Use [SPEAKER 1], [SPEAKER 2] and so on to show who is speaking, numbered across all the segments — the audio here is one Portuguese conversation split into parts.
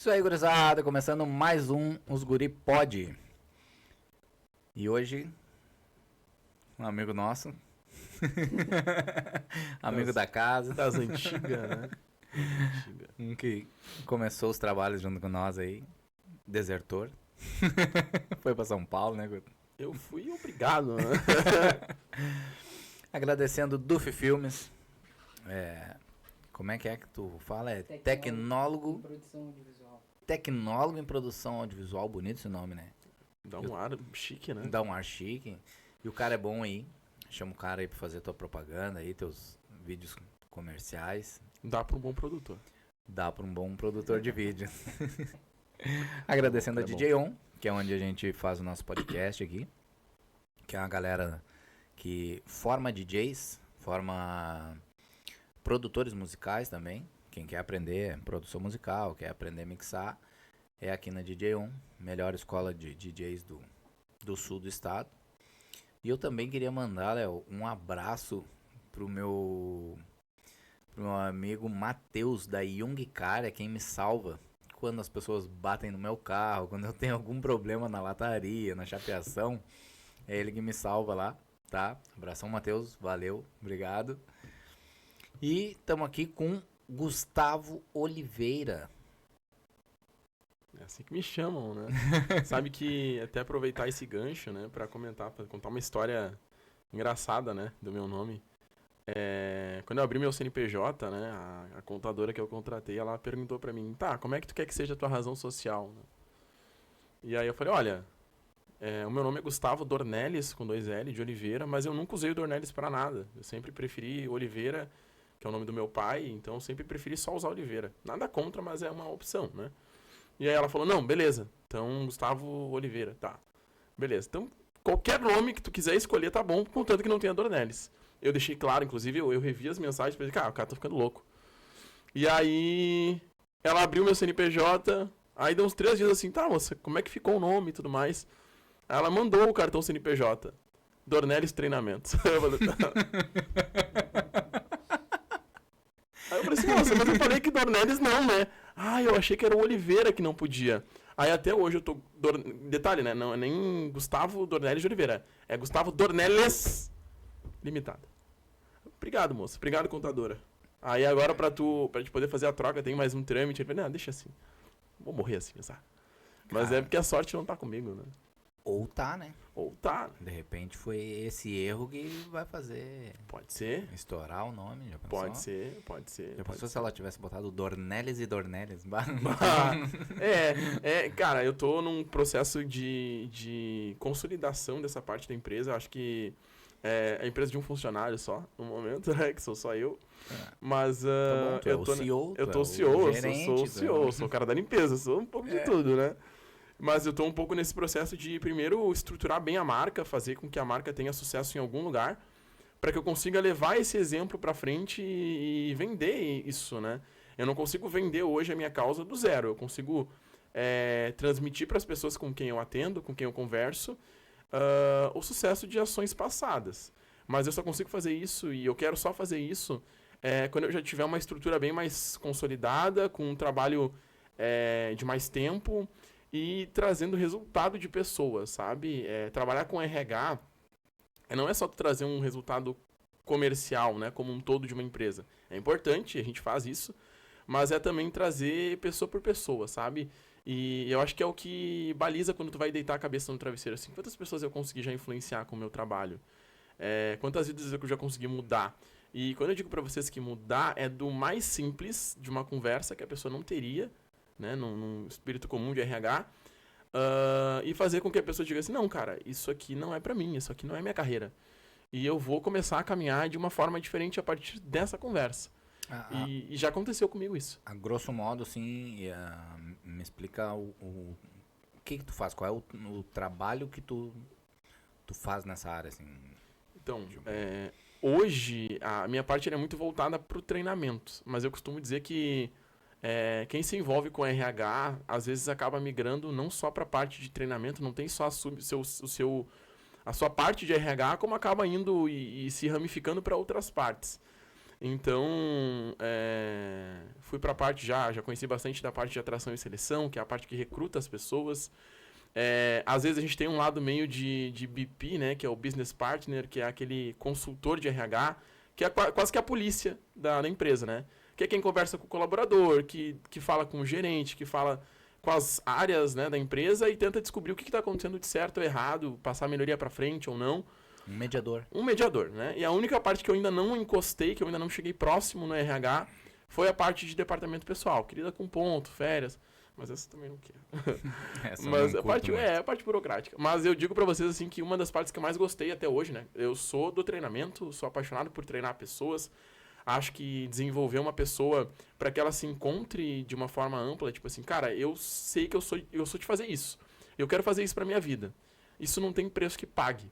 [SPEAKER 1] Isso aí, gurizada, começando mais um Os Guri Pod. E hoje, um amigo nosso, amigo da casa,
[SPEAKER 2] Das antigas, né? Antiga.
[SPEAKER 1] um que começou os trabalhos junto com nós aí, desertor. Foi pra São Paulo, né, Guto?
[SPEAKER 2] Eu fui obrigado, né?
[SPEAKER 1] Agradecendo Duff Filmes. Como é que tu fala? É tecnólogo.
[SPEAKER 3] Produção audiovisual.
[SPEAKER 1] Tecnólogo em produção audiovisual, bonito esse nome, né?
[SPEAKER 2] Dá um ar chique, né?
[SPEAKER 1] Dá um ar chique. E o cara é bom aí. Chama o cara aí pra fazer tua propaganda aí, teus vídeos comerciais.
[SPEAKER 2] Dá pra um bom produtor.
[SPEAKER 1] Dá pra um bom produtor de vídeo. Agradecendo a
[SPEAKER 2] É bom.
[SPEAKER 1] DJ On, que é onde a gente faz o nosso podcast aqui. Que é uma galera que forma DJs, forma produtores musicais também. Quem quer aprender produção musical, quer aprender a mixar, é aqui na DJ On, melhor escola de DJs do sul do estado. E eu também queria mandar, Léo, um abraço pro meu amigo Matheus, da Young Car, é quem me salva quando as pessoas batem no meu carro, quando eu tenho algum problema na lataria, na chapeação. É ele que me salva lá, tá? Abração, Matheus, valeu, obrigado. E estamos aqui com Gustavo Oliveira.
[SPEAKER 2] É assim que me chamam, né? Sabe que até aproveitar esse gancho, né? Pra contar uma história engraçada, né? Do meu nome. Quando eu abri meu CNPJ, né? A contadora que eu contratei, ela perguntou pra mim, tá, como é que tu quer que seja a tua razão social? Né? E aí eu falei, olha, o meu nome é Gustavo Dornelles, com 2L, de Oliveira, mas eu nunca usei o Dornelles pra nada. Eu sempre preferi Oliveira, que é o nome do meu pai, então eu sempre preferi só usar Oliveira. Nada contra, mas é uma opção, né? E aí ela falou, não, beleza, então Gustavo Oliveira, tá. Beleza, então qualquer nome que tu quiser escolher tá bom, contanto que não tenha Dornelles. Eu deixei claro, inclusive, eu revi as mensagens e falei, cara, o cara tá ficando louco. E aí ela abriu meu CNPJ, aí deu uns 3 dias assim, tá, moça, como é que ficou o nome e tudo mais? Aí ela mandou o cartão CNPJ, Dornelles Treinamentos. Eu falei, Aí eu falei assim, nossa, mas eu falei que Dornelles não, né? Ah, eu achei que era o Oliveira que não podia. Aí até hoje eu tô... Detalhe, né? Não é nem Gustavo Dornelles de Oliveira. É Gustavo Dornelles Limitado. Obrigado, moça. Obrigado, contadora. Aí agora pra gente poder fazer a troca, tem mais um trâmite. Eu falei, não, deixa assim. Vou morrer assim, sabe? Mas
[SPEAKER 1] Cara.
[SPEAKER 2] é porque a sorte não tá comigo, né?
[SPEAKER 1] Ou tá, né?
[SPEAKER 2] Ou tá.
[SPEAKER 1] De repente foi esse erro que vai fazer
[SPEAKER 2] Pode ser.
[SPEAKER 1] estourar o nome, já pensou?
[SPEAKER 2] Pode ser, pode ser.
[SPEAKER 1] Já
[SPEAKER 2] pode
[SPEAKER 1] pensou
[SPEAKER 2] ser.
[SPEAKER 1] se ela tivesse botado Dornelles e Dornelles? Bah.
[SPEAKER 2] Cara, eu tô num processo de consolidação dessa parte da empresa. Eu acho que é a empresa de um funcionário só, no momento, né? Que sou só eu. Mas
[SPEAKER 1] Tá bom, tu é o CEO,
[SPEAKER 2] eu
[SPEAKER 1] tu
[SPEAKER 2] tô
[SPEAKER 1] é
[SPEAKER 2] o CEO,
[SPEAKER 1] gerente,
[SPEAKER 2] sou o
[SPEAKER 1] tu é
[SPEAKER 2] CEO, sou o cara da limpeza, sou um pouco de tudo, né? Mas eu tô um pouco nesse processo de, primeiro, estruturar bem a marca, fazer com que a marca tenha sucesso em algum lugar, para que eu consiga levar esse exemplo para frente e vender isso, né? Eu não consigo vender hoje a minha causa do zero. Eu consigo transmitir para as pessoas com quem eu atendo, com quem eu converso, o sucesso de ações passadas. Mas eu só consigo fazer isso, e eu quero só fazer isso, quando eu já tiver uma estrutura bem mais consolidada, com um trabalho de mais tempo e trazendo resultado de pessoas, sabe? Trabalhar com RH não é só trazer um resultado comercial, né, como um todo de uma empresa. É importante, a gente faz isso, mas é também trazer pessoa por pessoa, sabe? E eu acho que é o que baliza quando tu vai deitar a cabeça no travesseiro, assim, quantas pessoas eu consegui já influenciar com o meu trabalho? Quantas vidas eu já consegui mudar? E quando eu digo pra vocês que mudar é do mais simples de uma conversa que a pessoa não teria, né, num espírito comum de RH, e fazer com que a pessoa diga assim, não, cara, isso aqui não é pra mim, isso aqui não é minha carreira. E eu vou começar a caminhar de uma forma diferente a partir dessa conversa. E já aconteceu comigo isso.
[SPEAKER 1] A grosso modo, assim, me explica o que tu faz, qual é o trabalho que tu faz nessa área, assim.
[SPEAKER 2] Então, hoje, a minha parte é muito voltada pro treinamento, mas eu costumo dizer que quem se envolve com RH, às vezes acaba migrando não só para a parte de treinamento, não tem só a sua parte de RH, como acaba indo e se ramificando para outras partes. Então, fui pra parte já conheci bastante da parte de atração e seleção, que é a parte que recruta as pessoas. Às vezes a gente tem um lado meio de BP, né, que é o Business Partner, que é aquele consultor de RH, que é quase que a polícia da empresa, né? Que é quem conversa com o colaborador, que fala com o gerente, que fala com as áreas, né, da empresa e tenta descobrir o que está acontecendo de certo ou errado, passar a melhoria para frente ou não.
[SPEAKER 1] Um mediador.
[SPEAKER 2] Um mediador, né? E a única parte que eu ainda não encostei, que eu ainda não cheguei próximo no RH, foi a parte de departamento pessoal. Querida com ponto, férias, mas essa também não quero. Mas a parte burocrática. Mas eu digo pra vocês, assim, que uma das partes que eu mais gostei até hoje, né? Eu sou do treinamento, sou apaixonado por treinar pessoas. Acho que desenvolver uma pessoa para que ela se encontre de uma forma ampla, tipo assim, cara, eu sei que eu sou de fazer isso. Eu quero fazer isso pra minha vida. Isso não tem preço que pague.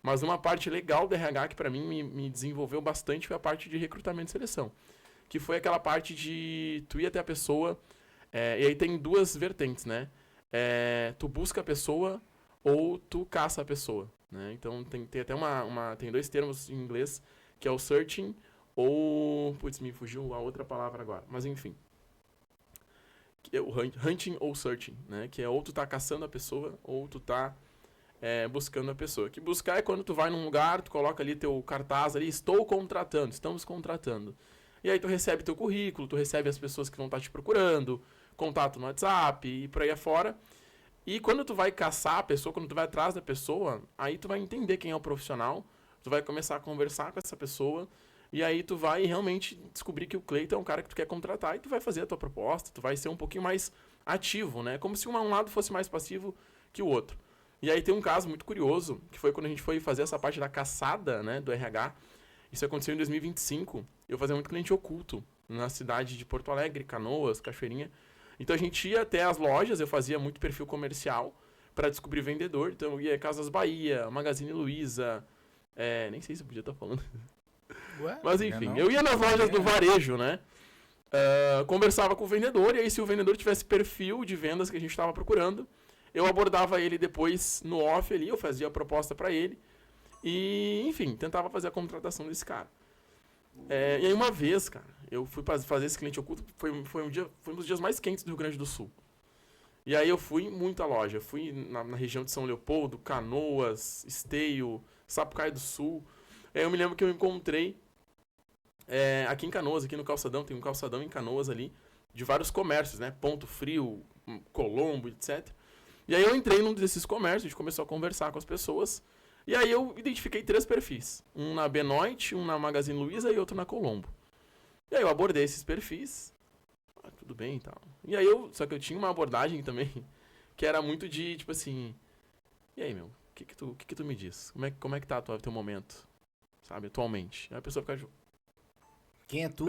[SPEAKER 2] Mas uma parte legal do RH que pra mim me desenvolveu bastante foi a parte de recrutamento e seleção. Que foi aquela parte de tu ir até a pessoa, e aí tem duas vertentes, né? Tu busca a pessoa ou tu caça a pessoa, né? Então tem até tem dois termos em inglês, que é o searching ou... Putz, me fugiu a outra palavra agora. Mas enfim. Que é o hunting ou searching, né? Que é ou tu tá caçando a pessoa ou tu tá buscando a pessoa. Que buscar é quando tu vai num lugar, tu coloca ali teu cartaz ali, estou contratando, estamos contratando. E aí tu recebe teu currículo, tu recebe as pessoas que vão estar te procurando, contato no WhatsApp e por aí afora. E quando tu vai caçar a pessoa, quando tu vai atrás da pessoa, aí tu vai entender quem é o profissional, tu vai começar a conversar com essa pessoa, e aí tu vai realmente descobrir que o Cleiton é um cara que tu quer contratar e tu vai fazer a tua proposta, tu vai ser um pouquinho mais ativo, né? Como se um lado fosse mais passivo que o outro. E aí tem um caso muito curioso, que foi quando a gente foi fazer essa parte da caçada, né, do RH. Isso aconteceu em 2025. Eu fazia muito cliente oculto na cidade de Porto Alegre, Canoas, Cachoeirinha. Então a gente ia até as lojas, eu fazia muito perfil comercial para descobrir vendedor. Então eu ia Casas Bahia, Magazine Luiza, nem sei se eu podia estar falando.
[SPEAKER 1] Ué,
[SPEAKER 2] mas enfim, eu ia nas lojas do varejo, né? Conversava com o vendedor, e aí se o vendedor tivesse perfil de vendas que a gente estava procurando, eu abordava ele depois no off ali, eu fazia a proposta para ele. E, enfim, tentava fazer a contratação desse cara. E aí uma vez, cara, eu fui fazer esse cliente oculto, foi um dos dias mais quentes do Rio Grande do Sul. E aí eu fui em muita loja, fui na região de São Leopoldo, Canoas, Esteio, Sapucaia do Sul. Aí eu me lembro que eu encontrei aqui em Canoas, aqui no calçadão, tem um calçadão em Canoas ali, de vários comércios, né? Ponto Frio, Colombo, etc. E aí eu entrei num desses comércios, a gente começou a conversar com as pessoas. E aí eu identifiquei 3 perfis. Um na Benoit, um na Magazine Luiza e outro na Colombo. E aí eu abordei esses perfis. Tudo bem e tal. E aí só que eu tinha uma abordagem também, que era muito de, tipo assim... E aí, meu, o que tu me diz? Como é que tá teu momento? Sabe, atualmente? Aí a pessoa fica...
[SPEAKER 1] Quem é tu?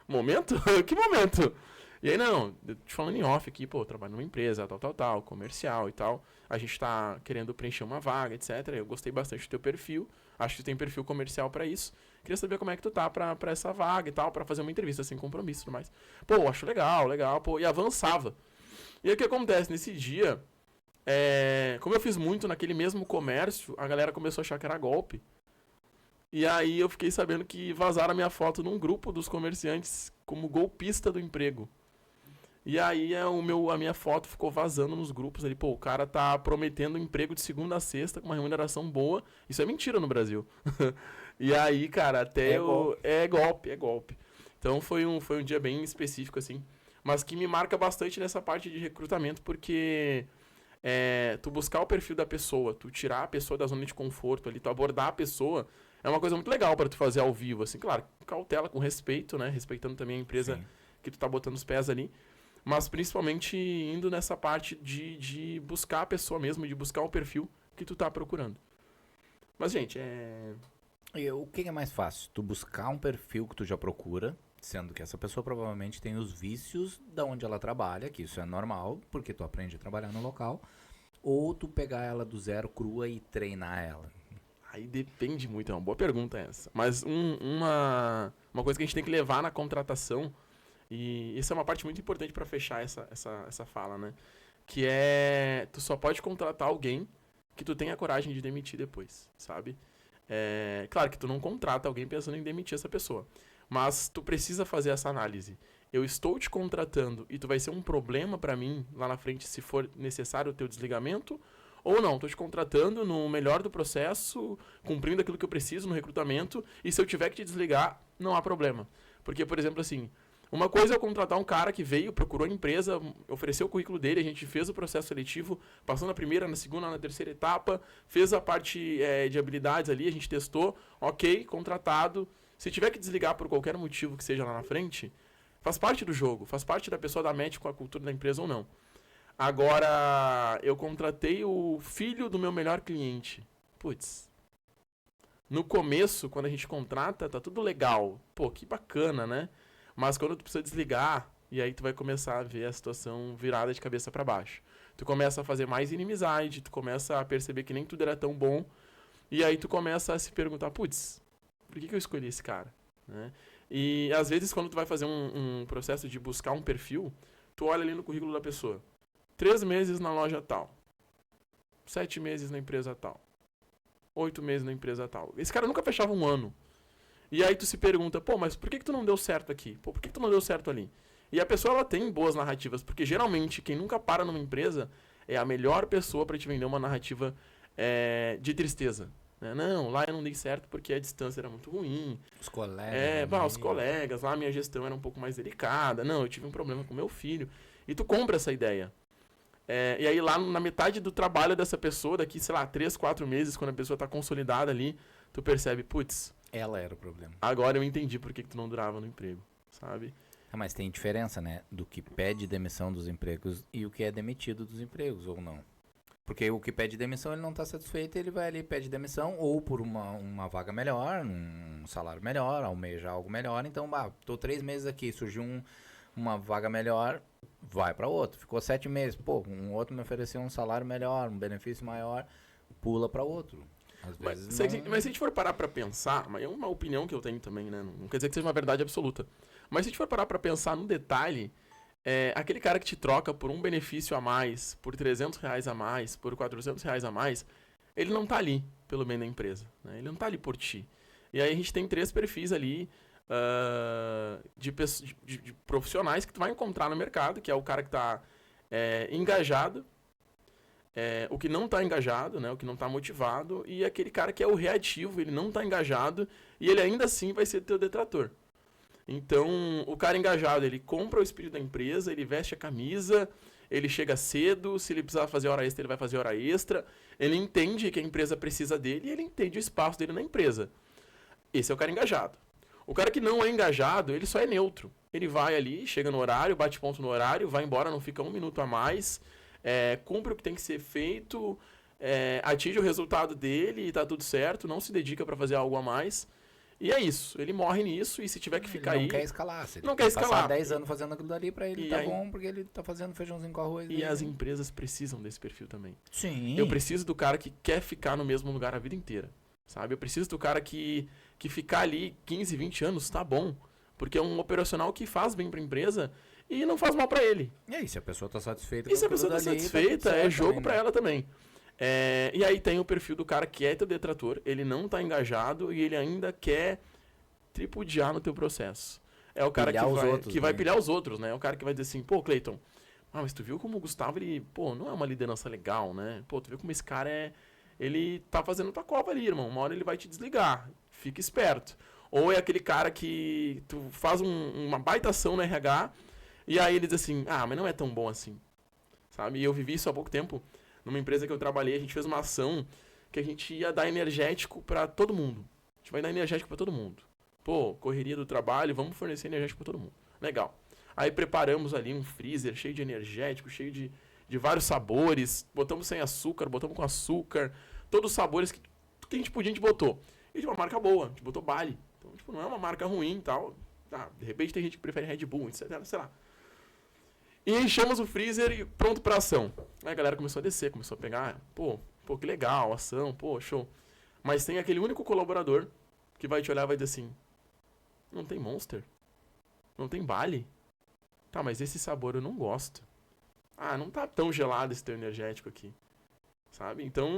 [SPEAKER 2] Momento? Que momento? E aí, não, te falando em off aqui, pô, eu trabalho numa empresa, tal, comercial e tal. A gente tá querendo preencher uma vaga, etc. Eu gostei bastante do teu perfil. Acho que tu tem perfil comercial pra isso. Queria saber como é que tu tá pra essa vaga e tal, pra fazer uma entrevista sem compromisso e tudo mais. Pô, acho legal, pô. E avançava. E aí o que acontece? Nesse dia, como eu fiz muito naquele mesmo comércio, a galera começou a achar que era golpe. E aí eu fiquei sabendo que vazaram a minha foto num grupo dos comerciantes como golpista do emprego. E aí a minha foto ficou vazando nos grupos ali. Pô, o cara tá prometendo emprego de segunda a sexta com uma remuneração boa. Isso é mentira no Brasil. E aí, cara, golpe. É golpe. Então foi um dia bem específico, assim. Mas que me marca bastante nessa parte de recrutamento, porque tu buscar o perfil da pessoa, tu tirar a pessoa da zona de conforto ali, tu abordar a pessoa, é uma coisa muito legal pra tu fazer ao vivo, assim. Claro, cautela, com respeito, né? Respeitando também a empresa Sim. que tu tá botando os pés ali. Mas principalmente indo nessa parte de buscar a pessoa mesmo, de buscar o perfil que tu tá procurando. Mas, gente,
[SPEAKER 1] E o que é mais fácil? Tu buscar um perfil que tu já procura, sendo que essa pessoa provavelmente tem os vícios da onde ela trabalha, que isso é normal, porque tu aprende a trabalhar no local, ou tu pegar ela do zero crua e treinar ela?
[SPEAKER 2] Aí depende muito, é uma boa pergunta essa. Mas uma coisa que a gente tem que levar na contratação, e isso é uma parte muito importante para fechar essa fala, né? Que tu só pode contratar alguém que tu tenha coragem de demitir depois, sabe? Claro que tu não contrata alguém pensando em demitir essa pessoa. Mas tu precisa fazer essa análise. Eu estou te contratando e tu vai ser um problema para mim lá na frente se for necessário o teu desligamento? Ou não, estou te contratando no melhor do processo, cumprindo aquilo que eu preciso no recrutamento, e se eu tiver que te desligar, não há problema. Porque, por exemplo, assim, uma coisa é eu contratar um cara que veio, procurou a empresa, ofereceu o currículo dele, a gente fez o processo seletivo, passou na primeira, na segunda, na terceira etapa, fez a parte de habilidades ali, a gente testou, ok, contratado. Se tiver que desligar por qualquer motivo que seja lá na frente, faz parte do jogo, faz parte da pessoa dar match com a cultura da empresa ou não. Agora, eu contratei o filho do meu melhor cliente. Putz. No começo, quando a gente contrata, tá tudo legal. Pô, que bacana, né? Mas quando tu precisa desligar, e aí tu vai começar a ver a situação virada de cabeça para baixo. Tu começa a fazer mais inimizade, tu começa a perceber que nem tudo era tão bom, e aí tu começa a se perguntar, putz, por que eu escolhi esse cara? Né? E às vezes quando tu vai fazer um processo de buscar um perfil, tu olha ali no currículo da pessoa. 3 meses na loja tal. 7 meses na empresa tal. 8 meses na empresa tal. Esse cara nunca fechava um ano. E aí tu se pergunta, pô, mas por que tu não deu certo aqui? Pô, por que tu não deu certo ali? E a pessoa, ela tem boas narrativas, porque geralmente quem nunca para numa empresa é a melhor pessoa para te vender uma narrativa de tristeza. Né? Não, lá eu não dei certo porque a distância era muito ruim.
[SPEAKER 1] Os colegas.
[SPEAKER 2] Os colegas, lá a minha gestão era um pouco mais delicada. Não, eu tive um problema com meu filho. E tu compra essa ideia. E aí lá na metade do trabalho dessa pessoa, daqui, sei lá, 3, 4 meses, quando a pessoa tá consolidada ali, tu percebe, putz,
[SPEAKER 1] ela era o problema.
[SPEAKER 2] agora eu entendi por que tu não durava no emprego, sabe?
[SPEAKER 1] Mas tem diferença, né? Do que pede demissão dos empregos e o que é demitido dos empregos, ou não? Porque o que pede demissão, ele não tá satisfeito, ele vai ali e pede demissão, ou por uma vaga melhor, um salário melhor, almeja algo melhor. Então, tô 3 meses aqui, surgiu uma vaga melhor, vai para outro. Ficou 7 meses, pô, um outro me ofereceu um salário melhor, um benefício maior, pula para outro. Às vezes
[SPEAKER 2] Mas se a gente for parar pra pensar, mas é uma opinião que eu tenho também, né? Não quer dizer que seja uma verdade absoluta. Mas se a gente for parar pra pensar no detalhe, aquele cara que te troca por um benefício a mais, por R$300 a mais, por R$400 a mais, ele não tá ali pelo bem da empresa, né? Ele não tá ali por ti. E aí a gente tem 3 perfis ali de profissionais que tu vai encontrar no mercado, que é o cara que tá engajado, o que não está engajado, né, o que não está motivado, e aquele cara que é o reativo, ele não está engajado, e ele ainda assim vai ser teu detrator. Então, o cara engajado, ele compra o espírito da empresa, ele veste a camisa, ele chega cedo, se ele precisar fazer hora extra, ele vai fazer hora extra, ele entende que a empresa precisa dele, e ele entende o espaço dele na empresa. Esse é o cara engajado. O cara que não é engajado, ele só é neutro. Ele vai ali, chega no horário, bate ponto no horário, vai embora, não fica um minuto a mais, cumpre o que tem que ser feito, atinge o resultado dele e tá tudo certo, não se dedica para fazer algo a mais. E é isso, ele morre nisso, e se tiver que ficar
[SPEAKER 1] ele
[SPEAKER 2] aí...
[SPEAKER 1] não quer escalar. Se ele
[SPEAKER 2] não quer escalar.
[SPEAKER 1] Passar 10 anos fazendo aquilo dali, pra ele
[SPEAKER 2] E
[SPEAKER 1] tá
[SPEAKER 2] aí-
[SPEAKER 1] bom, porque ele tá fazendo feijãozinho com arroz.
[SPEAKER 2] E as empresas precisam desse perfil também.
[SPEAKER 1] Sim.
[SPEAKER 2] Eu preciso do cara que quer ficar no mesmo lugar a vida inteira, sabe? Eu preciso do cara que ficar ali 15, 20 anos tá bom, porque é um operacional que faz bem pra empresa e não faz mal pra ele.
[SPEAKER 1] E aí, se a pessoa tá satisfeita
[SPEAKER 2] E se a
[SPEAKER 1] com aquilo
[SPEAKER 2] pessoa tá
[SPEAKER 1] dali,
[SPEAKER 2] satisfeita,
[SPEAKER 1] tudo certo
[SPEAKER 2] jogo
[SPEAKER 1] também,
[SPEAKER 2] pra
[SPEAKER 1] né?
[SPEAKER 2] ela também. E aí tem o perfil do cara que é teu detrator, ele não tá engajado e ele ainda quer tripudiar no teu processo. É o cara
[SPEAKER 1] Pilhar os outros,
[SPEAKER 2] que vai
[SPEAKER 1] né?
[SPEAKER 2] pilhar os outros, né? É o cara que vai dizer assim, pô, Cleiton, mas tu viu como o Gustavo, ele, pô, não é uma liderança legal, né? Pô, tu viu como esse cara ele tá fazendo tua copa ali, irmão. Uma hora ele vai te desligar. Fica esperto. Ou é aquele cara que tu faz uma baita ação no RH e aí ele diz assim, mas não é tão bom assim. Sabe? E eu vivi isso há pouco tempo. Numa empresa que eu trabalhei, a gente fez uma ação que a gente ia dar energético pra todo mundo. A gente vai dar energético pra todo mundo. Pô, correria do trabalho, vamos fornecer energético pra todo mundo. Legal. Aí preparamos ali um freezer cheio de energético, cheio de vários sabores. Botamos sem açúcar, botamos com açúcar. Todos os sabores que a gente podia, a gente botou. E de uma marca boa, a gente botou Bali. Então, tipo, não é uma marca ruim e tal. De repente tem gente que prefere Red Bull, etc, sei lá. E enchemos o freezer e pronto pra ação. Aí a galera começou a descer, começou a pegar. Pô, que legal, ação, pô, show. Mas tem aquele único colaborador que vai te olhar e vai dizer assim, não tem Monster? Não tem Bali? Tá, mas esse sabor eu não gosto. Não tá tão gelado esse teu energético aqui. Sabe? Então,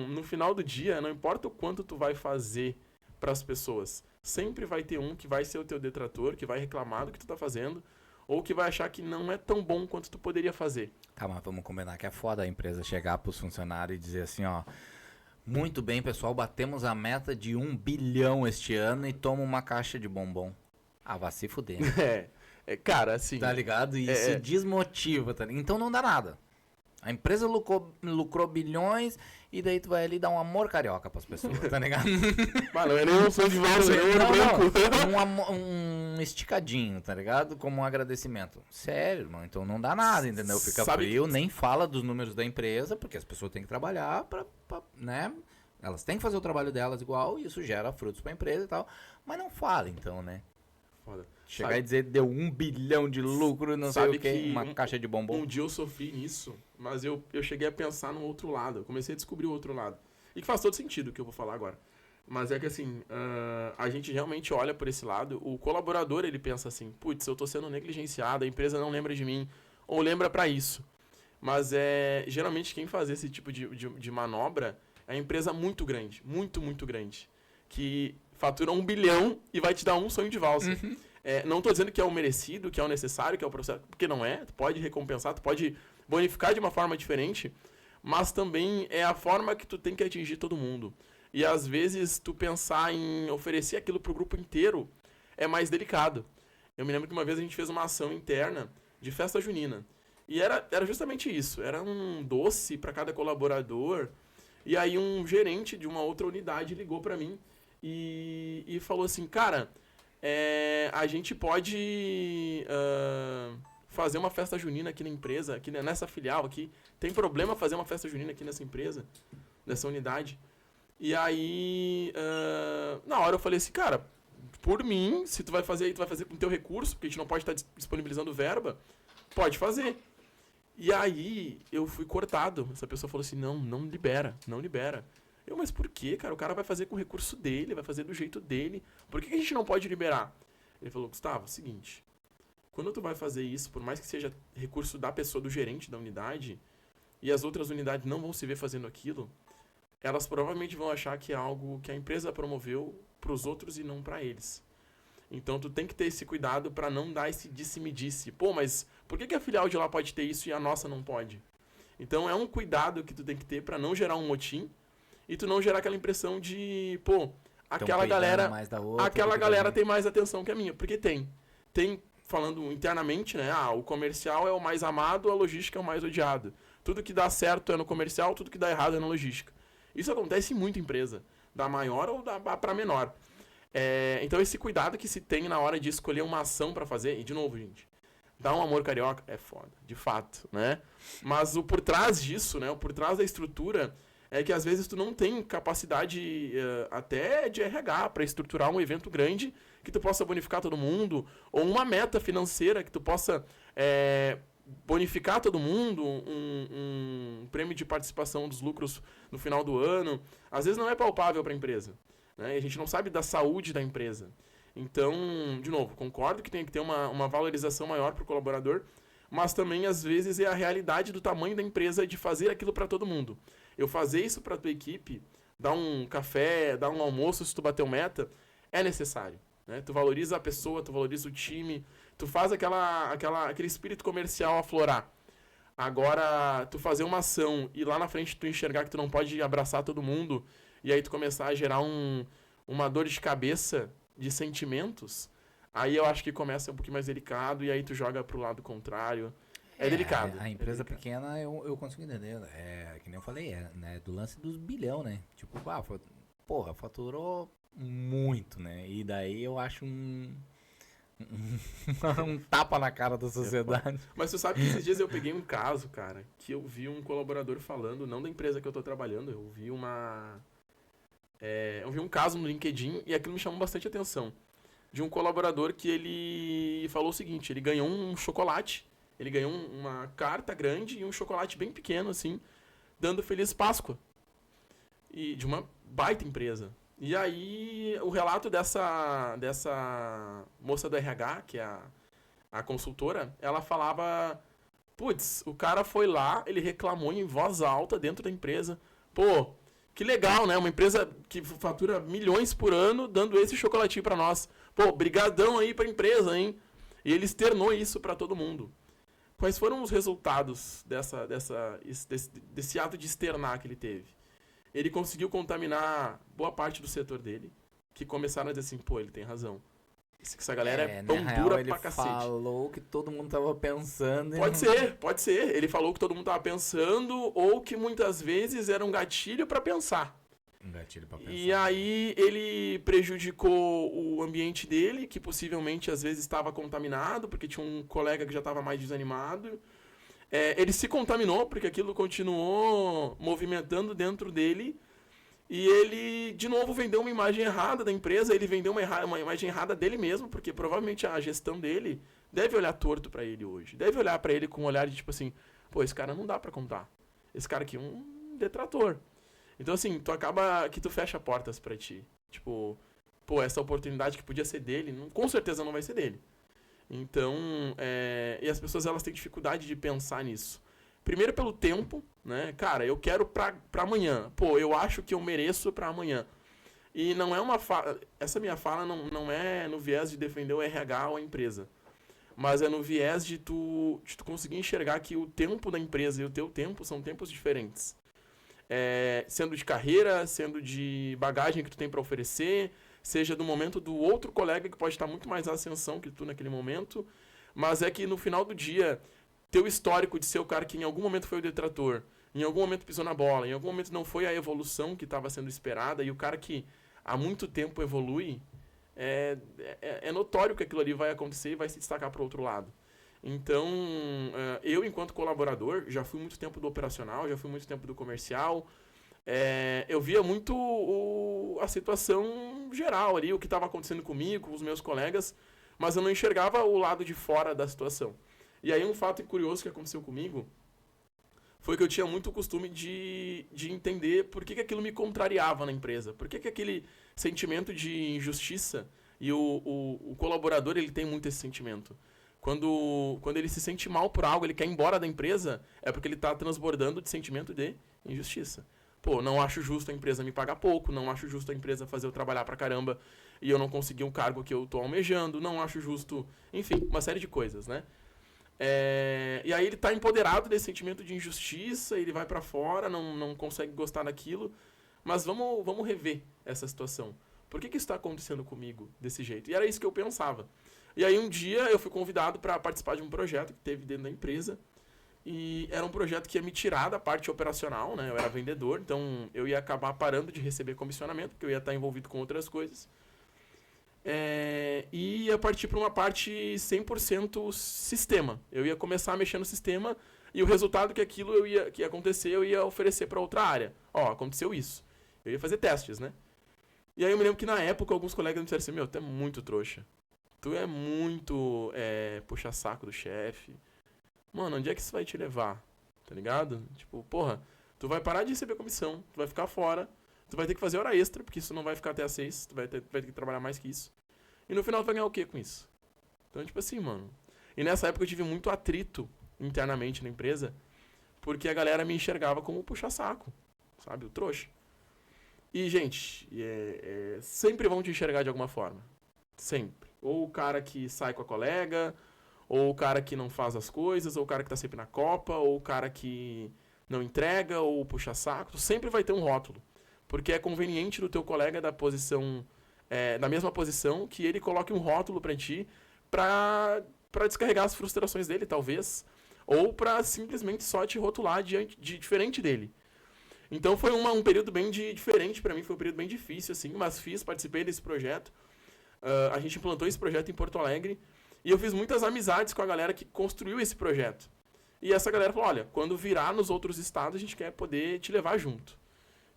[SPEAKER 2] no final do dia, não importa o quanto tu vai fazer pras pessoas. sempre vai ter um que vai ser o teu detrator, que vai reclamar do que tu tá fazendo, ou que vai achar que não é tão bom quanto tu poderia fazer.
[SPEAKER 1] Tá, mas vamos combinar que é foda a empresa chegar pros funcionários e dizer assim, ó, muito bem, pessoal, batemos a meta de 1 bilhão este ano e toma uma caixa de bombom. Ah, vai se fuder.
[SPEAKER 2] Cara, assim...
[SPEAKER 1] Tá ligado? E isso desmotiva, tá ligado? Então não dá nada. A empresa lucrou bilhões e daí tu vai ali dar um amor carioca pras pessoas, tá ligado?
[SPEAKER 2] Mano, não é nem um som de valsa, é um branco.
[SPEAKER 1] Um esticadinho, tá ligado? Como um agradecimento. Sério, mano. Então não dá nada, entendeu? Fica frio, nem fala dos números da empresa, porque as pessoas têm que trabalhar pra, né? Elas têm que fazer o trabalho delas igual e isso gera frutos pra empresa e tal. Mas não fala, então, né?
[SPEAKER 2] Foda.
[SPEAKER 1] Chegar e dizer deu 1 bilhão de lucro e não sei o que, uma caixa de bombom.
[SPEAKER 2] Um dia eu sofri nisso, mas eu cheguei a pensar no outro lado. Eu comecei a descobrir o outro lado. E que faz todo sentido o que eu vou falar agora. Mas é que assim, a gente realmente olha por esse lado. O colaborador, ele pensa assim, putz, eu tô sendo negligenciado, a empresa não lembra de mim. Ou lembra pra isso. Mas geralmente quem faz esse tipo de manobra é a empresa muito grande. Muito, muito grande. Que fatura 1 bilhão e vai te dar um sonho de valsa.
[SPEAKER 1] Uhum.
[SPEAKER 2] Não tô dizendo que é o merecido, que é o necessário, que é o processo, porque não é. Tu pode recompensar, tu pode bonificar de uma forma diferente, mas também é a forma que tu tem que atingir todo mundo. E às vezes tu pensar em oferecer aquilo pro grupo inteiro é mais delicado. Eu me lembro que uma vez a gente fez uma ação interna de festa junina. E era justamente isso. Era um doce para cada colaborador. E aí um gerente de uma outra unidade ligou para mim e falou assim, cara... a gente pode fazer uma festa junina aqui na empresa, aqui nessa filial aqui. Tem problema fazer uma festa junina aqui nessa empresa, nessa unidade? E aí, na hora eu falei assim, cara, por mim, se tu vai fazer aí, tu vai fazer com o teu recurso, porque a gente não pode estar disponibilizando verba, pode fazer. E aí, eu fui cortado. Essa pessoa falou assim, não libera. Mas por quê, cara? O cara vai fazer com o recurso dele, vai fazer do jeito dele. Por que a gente não pode liberar? Ele falou, Gustavo, é o seguinte, quando tu vai fazer isso, por mais que seja recurso da pessoa, do gerente da unidade, e as outras unidades não vão se ver fazendo aquilo, elas provavelmente vão achar que é algo que a empresa promoveu para os outros e não para eles. Então tu tem que ter esse cuidado para não dar esse disse-me-disse. Pô, mas por que a filial de lá pode ter isso e a nossa não pode? Então é um cuidado que tu tem que ter para não gerar um motim, e tu não gerar aquela impressão de, pô, aquela galera tem mais atenção que a minha. Porque tem, falando internamente, né, o comercial é o mais amado, a logística é o mais odiado. Tudo que dá certo é no comercial, tudo que dá errado é na logística. Isso acontece em muita empresa, da maior ou para menor. Então esse cuidado que se tem na hora de escolher uma ação para fazer, e de novo, gente, dar um amor carioca é foda, de fato, né? Mas o por trás disso, né, o por trás da estrutura... é que às vezes tu não tem capacidade até de RH para estruturar um evento grande que tu possa bonificar todo mundo, ou uma meta financeira que tu possa bonificar todo mundo, um prêmio de participação dos lucros no final do ano. Às vezes não é palpável para a empresa, né? E a gente não sabe da saúde da empresa. Então, de novo, concordo que tem que ter uma valorização maior para o colaborador, mas também às vezes é a realidade do tamanho da empresa de fazer aquilo para todo mundo. Eu fazer isso para tua equipe, dar um café, dar um almoço, se tu bater o meta, é necessário, né? Tu valoriza a pessoa, tu valoriza o time, tu faz aquele espírito comercial aflorar. Agora, tu fazer uma ação e lá na frente tu enxergar que tu não pode abraçar todo mundo e aí tu começar a gerar uma dor de cabeça de sentimentos, aí eu acho que começa um pouquinho mais delicado e aí tu joga pro lado contrário. É delicado.
[SPEAKER 1] A empresa pequena eu consigo entender. Que nem eu falei, né, do lance dos bilhão, né? Tipo, faturou muito, né? E daí eu acho um tapa na cara da sociedade.
[SPEAKER 2] Mas tu sabe que esses dias eu peguei um caso, cara, que eu vi um colaborador falando, não da empresa que eu tô trabalhando, eu vi um caso no LinkedIn e aquilo me chamou bastante atenção. De um colaborador que ele falou o seguinte, ele ganhou um chocolate. Ele ganhou uma carta grande e um chocolate bem pequeno, assim, dando Feliz Páscoa. E de uma baita empresa. E aí, o relato dessa moça do RH, que é a consultora, ela falava, putz, o cara foi lá, ele reclamou em voz alta dentro da empresa, pô, que legal, né? Uma empresa que fatura milhões por ano dando esse chocolatinho pra nós. Pô, brigadão aí pra empresa, hein? E ele externou isso pra todo mundo. Quais foram os resultados desse ato de externar que ele teve? Ele conseguiu contaminar boa parte do setor dele, que começaram a dizer assim, pô, ele tem razão. Essa galera é pão dura pra cacete.
[SPEAKER 1] Ele falou que todo mundo tava pensando.
[SPEAKER 2] Pode ser. Ele falou que todo mundo tava pensando ou que muitas vezes era um gatilho pra pensar.
[SPEAKER 1] Um gatilho pra pensar.
[SPEAKER 2] E aí ele prejudicou o ambiente dele, que possivelmente às vezes estava contaminado, porque tinha um colega que já estava mais desanimado. Ele se contaminou, porque aquilo continuou movimentando dentro dele. E ele, de novo, vendeu uma imagem errada da empresa. Ele vendeu uma imagem errada dele mesmo, porque provavelmente a gestão dele deve olhar torto pra ele hoje. Deve olhar pra ele com um olhar de tipo assim, pô, esse cara não dá pra contar. Esse cara aqui é um detrator. Então, assim, tu acaba que tu fecha portas pra ti. Tipo, pô, essa oportunidade que podia ser dele, com certeza não vai ser dele. Então, e as pessoas, elas têm dificuldade de pensar nisso. Primeiro pelo tempo, né? Cara, eu quero pra amanhã. Pô, eu acho que eu mereço pra amanhã. E não é uma fala... Essa minha fala não é no viés de defender o RH ou a empresa. Mas é no viés de tu conseguir enxergar que o tempo da empresa e o teu tempo são tempos diferentes. Sendo de carreira, sendo de bagagem que tu tem para oferecer, seja do momento do outro colega que pode estar muito mais à ascensão que tu naquele momento, mas é que no final do dia, teu histórico de ser o cara que em algum momento foi o detrator, em algum momento pisou na bola, em algum momento não foi a evolução que estava sendo esperada, e o cara que há muito tempo evolui, é notório que aquilo ali vai acontecer e vai se destacar para o outro lado. Então, eu, enquanto colaborador, já fui muito tempo do operacional, já fui muito tempo do comercial. Eu via muito a situação geral ali, o que estava acontecendo comigo, com os meus colegas, mas eu não enxergava o lado de fora da situação. E aí, um fato curioso que aconteceu comigo foi que eu tinha muito costume de entender por que aquilo me contrariava na empresa. Por que aquele sentimento de injustiça, e o colaborador, ele tem muito esse sentimento. Quando ele se sente mal por algo, ele quer ir embora da empresa, é porque ele está transbordando de sentimento de injustiça. Pô, não acho justo a empresa me pagar pouco, não acho justo a empresa fazer eu trabalhar pra caramba e eu não conseguir um cargo que eu tô almejando, não acho justo, enfim, uma série de coisas, né? E aí ele tá empoderado desse sentimento de injustiça, ele vai pra fora, não consegue gostar daquilo, mas vamos rever essa situação. Por que isso está acontecendo comigo desse jeito? E era isso que eu pensava. E aí um dia eu fui convidado para participar de um projeto que teve dentro da empresa. E era um projeto que ia me tirar da parte operacional, né? Eu era vendedor, então eu ia acabar parando de receber comissionamento, porque eu ia estar envolvido com outras coisas. E ia partir para uma parte 100% sistema. Eu ia começar a mexer no sistema e o resultado que ia acontecer, eu ia oferecer para outra área. Ó, aconteceu isso. Eu ia fazer testes, né? E aí eu me lembro que na época alguns colegas me disseram assim, meu, tu é muito trouxa. Tu é muito puxa-saco do chefe. Mano, onde é que isso vai te levar? Tá ligado? Tipo, porra, tu vai parar de receber comissão, tu vai ficar fora, tu vai ter que fazer hora extra, porque isso não vai ficar até às 6, tu vai ter que trabalhar mais que isso. E no final tu vai ganhar o quê com isso? Então, tipo assim, mano. E nessa época eu tive muito atrito internamente na empresa, porque a galera me enxergava como puxa-saco, sabe? O trouxa. E, gente, sempre vão te enxergar de alguma forma. Sempre. Ou o cara que sai com a colega, ou o cara que não faz as coisas, ou o cara que tá sempre na copa, ou o cara que não entrega, ou puxa saco. Tu sempre vai ter um rótulo. Porque é conveniente do teu colega da posição, da mesma posição, que ele coloque um rótulo pra ti, pra descarregar as frustrações dele, talvez. Ou pra simplesmente só te rotular de diferente dele. Então foi um período bem diferente pra mim, foi um período bem difícil, assim, mas participei desse projeto. A gente implantou esse projeto em Porto Alegre e eu fiz muitas amizades com a galera que construiu esse projeto. E essa galera falou, olha, quando virar nos outros estados, a gente quer poder te levar junto.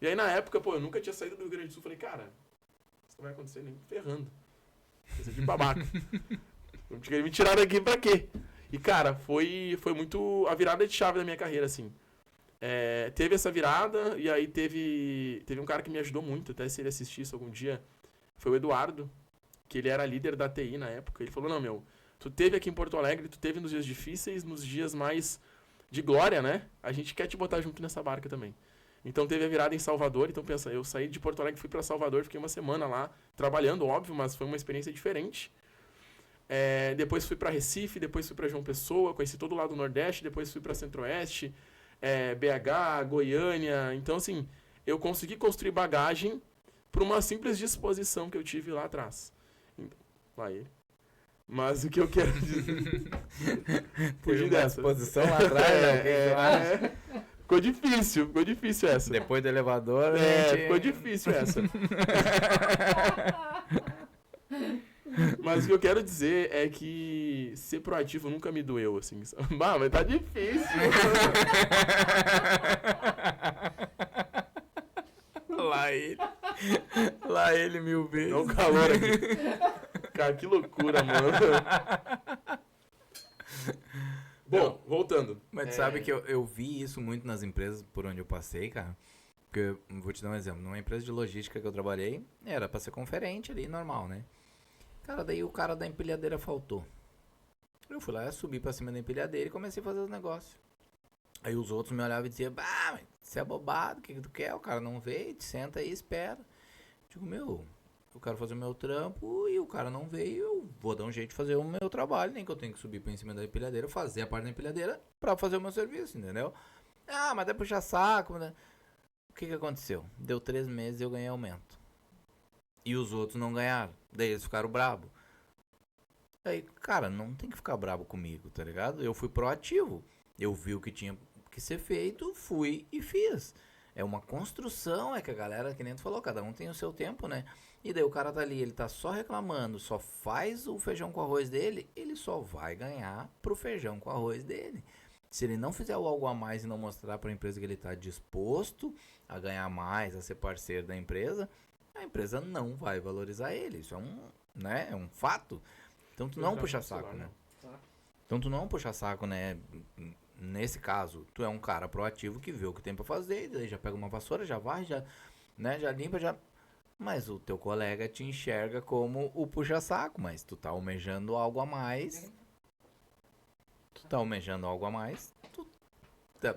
[SPEAKER 2] E aí, na época, pô, eu nunca tinha saído do Rio Grande do Sul. Falei, cara, isso não vai acontecer nem ferrando. Coisa de babaca. Me tiraram daqui pra quê? E, cara, foi muito a virada de chave da minha carreira, assim. Teve essa virada, e aí teve um cara que me ajudou muito, até se ele assistir isso algum dia, foi o Eduardo, que ele era líder da TI na época. Ele falou, não, meu, tu teve aqui em Porto Alegre, tu teve nos dias difíceis, nos dias mais de glória, né? A gente quer te botar junto nessa barca também. Então teve a virada em Salvador, então pensa, eu saí de Porto Alegre, fui para Salvador, fiquei uma semana lá, trabalhando, óbvio, mas foi uma experiência diferente. Depois fui para Recife, depois fui para João Pessoa, conheci todo o lado do Nordeste, depois fui para Centro-Oeste, BH, Goiânia. Então, assim, eu consegui construir bagagem por uma simples disposição que eu tive lá atrás. Lá ele. Mas o que eu quero dizer...
[SPEAKER 1] Fugir dessa posição lá atrás,
[SPEAKER 2] Ficou difícil essa.
[SPEAKER 1] Depois do elevador,
[SPEAKER 2] ficou difícil essa. Mas o que eu quero dizer é que ser proativo nunca me doeu, assim. Mas tá difícil.
[SPEAKER 1] Lá ele 1000 vezes.
[SPEAKER 2] Dá um calor aqui. Cara, que loucura, mano. Bom, voltando.
[SPEAKER 1] Mas sabe que eu vi isso muito nas empresas por onde eu passei, cara. Porque eu vou te dar um exemplo. Numa empresa de logística que eu trabalhei, era pra ser conferente ali, normal, né? Cara, daí o cara da empilhadeira faltou. Eu fui lá, subi pra cima da empilhadeira e comecei a fazer os negócios. Aí os outros me olhavam e diziam, mas você é bobado, o que tu quer? O cara não veio, te senta aí e espera. Digo, eu quero fazer o meu trampo e o cara não veio, eu vou dar um jeito de fazer o meu trabalho, nem que eu tenha que subir pra em cima da empilhadeira, fazer a parte da empilhadeira pra fazer o meu serviço, entendeu? Mas é puxar saco, né? O que aconteceu? Deu 3 meses e eu ganhei aumento. E os outros não ganharam. Daí eles ficaram bravos. Aí, cara, não tem que ficar bravo comigo, tá ligado? Eu fui proativo. Eu vi o que tinha que ser feito, fui e fiz. É uma construção, que a galera, que nem tu falou, cada um tem o seu tempo, né? E daí o cara tá ali, ele tá só reclamando, só faz o feijão com arroz dele, ele só vai ganhar pro feijão com arroz dele. Se ele não fizer algo a mais e não mostrar pra empresa que ele tá disposto a ganhar mais, a ser parceiro da empresa, a empresa não vai valorizar ele. Isso é um fato. Então tu não puxa saco, né? Então tu não puxa saco, né? Nesse caso, tu é um cara proativo que vê o que tem pra fazer, daí já pega uma vassoura, já vai, já limpa, já... Mas o teu colega te enxerga como o puxa-saco, mas tu tá almejando algo a mais. Tu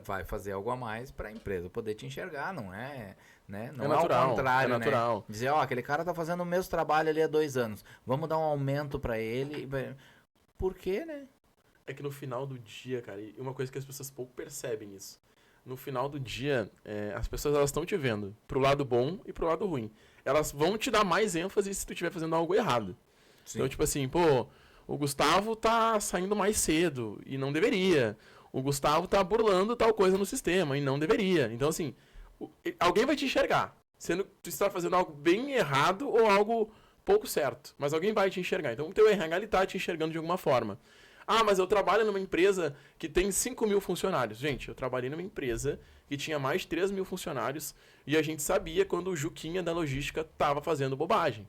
[SPEAKER 1] vai fazer algo a mais pra empresa poder te enxergar, não é... Né? Não é
[SPEAKER 2] natural,
[SPEAKER 1] ao contrário,
[SPEAKER 2] é natural.
[SPEAKER 1] Né? Dizer, aquele cara tá fazendo o mesmo trabalho ali há 2 anos, vamos dar um aumento pra ele. Por quê, né?
[SPEAKER 2] É que no final do dia, cara, e uma coisa que as pessoas pouco percebem isso. No final do dia, as pessoas elas estão te vendo pro lado bom e pro lado ruim. Elas vão te dar mais ênfase se tu estiver fazendo algo errado. Sim. Então, tipo assim, o Gustavo tá saindo mais cedo e não deveria. O Gustavo tá burlando tal coisa no sistema e não deveria. Então, assim, alguém vai te enxergar, sendo que tu está fazendo algo bem errado ou algo pouco certo. Mas alguém vai te enxergar. Então, o teu RH ele tá te enxergando de alguma forma. Mas eu trabalho numa empresa que tem 5.000 funcionários. Gente, eu trabalhei numa empresa que tinha mais de 3.000 funcionários e a gente sabia quando o Juquinha da logística estava fazendo bobagem.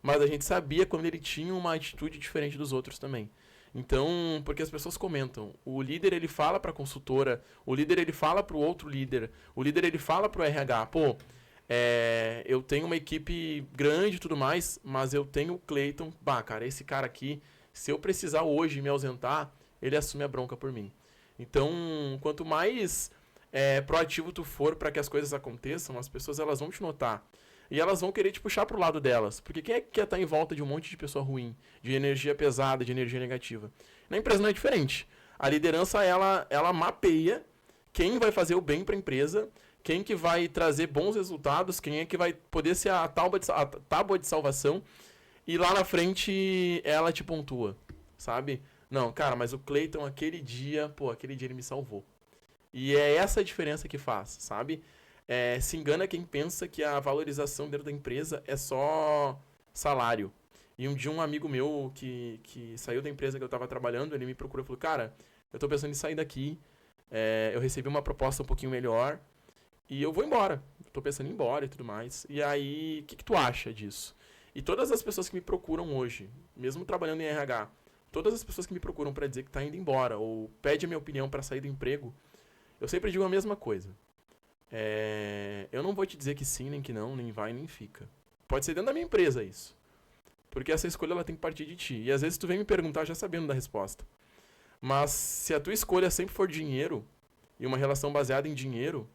[SPEAKER 2] Mas a gente sabia quando ele tinha uma atitude diferente dos outros também. Então, porque as pessoas comentam, o líder ele fala para a consultora, o líder ele fala para o outro líder, o líder ele fala para o RH, eu tenho uma equipe grande e tudo mais, mas eu tenho o Cleiton, cara, esse cara aqui, se eu precisar hoje me ausentar, ele assume a bronca por mim. Então, quanto mais proativo tu for para que as coisas aconteçam, as pessoas elas vão te notar. E elas vão querer te puxar pro lado delas. Porque quem é que quer estar em volta de um monte de pessoa ruim, de energia pesada, de energia negativa? Na empresa não é diferente. A liderança, ela mapeia quem vai fazer o bem para a empresa, quem que vai trazer bons resultados, quem é que vai poder ser a tábua de salvação. E lá na frente, ela te pontua, sabe? Não, cara, mas o Cleiton, aquele dia ele me salvou. E é essa a diferença que faz, sabe? Se engana quem pensa que a valorização dentro da empresa é só salário. E um dia um amigo meu que saiu da empresa que eu estava trabalhando, ele me procurou e falou, cara, eu tô pensando em sair daqui, eu recebi uma proposta um pouquinho melhor e eu vou embora. Eu tô pensando em ir embora e tudo mais. E aí, o que tu acha disso? E todas as pessoas que me procuram hoje, mesmo trabalhando em RH, todas as pessoas que me procuram para dizer que tá indo embora ou pede a minha opinião para sair do emprego, eu sempre digo a mesma coisa. Eu não vou te dizer que sim, nem que não, nem vai, nem fica. Pode ser dentro da minha empresa isso. Porque essa escolha ela tem que partir de ti. E às vezes tu vem me perguntar já sabendo da resposta. Mas se a tua escolha sempre for dinheiro, e uma relação baseada em dinheiro,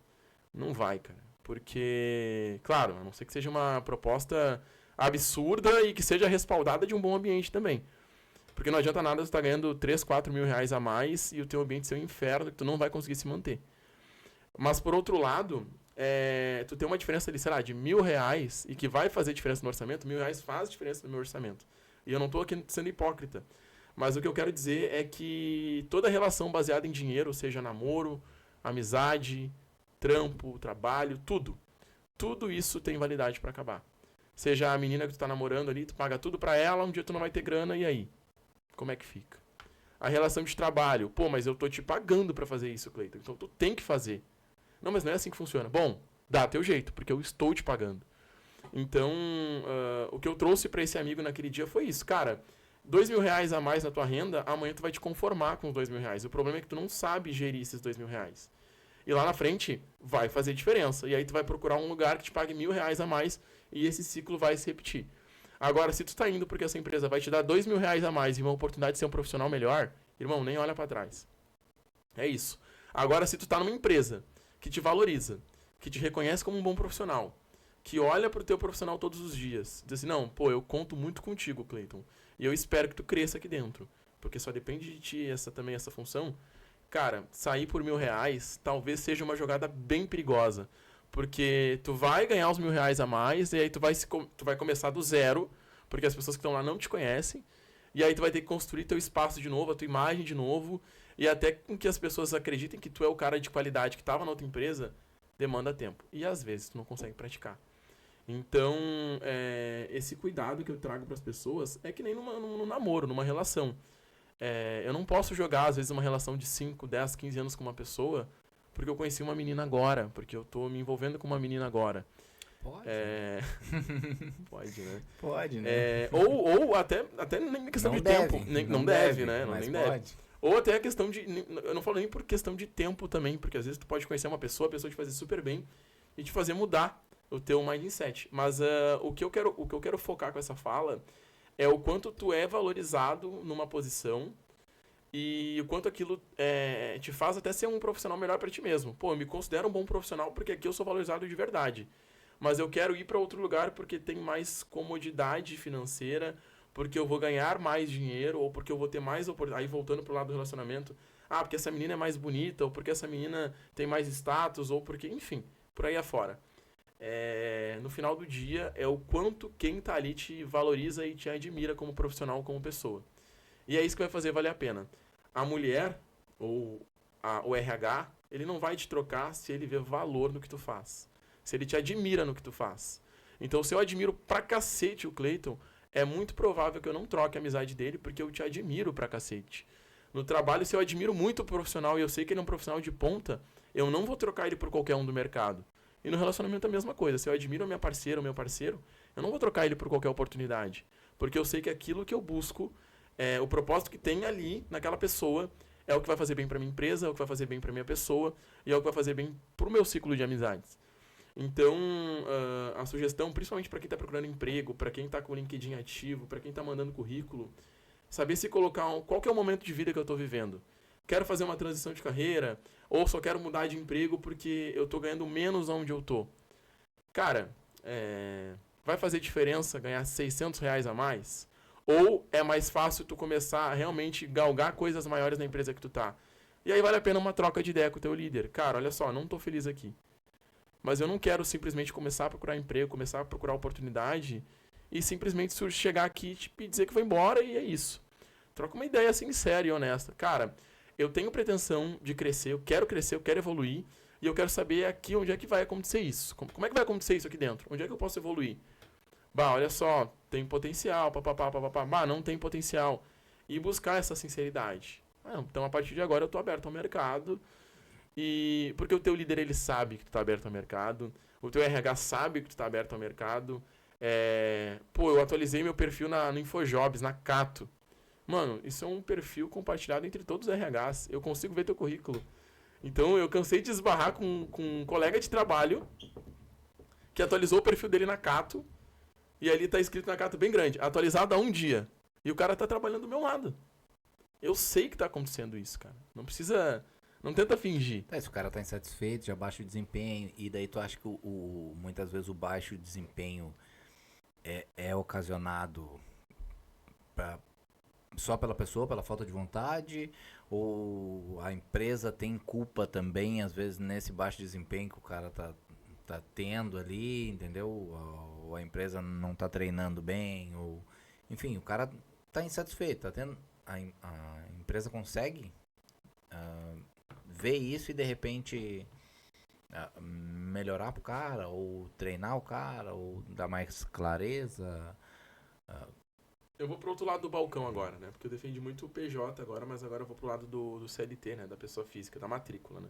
[SPEAKER 2] Não vai, cara. Porque, claro, a não ser que seja uma proposta absurda e que seja respaldada de um bom ambiente também. Porque não adianta nada tu estar ganhando 3, 4 mil reais a mais e o teu ambiente ser um inferno que tu não vai conseguir se manter. Mas, por outro lado, tu tem uma diferença ali, sei lá, de R$ 1.000 e que vai fazer diferença no orçamento. R$ 1.000 faz diferença no meu orçamento. E eu não estou aqui sendo hipócrita. Mas o que eu quero dizer é que toda relação baseada em dinheiro, seja namoro, amizade, trampo, trabalho, tudo isso tem validade pra acabar. Seja a menina que tu tá namorando ali, tu paga tudo pra ela, um dia tu não vai ter grana, e aí? Como é que fica? A relação de trabalho, pô, mas eu tô te pagando pra fazer isso, Cleiton, então tu tem que fazer. Não, mas não é assim que funciona. Bom, dá teu jeito, porque eu estou te pagando. Então, o que eu trouxe pra esse amigo naquele dia foi isso. Cara, R$ 2.000 a mais na tua renda, amanhã tu vai te conformar com os R$ 2.000. O problema é que tu não sabe gerir esses R$ 2.000. E lá na frente vai fazer diferença. E aí tu vai procurar um lugar que te pague R$ 1.000 a mais e esse ciclo vai se repetir. Agora, se tu tá indo porque essa empresa vai te dar R$ 2.000 a mais e uma oportunidade de ser um profissional melhor, irmão, nem olha pra trás. É isso. Agora, se tu tá numa empresa que te valoriza, que te reconhece como um bom profissional, que olha pro teu profissional todos os dias, diz assim, não, pô, eu conto muito contigo, Cleiton, e eu espero que tu cresça aqui dentro, porque só depende de ti essa função. Cara, sair por R$ 1.000 talvez seja uma jogada bem perigosa. Porque tu vai ganhar os R$ 1.000 a mais, e aí tu vai começar do zero, porque as pessoas que estão lá não te conhecem. E aí tu vai ter que construir teu espaço de novo, a tua imagem de novo, e até com que as pessoas acreditem que tu é o cara de qualidade que estava na outra empresa, demanda tempo. E às vezes tu não consegue praticar. Então, esse cuidado que eu trago para as pessoas é que nem num namoro, numa relação. Eu não posso jogar, às vezes, uma relação de 5, 10, 15 anos com uma pessoa porque eu conheci uma menina agora, porque eu tô me envolvendo com uma menina agora.
[SPEAKER 1] Pode.
[SPEAKER 2] Pode, né?
[SPEAKER 1] Pode, né?
[SPEAKER 2] Ou até nem questão
[SPEAKER 1] Não
[SPEAKER 2] de
[SPEAKER 1] deve,
[SPEAKER 2] tempo.
[SPEAKER 1] não
[SPEAKER 2] Não
[SPEAKER 1] deve,
[SPEAKER 2] deve, né? Não,
[SPEAKER 1] mas
[SPEAKER 2] nem
[SPEAKER 1] pode.
[SPEAKER 2] deve. Ou até a questão de... Eu não falo nem por questão de tempo também, porque às vezes tu pode conhecer uma pessoa, a pessoa te fazer super bem e te fazer mudar o teu mindset. Mas o que eu quero focar com essa fala é o quanto tu é valorizado numa posição e o quanto aquilo te faz até ser um profissional melhor para ti mesmo. Pô, eu me considero um bom profissional porque aqui eu sou valorizado de verdade. Mas eu quero ir para outro lugar porque tem mais comodidade financeira, porque eu vou ganhar mais dinheiro, ou porque eu vou ter mais oportunidade. Aí voltando pro lado do relacionamento, porque essa menina é mais bonita, ou porque essa menina tem mais status, ou porque, enfim, por aí afora. No final do dia, é o quanto quem tá ali te valoriza e te admira como profissional, como pessoa. E é isso que vai fazer valer a pena. A mulher, ou o RH, ele não vai te trocar se ele vê valor no que tu faz. Se ele te admira no que tu faz. Então, se eu admiro pra cacete o Cleiton, é muito provável que eu não troque a amizade dele, porque eu te admiro pra cacete. No trabalho, se eu admiro muito o profissional e eu sei que ele é um profissional de ponta, eu não vou trocar ele por qualquer um do mercado. E no relacionamento é a mesma coisa. Se eu admiro a minha parceira, o meu parceiro, eu não vou trocar ele por qualquer oportunidade. Porque eu sei que aquilo que eu busco, o propósito que tem ali, naquela pessoa, é o que vai fazer bem pra minha empresa, é o que vai fazer bem pra minha pessoa, e é o que vai fazer bem pro meu ciclo de amizades. Então, a sugestão, principalmente para quem está procurando emprego, para quem está com o LinkedIn ativo, para quem está mandando currículo, saber se colocar qual que é o momento de vida que eu estou vivendo. Quero fazer uma transição de carreira, ou só quero mudar de emprego porque eu estou ganhando menos onde eu estou. Cara, vai fazer diferença ganhar R$ 600 a mais? Ou é mais fácil tu começar a realmente galgar coisas maiores na empresa que tu tá? E aí vale a pena uma troca de ideia com o teu líder. Cara, olha só, não estou feliz aqui. Mas eu não quero simplesmente começar a procurar emprego, começar a procurar oportunidade e simplesmente chegar aqui e dizer que vou embora e é isso. Troca uma ideia assim séria e honesta. Cara, eu tenho pretensão de crescer, eu quero evoluir e eu quero saber aqui onde é que vai acontecer isso. Como é que vai acontecer isso aqui dentro? Onde é que eu posso evoluir? Olha só, tem potencial, papapá. Não tem potencial. E buscar essa sinceridade. Então, a partir de agora, eu tô aberto ao mercado. E porque o teu líder, ele sabe que tu tá aberto ao mercado, o teu RH sabe que tu tá aberto ao mercado. Eu atualizei meu perfil no InfoJobs, na Cato. Mano, isso é um perfil compartilhado entre todos os RHs. Eu consigo ver teu currículo. Então, eu cansei de esbarrar com um colega de trabalho que atualizou o perfil dele na Cato. E ali tá escrito na Cato bem grande, atualizado há 1 dia. E o cara tá trabalhando do meu lado. Eu sei que tá acontecendo isso, cara. Não precisa Não tenta fingir.
[SPEAKER 1] Se o cara tá insatisfeito, já baixa o desempenho, e daí tu acha que muitas vezes o baixo desempenho é ocasionado só pela pessoa, pela falta de vontade, ou a empresa tem culpa também, às vezes, nesse baixo desempenho que o cara tá tendo ali, entendeu? Ou a empresa não tá treinando bem, ou... Enfim, o cara tá insatisfeito, tá tendo... A empresa consegue ver isso e, de repente, melhorar pro cara, ou treinar o cara, ou dar mais clareza...
[SPEAKER 2] Eu vou pro outro lado do balcão agora, né? Porque eu defendi muito o PJ agora, mas agora eu vou pro lado do CLT, né? Da pessoa física, da matrícula, né?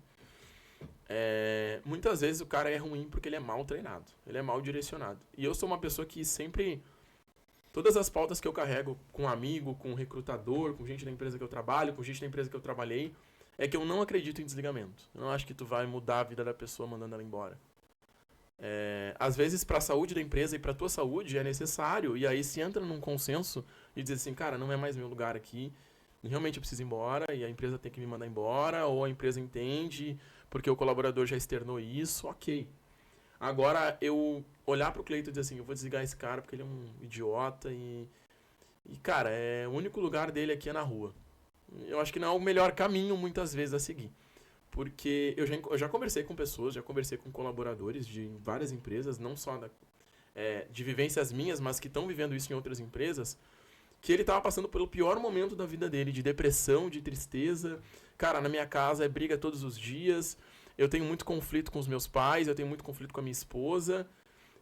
[SPEAKER 2] Muitas vezes o cara é ruim porque ele é mal treinado, ele é mal direcionado. E eu sou uma pessoa que sempre... Todas as pautas que eu carrego com amigo, com recrutador, com gente da empresa que eu trabalho, com gente da empresa que eu trabalhei, é que eu não acredito em desligamento. Eu não acho que tu vai mudar a vida da pessoa mandando ela embora. Às vezes, para a saúde da empresa e para a tua saúde é necessário, e aí se entra num consenso e diz assim, cara, não é mais meu lugar aqui, realmente eu preciso ir embora e a empresa tem que me mandar embora, ou a empresa entende porque o colaborador já externou isso, ok. Agora, eu olhar pro Cleiton e dizer assim, eu vou desligar esse cara porque ele é um idiota e cara, o único lugar dele aqui é na rua. Eu acho que não é o melhor caminho, muitas vezes, a seguir. Porque eu já conversei com pessoas, já conversei com colaboradores de várias empresas, não só de vivências minhas, mas que estão vivendo isso em outras empresas, que ele estava passando pelo pior momento da vida dele, de depressão, de tristeza. Cara, na minha casa é briga todos os dias, eu tenho muito conflito com os meus pais, eu tenho muito conflito com a minha esposa,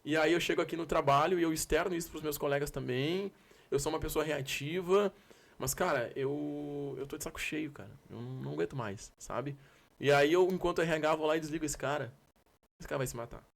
[SPEAKER 2] e aí eu chego aqui no trabalho e eu externo isso para os meus colegas também, eu sou uma pessoa reativa, mas, cara, eu tô de saco cheio, cara, eu não aguento mais, sabe? E aí eu, enquanto RH, vou lá e desligo esse cara vai se matar.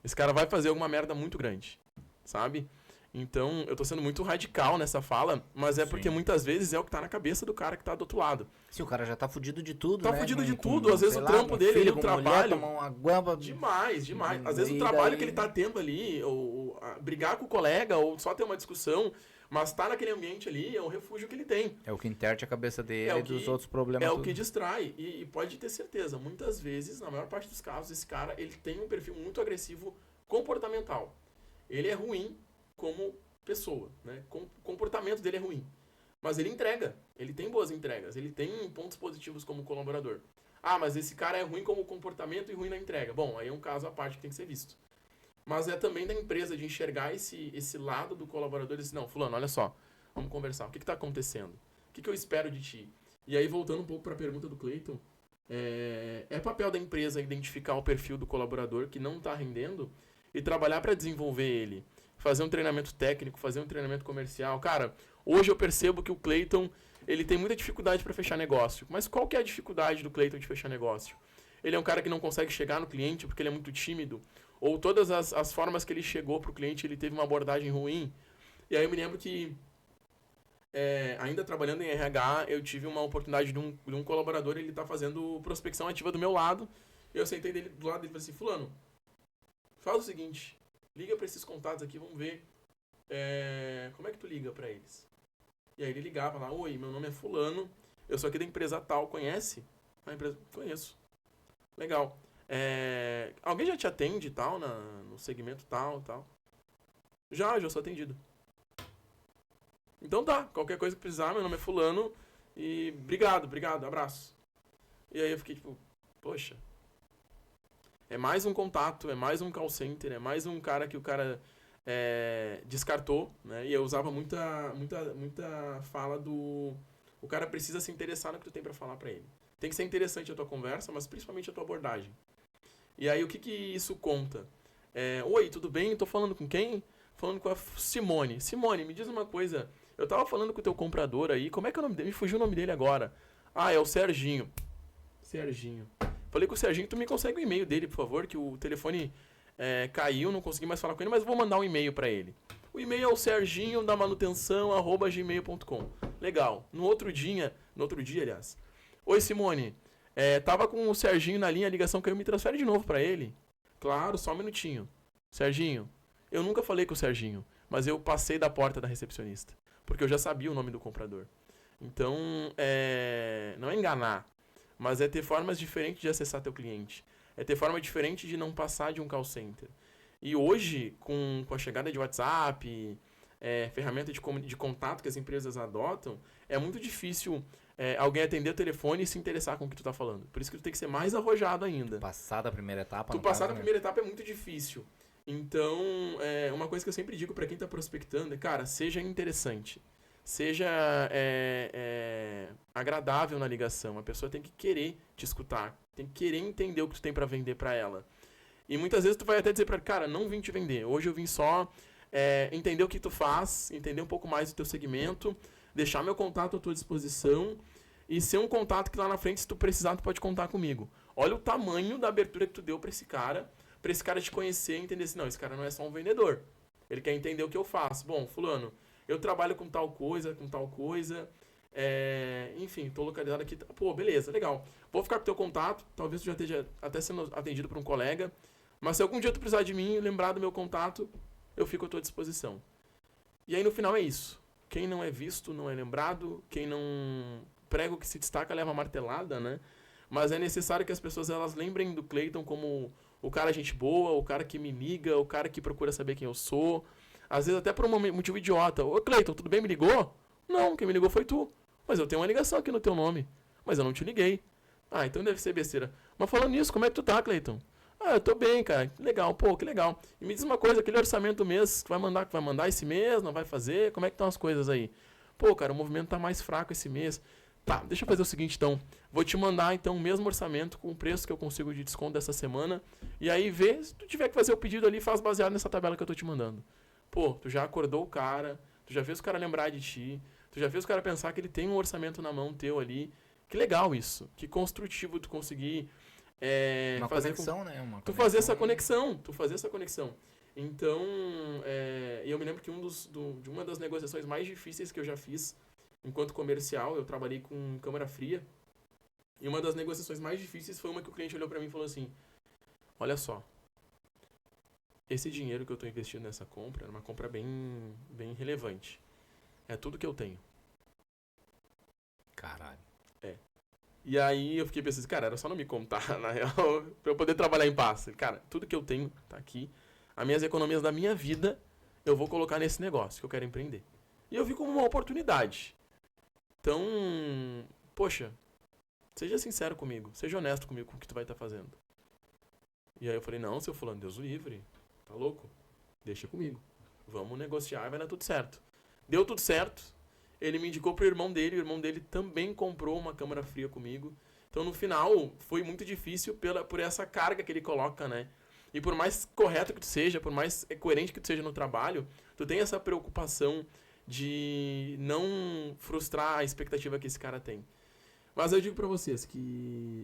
[SPEAKER 2] Esse cara vai fazer alguma merda muito grande, sabe? Então, eu tô sendo muito radical nessa fala, mas porque muitas vezes é o que tá na cabeça do cara que tá do outro lado.
[SPEAKER 1] Se o cara já tá fudido de tudo,
[SPEAKER 2] tá fudido de tudo, às vezes o trampo dele, ele, o trabalho...
[SPEAKER 1] Mulher, uma guamba...
[SPEAKER 2] Demais. Às vezes o trabalho que ele tá tendo ali, ou brigar com o colega, ou só ter uma discussão, mas tá naquele ambiente ali, é o refúgio que ele tem.
[SPEAKER 1] É o que interte a cabeça dele e dos outros problemas.
[SPEAKER 2] É o que distrai. E pode ter certeza, muitas vezes, na maior parte dos casos, esse cara, ele tem um perfil muito agressivo comportamental. Ele é ruim como pessoa, né? O comportamento dele é ruim. Mas ele entrega. Ele tem boas entregas. Ele tem pontos positivos como colaborador. Ah, mas esse cara é ruim como comportamento e ruim na entrega. Bom, aí é um caso à parte que tem que ser visto. Mas é também da empresa de enxergar esse lado do colaborador e dizer, não, fulano, olha só, vamos conversar. O que está acontecendo? O que eu espero de ti? E aí, voltando um pouco para a pergunta do Cleiton, é papel da empresa identificar o perfil do colaborador que não está rendendo e trabalhar para desenvolver ele. Fazer um treinamento técnico, fazer um treinamento comercial. Cara, hoje eu percebo que o Cleiton, ele tem muita dificuldade para fechar negócio. Mas qual que é a dificuldade do Cleiton de fechar negócio? Ele é um cara que não consegue chegar no cliente porque ele é muito tímido. Ou todas as formas que ele chegou para o cliente, ele teve uma abordagem ruim. E aí eu me lembro que, ainda trabalhando em RH, eu tive uma oportunidade de um colaborador, ele tá fazendo prospecção ativa do meu lado. Eu sentei dele, do lado dele e falei assim, fulano, faz o seguinte, liga para esses contatos aqui, vamos ver como é que tu liga para eles. E aí ele ligava lá, oi, meu nome é fulano, eu sou aqui da empresa tal, conhece? A empresa, conheço. Legal. Alguém já te atende e tal, no segmento tal e tal? Já sou atendido. Então tá, qualquer coisa que precisar, meu nome é fulano e obrigado, abraço. E aí eu fiquei tipo, poxa, é mais um contato, é mais um call center, é mais um cara que o cara descartou, né? E eu usava muita fala do... O cara precisa se interessar no que tu tem pra falar pra ele. Tem que ser interessante a tua conversa, mas principalmente a tua abordagem. E aí, o que isso conta? Oi, tudo bem? Tô falando com quem? Falando com a Simone. Simone, me diz uma coisa. Eu tava falando com o teu comprador aí. Como é que é o nome dele? Me fugiu o nome dele agora. Ah, é o Serginho. Falei com o Serginho. Tu me consegue o e-mail dele, por favor? Que o telefone caiu, não consegui mais falar com ele, mas vou mandar um e-mail pra ele. O e-mail é o serginho@manutenção@gmail.com. Legal. No outro dia, aliás. Oi, Simone. Tava com o Serginho na linha, a ligação caiu, me transfere de novo pra ele. Claro, só um minutinho. Serginho, eu nunca falei com o Serginho, mas eu passei da porta da recepcionista, porque eu já sabia o nome do comprador. Então, não é enganar, mas é ter formas diferentes de acessar teu cliente. É ter forma diferente de não passar de um call center. E hoje, com a chegada de WhatsApp, ferramenta de contato que as empresas adotam, é muito difícil alguém atender o telefone e se interessar com o que tu tá falando. Por isso que tu tem que ser mais arrojado ainda.
[SPEAKER 1] Passar da primeira etapa.
[SPEAKER 2] Tu passar da primeira etapa é muito difícil. Então, uma coisa que eu sempre digo para quem tá prospectando é, cara, seja interessante. Seja agradável na ligação. A pessoa tem que querer te escutar. Tem que querer entender o que tu tem para vender para ela. E muitas vezes tu vai até dizer pra ela, cara, não vim te vender. Hoje eu vim só entender o que tu faz, entender um pouco mais do teu segmento, deixar meu contato à tua disposição e ser um contato que lá na frente, se tu precisar, tu pode contar comigo. Olha o tamanho da abertura que tu deu pra esse cara te conhecer e entender assim, não, esse cara não é só um vendedor. Ele quer entender o que eu faço. Bom, fulano, eu trabalho com tal coisa, enfim, tô localizado aqui. Pô, beleza, legal. Vou ficar com teu contato, talvez tu já esteja até sendo atendido por um colega, mas se algum dia tu precisar de mim, lembrar do meu contato, eu fico à tua disposição. E aí no final é isso. Quem não é visto não é lembrado, quem não prega o que se destaca leva martelada, né? Mas é necessário que as pessoas elas lembrem do Cleiton como o cara gente boa, o cara que me liga, o cara que procura saber quem eu sou. Às vezes até por um motivo idiota. Ô Cleiton, tudo bem? Me ligou? Não, quem me ligou foi tu. Mas eu tenho uma ligação aqui no teu nome. Mas eu não te liguei. Ah, então deve ser besteira. Mas falando nisso, como é que tu tá, Cleiton? Ah, eu tô bem, cara. Legal, pô, que legal. E me diz uma coisa, aquele orçamento do mês que vai mandar esse mês, não vai fazer? Como é que estão as coisas aí? Pô, cara, o movimento tá mais fraco esse mês. Tá, deixa eu fazer o seguinte, então. Vou te mandar, então, o mesmo orçamento com o preço que eu consigo de desconto dessa semana. E aí, vê, se tu tiver que fazer o pedido ali, faz baseado nessa tabela que eu tô te mandando. Pô, tu já acordou o cara, tu já fez o cara lembrar de ti, tu já fez o cara pensar que ele tem um orçamento na mão teu ali. Que legal isso. Que construtivo tu conseguir...
[SPEAKER 1] uma
[SPEAKER 2] fazer
[SPEAKER 1] conexão, né?
[SPEAKER 2] Tu fazer essa conexão. Então, eu me lembro que de uma das negociações mais difíceis que eu já fiz enquanto comercial, eu trabalhei com câmara fria, e uma das negociações mais difíceis foi uma que o cliente olhou pra mim e falou assim, olha só, esse dinheiro que eu tô investindo nessa compra é uma compra bem, bem relevante. É tudo que eu tenho.
[SPEAKER 1] Caralho.
[SPEAKER 2] E aí eu fiquei pensando, cara, era só não me contar, na real, pra eu poder trabalhar em paz. Cara, tudo que eu tenho tá aqui. As minhas economias da minha vida, eu vou colocar nesse negócio que eu quero empreender. E eu vi como uma oportunidade. Então, poxa, seja sincero comigo, seja honesto comigo com o que tu vai estar fazendo. E aí eu falei, não, seu fulano, Deus o livre, tá louco? Deixa comigo. Vamos negociar e vai dar tudo certo. Deu tudo certo. Ele me indicou pro irmão dele, o irmão dele também comprou uma câmara fria comigo. Então, no final, foi muito difícil por essa carga que ele coloca, né? E por mais correto que tu seja, por mais coerente que tu seja no trabalho, tu tem essa preocupação de não frustrar a expectativa que esse cara tem. Mas eu digo pra vocês que...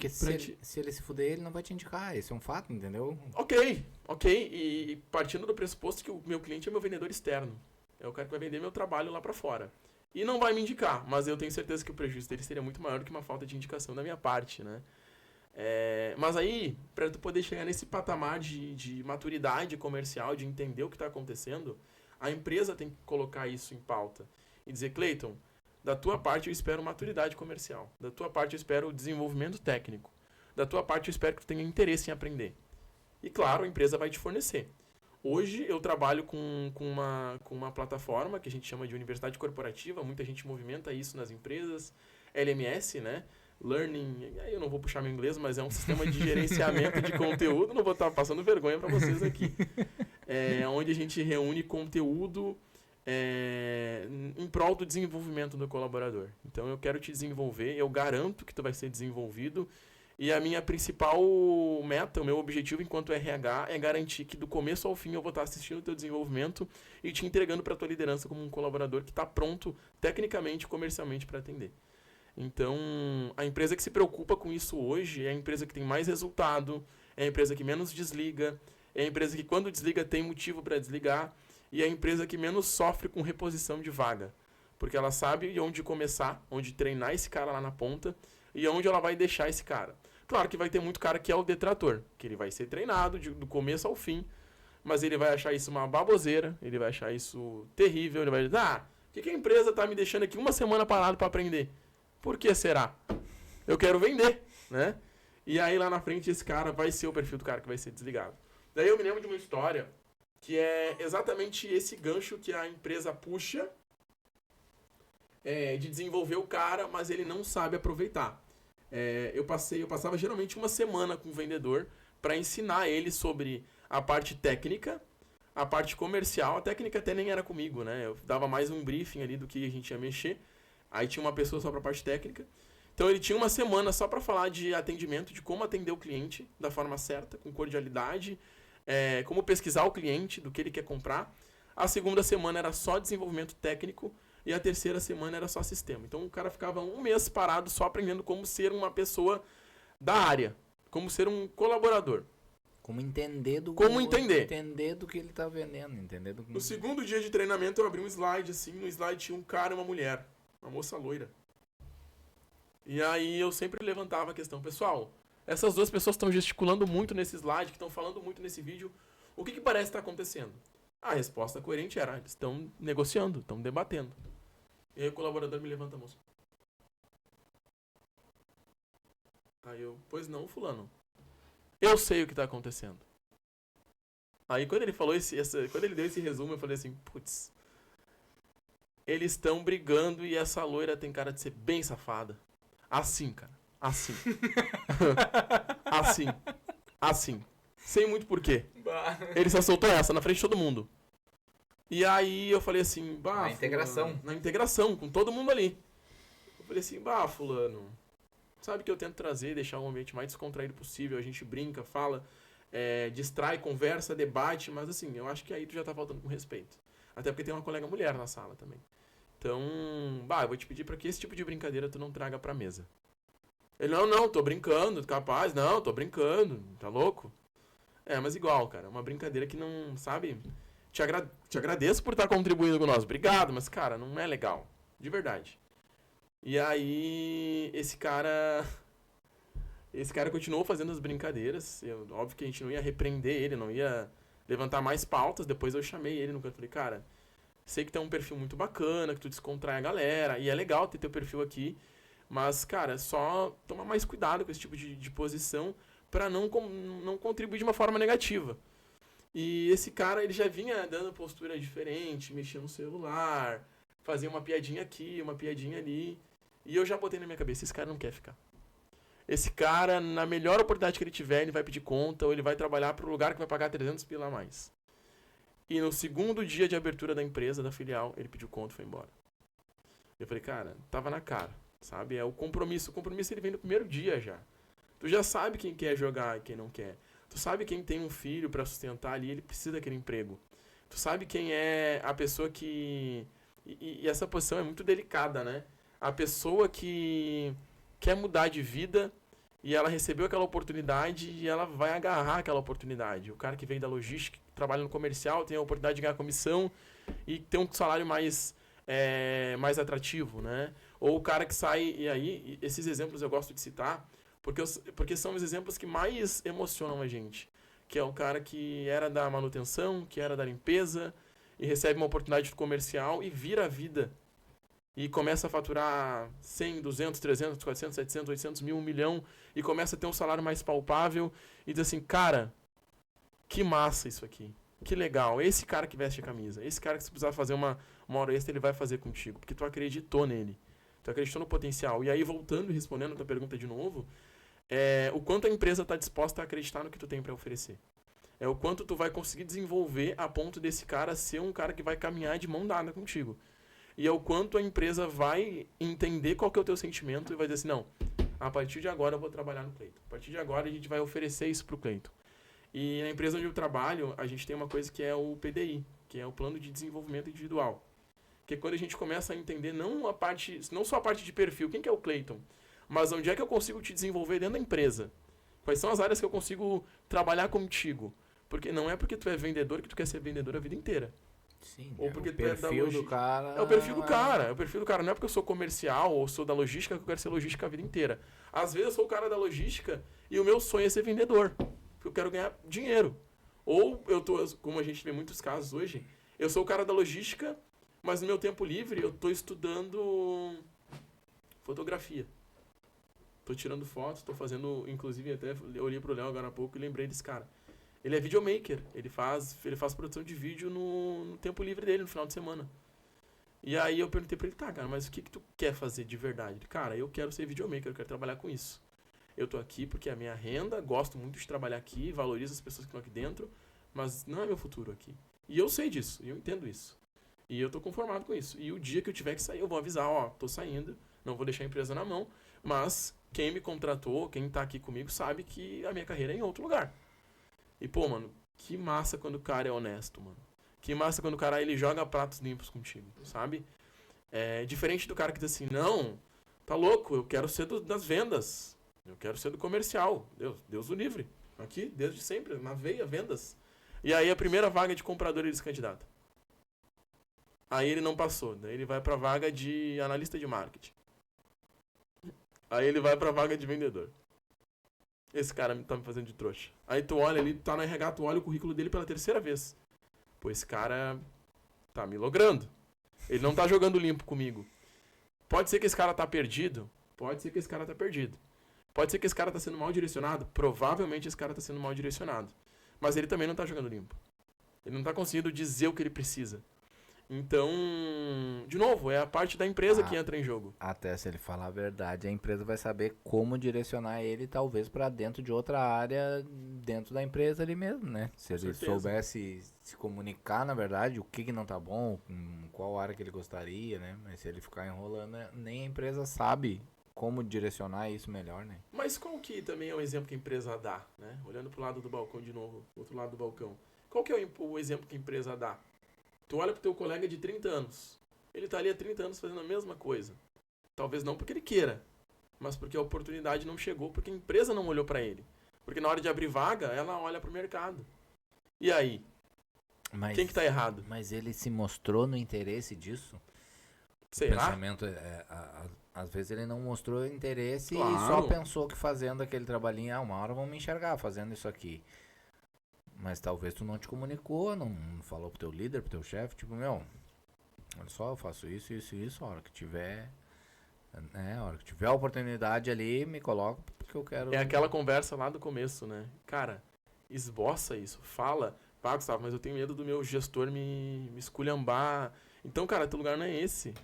[SPEAKER 1] se ele se fuder, ele não vai te indicar. Esse é um fato, entendeu?
[SPEAKER 2] Ok. E partindo do pressuposto que o meu cliente é meu vendedor externo. É o cara que vai vender meu trabalho lá pra fora. E não vai me indicar, mas eu tenho certeza que o prejuízo dele seria muito maior do que uma falta de indicação da minha parte, né? Mas aí, para tu poder chegar nesse patamar de maturidade comercial, de entender o que está acontecendo, a empresa tem que colocar isso em pauta. E dizer, Cleiton, da tua parte eu espero maturidade comercial. Da tua parte eu espero desenvolvimento técnico. Da tua parte eu espero que tu tenha interesse em aprender. E claro, a empresa vai te fornecer. Hoje eu trabalho com uma plataforma que a gente chama de universidade corporativa, muita gente movimenta isso nas empresas, LMS, né? Learning, aí eu não vou puxar meu inglês, mas é um sistema de gerenciamento de conteúdo, não vou estar passando vergonha para vocês aqui. Onde a gente reúne conteúdo em prol do desenvolvimento do colaborador. Então eu quero te desenvolver, eu garanto que tu vai ser desenvolvido. E a minha principal meta, o meu objetivo enquanto RH é garantir que do começo ao fim eu vou estar assistindo o teu desenvolvimento e te entregando para a tua liderança como um colaborador que está pronto tecnicamente e comercialmente para atender. Então, a empresa que se preocupa com isso hoje é a empresa que tem mais resultado, é a empresa que menos desliga, é a empresa que quando desliga tem motivo para desligar e é a empresa que menos sofre com reposição de vaga. Porque ela sabe onde começar, onde treinar esse cara lá na ponta e onde ela vai deixar esse cara. Claro que vai ter muito cara que é o detrator, que ele vai ser treinado do começo ao fim, mas ele vai achar isso uma baboseira, ele vai achar isso terrível, ele vai dizer, por que a empresa tá me deixando aqui uma semana parado para aprender? Por que será? Eu quero vender, né? E aí lá na frente esse cara vai ser o perfil do cara que vai ser desligado. Daí eu me lembro de uma história que é exatamente esse gancho que a empresa puxa de desenvolver o cara, mas ele não sabe aproveitar. Eu passava geralmente uma semana com o vendedor para ensinar ele sobre a parte técnica, a parte comercial. A técnica até nem era comigo, né? Eu dava mais um briefing ali do que a gente ia mexer. Aí tinha uma pessoa só para a parte técnica. Então ele tinha uma semana só para falar de atendimento, de como atender o cliente da forma certa, com cordialidade, como pesquisar o cliente, do que ele quer comprar. A segunda semana era só desenvolvimento técnico e a terceira semana era só sistema. Então o cara ficava um mês parado só aprendendo como ser uma pessoa da área, como ser um colaborador.
[SPEAKER 1] Como entender do que ele tá vendendo,
[SPEAKER 2] No segundo dia de treinamento eu abri um slide assim, no slide tinha um cara e uma mulher, uma moça loira. E aí eu sempre levantava a questão, pessoal, essas duas pessoas estão gesticulando muito nesse slide, que estão falando muito nesse vídeo, o que parece estar acontecendo? A resposta coerente era, eles estão negociando, estão debatendo. E aí o colaborador me levanta a moça. Aí eu, pois não, fulano. Eu sei o que está acontecendo. Aí quando ele falou quando ele deu esse resumo, eu falei assim, putz, eles estão brigando e essa loira tem cara de ser bem safada. Assim, cara. Assim. Assim. Sei muito porquê. Ele só soltou essa na frente de todo mundo. E aí eu falei assim,
[SPEAKER 1] na integração.
[SPEAKER 2] Fulano, na integração, com todo mundo ali. Eu falei assim, fulano, sabe que eu tento trazer, deixar um ambiente mais descontraído possível, a gente brinca, fala, distrai, conversa, debate, mas assim, eu acho que aí tu já tá faltando com respeito. Até porque tem uma colega mulher na sala também. Então, eu vou te pedir pra que esse tipo de brincadeira tu não traga pra mesa. Ele, não, tô brincando, capaz, não, tô brincando, tá louco? Mas igual, cara, uma brincadeira que não, sabe... Te agradeço por estar contribuindo com nós. Obrigado, mas, cara, não é legal. De verdade. E aí, esse cara continuou fazendo as brincadeiras. Óbvio que a gente não ia repreender ele, não ia levantar mais pautas. Depois eu chamei ele no canto e falei, cara, sei que tem um perfil muito bacana, que tu descontrai a galera. E é legal ter teu perfil aqui. Mas, cara, só toma mais cuidado com esse tipo de posição para não contribuir de uma forma negativa. E esse cara, ele já vinha dando postura diferente, mexendo no celular, fazia uma piadinha aqui, uma piadinha ali. E eu já botei na minha cabeça, esse cara não quer ficar. Esse cara, na melhor oportunidade que ele tiver, ele vai pedir conta ou ele vai trabalhar para o lugar que vai pagar 300 pila a mais. E no segundo dia de abertura da empresa, da filial, ele pediu conta e foi embora. Eu falei, cara, tava na cara, sabe? É o compromisso. O compromisso ele vem no primeiro dia já. Tu já sabe quem quer jogar e quem não quer. Tu sabe quem tem um filho para sustentar ali, ele precisa daquele emprego. Tu sabe quem é a pessoa que... E essa posição é muito delicada, né? A pessoa que quer mudar de vida e ela recebeu aquela oportunidade e ela vai agarrar aquela oportunidade. O cara que vem da logística, que trabalha no comercial, tem a oportunidade de ganhar comissão e ter um salário mais atrativo, né? Ou o cara que sai... E aí, esses exemplos eu gosto de citar... Porque são os exemplos que mais emocionam a gente. Que é o cara que era da manutenção, que era da limpeza, e recebe uma oportunidade de comercial e vira a vida. E começa a faturar 100, 200, 300, 400, 700, 800 mil, 1 milhão, e começa a ter um salário mais palpável, e diz assim, cara, que massa isso aqui. Que legal. Esse cara que veste a camisa. Esse cara que se precisar fazer uma hora extra, ele vai fazer contigo. Porque tu acreditou nele. Tu acreditou no potencial. E aí, voltando e respondendo a tua pergunta de novo... o quanto a empresa está disposta a acreditar no que tu tem para oferecer. O quanto tu vai conseguir desenvolver a ponto desse cara ser um cara que vai caminhar de mão dada contigo. E é o quanto a empresa vai entender qual que é o teu sentimento e vai dizer assim, não, a partir de agora eu vou trabalhar no Cleiton. A partir de agora a gente vai oferecer isso pro Cleiton. E na empresa onde eu trabalho, a gente tem uma coisa que é o PDI, que é o Plano de Desenvolvimento Individual. Que é quando a gente começa a entender não só a parte de perfil, quem que é o Cleiton, mas onde é que eu consigo te desenvolver dentro da empresa? Quais são as áreas que eu consigo trabalhar contigo? Porque não é porque tu é vendedor que tu quer ser vendedor a vida inteira.
[SPEAKER 1] Sim,
[SPEAKER 2] ou porque
[SPEAKER 1] o perfil do cara...
[SPEAKER 2] É o perfil do cara. É o perfil do cara. Não é porque eu sou comercial ou sou da logística que eu quero ser logística a vida inteira. Às vezes eu sou o cara da logística e o meu sonho é ser vendedor. Porque eu quero ganhar dinheiro. Ou eu tô, como a gente vê muitos casos hoje, eu sou o cara da logística, mas no meu tempo livre eu tô estudando fotografia. tô tirando fotos, tô fazendo, inclusive até eu olhei pro Léo agora há pouco e lembrei desse cara. Ele é videomaker, ele faz produção de vídeo no tempo livre dele, no final de semana. E aí eu perguntei pra ele, tá, cara, mas o que tu quer fazer de verdade? Ele, cara, eu quero ser videomaker, eu quero trabalhar com isso. Eu tô aqui porque é a minha renda, gosto muito de trabalhar aqui, valorizo as pessoas que estão aqui dentro, mas não é meu futuro aqui. E eu sei disso, e eu entendo isso. E eu tô conformado com isso. E o dia que eu tiver que sair, eu vou avisar, ó, tô saindo, não vou deixar a empresa na mão, mas quem me contratou, quem tá aqui comigo, sabe que a minha carreira é em outro lugar. E, pô, mano, que massa quando o cara é honesto, mano. Que massa quando o cara, ele joga pratos limpos contigo, sabe? É diferente do cara que diz assim, não, tá louco, eu quero ser das vendas. Eu quero ser do comercial. Deus o livre. Aqui, desde sempre, na veia, vendas. E aí a primeira vaga de comprador ele se candidata. Aí ele não passou. Daí ele vai pra vaga de analista de marketing. Aí ele vai pra vaga de vendedor. Esse cara tá me fazendo de trouxa. Aí tu olha ali, tá no RH, tu olha o currículo dele pela terceira vez. Pô, esse cara tá me logrando. Ele não tá jogando limpo comigo. Pode ser que esse cara tá perdido? Pode ser que esse cara tá perdido. Pode ser que esse cara tá sendo mal direcionado? Provavelmente esse cara tá sendo mal direcionado. Mas ele também não tá jogando limpo. Ele não tá conseguindo dizer o que ele precisa. Então, de novo, é a parte da empresa que entra em jogo.
[SPEAKER 1] Até se ele falar a verdade, a empresa vai saber como direcionar ele, talvez, para dentro de outra área, dentro da empresa ali mesmo, né? Se ele soubesse se comunicar, na verdade, o que não tá bom, qual área que ele gostaria, né? Mas se ele ficar enrolando, nem a empresa sabe como direcionar isso melhor, né?
[SPEAKER 2] Mas qual que também é o exemplo que a empresa dá, né? Olhando pro lado do balcão de novo, outro lado do balcão. Qual que é o exemplo que a empresa dá? Tu olha pro teu colega de 30 anos. Ele tá ali há 30 anos fazendo a mesma coisa. Talvez não porque ele queira, mas porque a oportunidade não chegou, porque a empresa não olhou pra ele. Porque na hora de abrir vaga, ela olha pro mercado. E aí? Quem que tá errado?
[SPEAKER 1] Mas ele se mostrou no interesse disso?
[SPEAKER 2] Será?
[SPEAKER 1] O pensamento, às vezes ele não mostrou interesse
[SPEAKER 2] Claro.
[SPEAKER 1] e só pensou que fazendo aquele trabalhinho, uma hora vão me enxergar fazendo isso aqui. Mas talvez tu não te comunicou, não falou pro teu líder, pro teu chefe, tipo, olha só, eu faço isso, a hora que tiver, né, a hora que tiver a oportunidade ali, me coloco porque eu quero...
[SPEAKER 2] É aquela conversa lá do começo, né? Cara, esboça isso, fala, pá, Gustavo, mas eu tenho medo do meu gestor me esculhambar. Então, cara, teu lugar não é esse.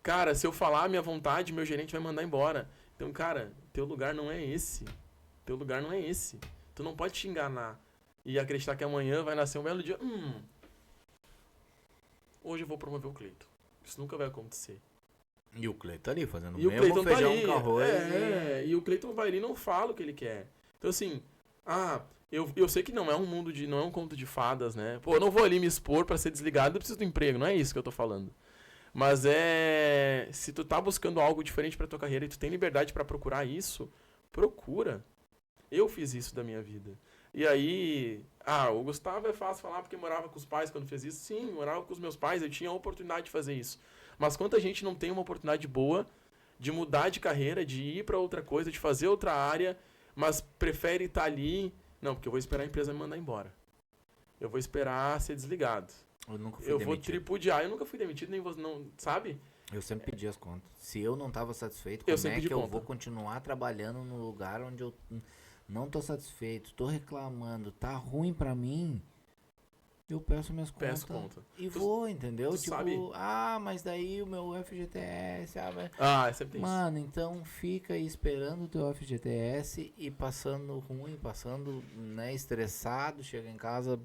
[SPEAKER 2] Cara, se eu falar a minha vontade, meu gerente vai mandar embora. Então, cara, teu lugar não é esse. Teu lugar não é esse. Tu não pode te enganar e acreditar que amanhã vai nascer um belo dia. Hoje eu vou promover o Cleiton. Isso nunca vai acontecer.
[SPEAKER 1] E o Cleiton ali, fazendo
[SPEAKER 2] E o Cleiton
[SPEAKER 1] feijão
[SPEAKER 2] tá ali.
[SPEAKER 1] com arroz.
[SPEAKER 2] E o Cleiton vai ali e não fala o que ele quer. Então assim, eu sei que não é um mundo não é um conto de fadas, né? Pô, eu não vou ali me expor pra ser desligado, eu preciso do emprego, não é isso que eu tô falando. Mas se tu tá buscando algo diferente pra tua carreira e tu tem liberdade pra procurar isso, procura. Eu fiz isso da minha vida. E aí, o Gustavo é fácil falar porque morava com os pais quando fez isso. Sim, morava com os meus pais, eu tinha a oportunidade de fazer isso. Mas quanta gente não tem uma oportunidade boa de mudar de carreira, de ir pra outra coisa, de fazer outra área, mas prefere estar ali. Não, porque eu vou esperar a empresa me mandar embora. Eu vou esperar ser desligado.
[SPEAKER 1] Eu nunca fui
[SPEAKER 2] demitido.
[SPEAKER 1] vou
[SPEAKER 2] tripudiar. Eu nunca fui demitido, nem vou, não, sabe?
[SPEAKER 1] Eu sempre pedi as contas. Se eu não tava satisfeito, como é que eu vou continuar trabalhando no lugar onde eu não tô satisfeito, tô reclamando, tá ruim pra mim, eu peço minhas contas. E vou, entendeu?
[SPEAKER 2] Tipo, sabe?
[SPEAKER 1] Mas daí o meu FGTS...
[SPEAKER 2] sempre tem
[SPEAKER 1] Mano, então fica aí esperando o teu FGTS e passando ruim, né, estressado, chega em casa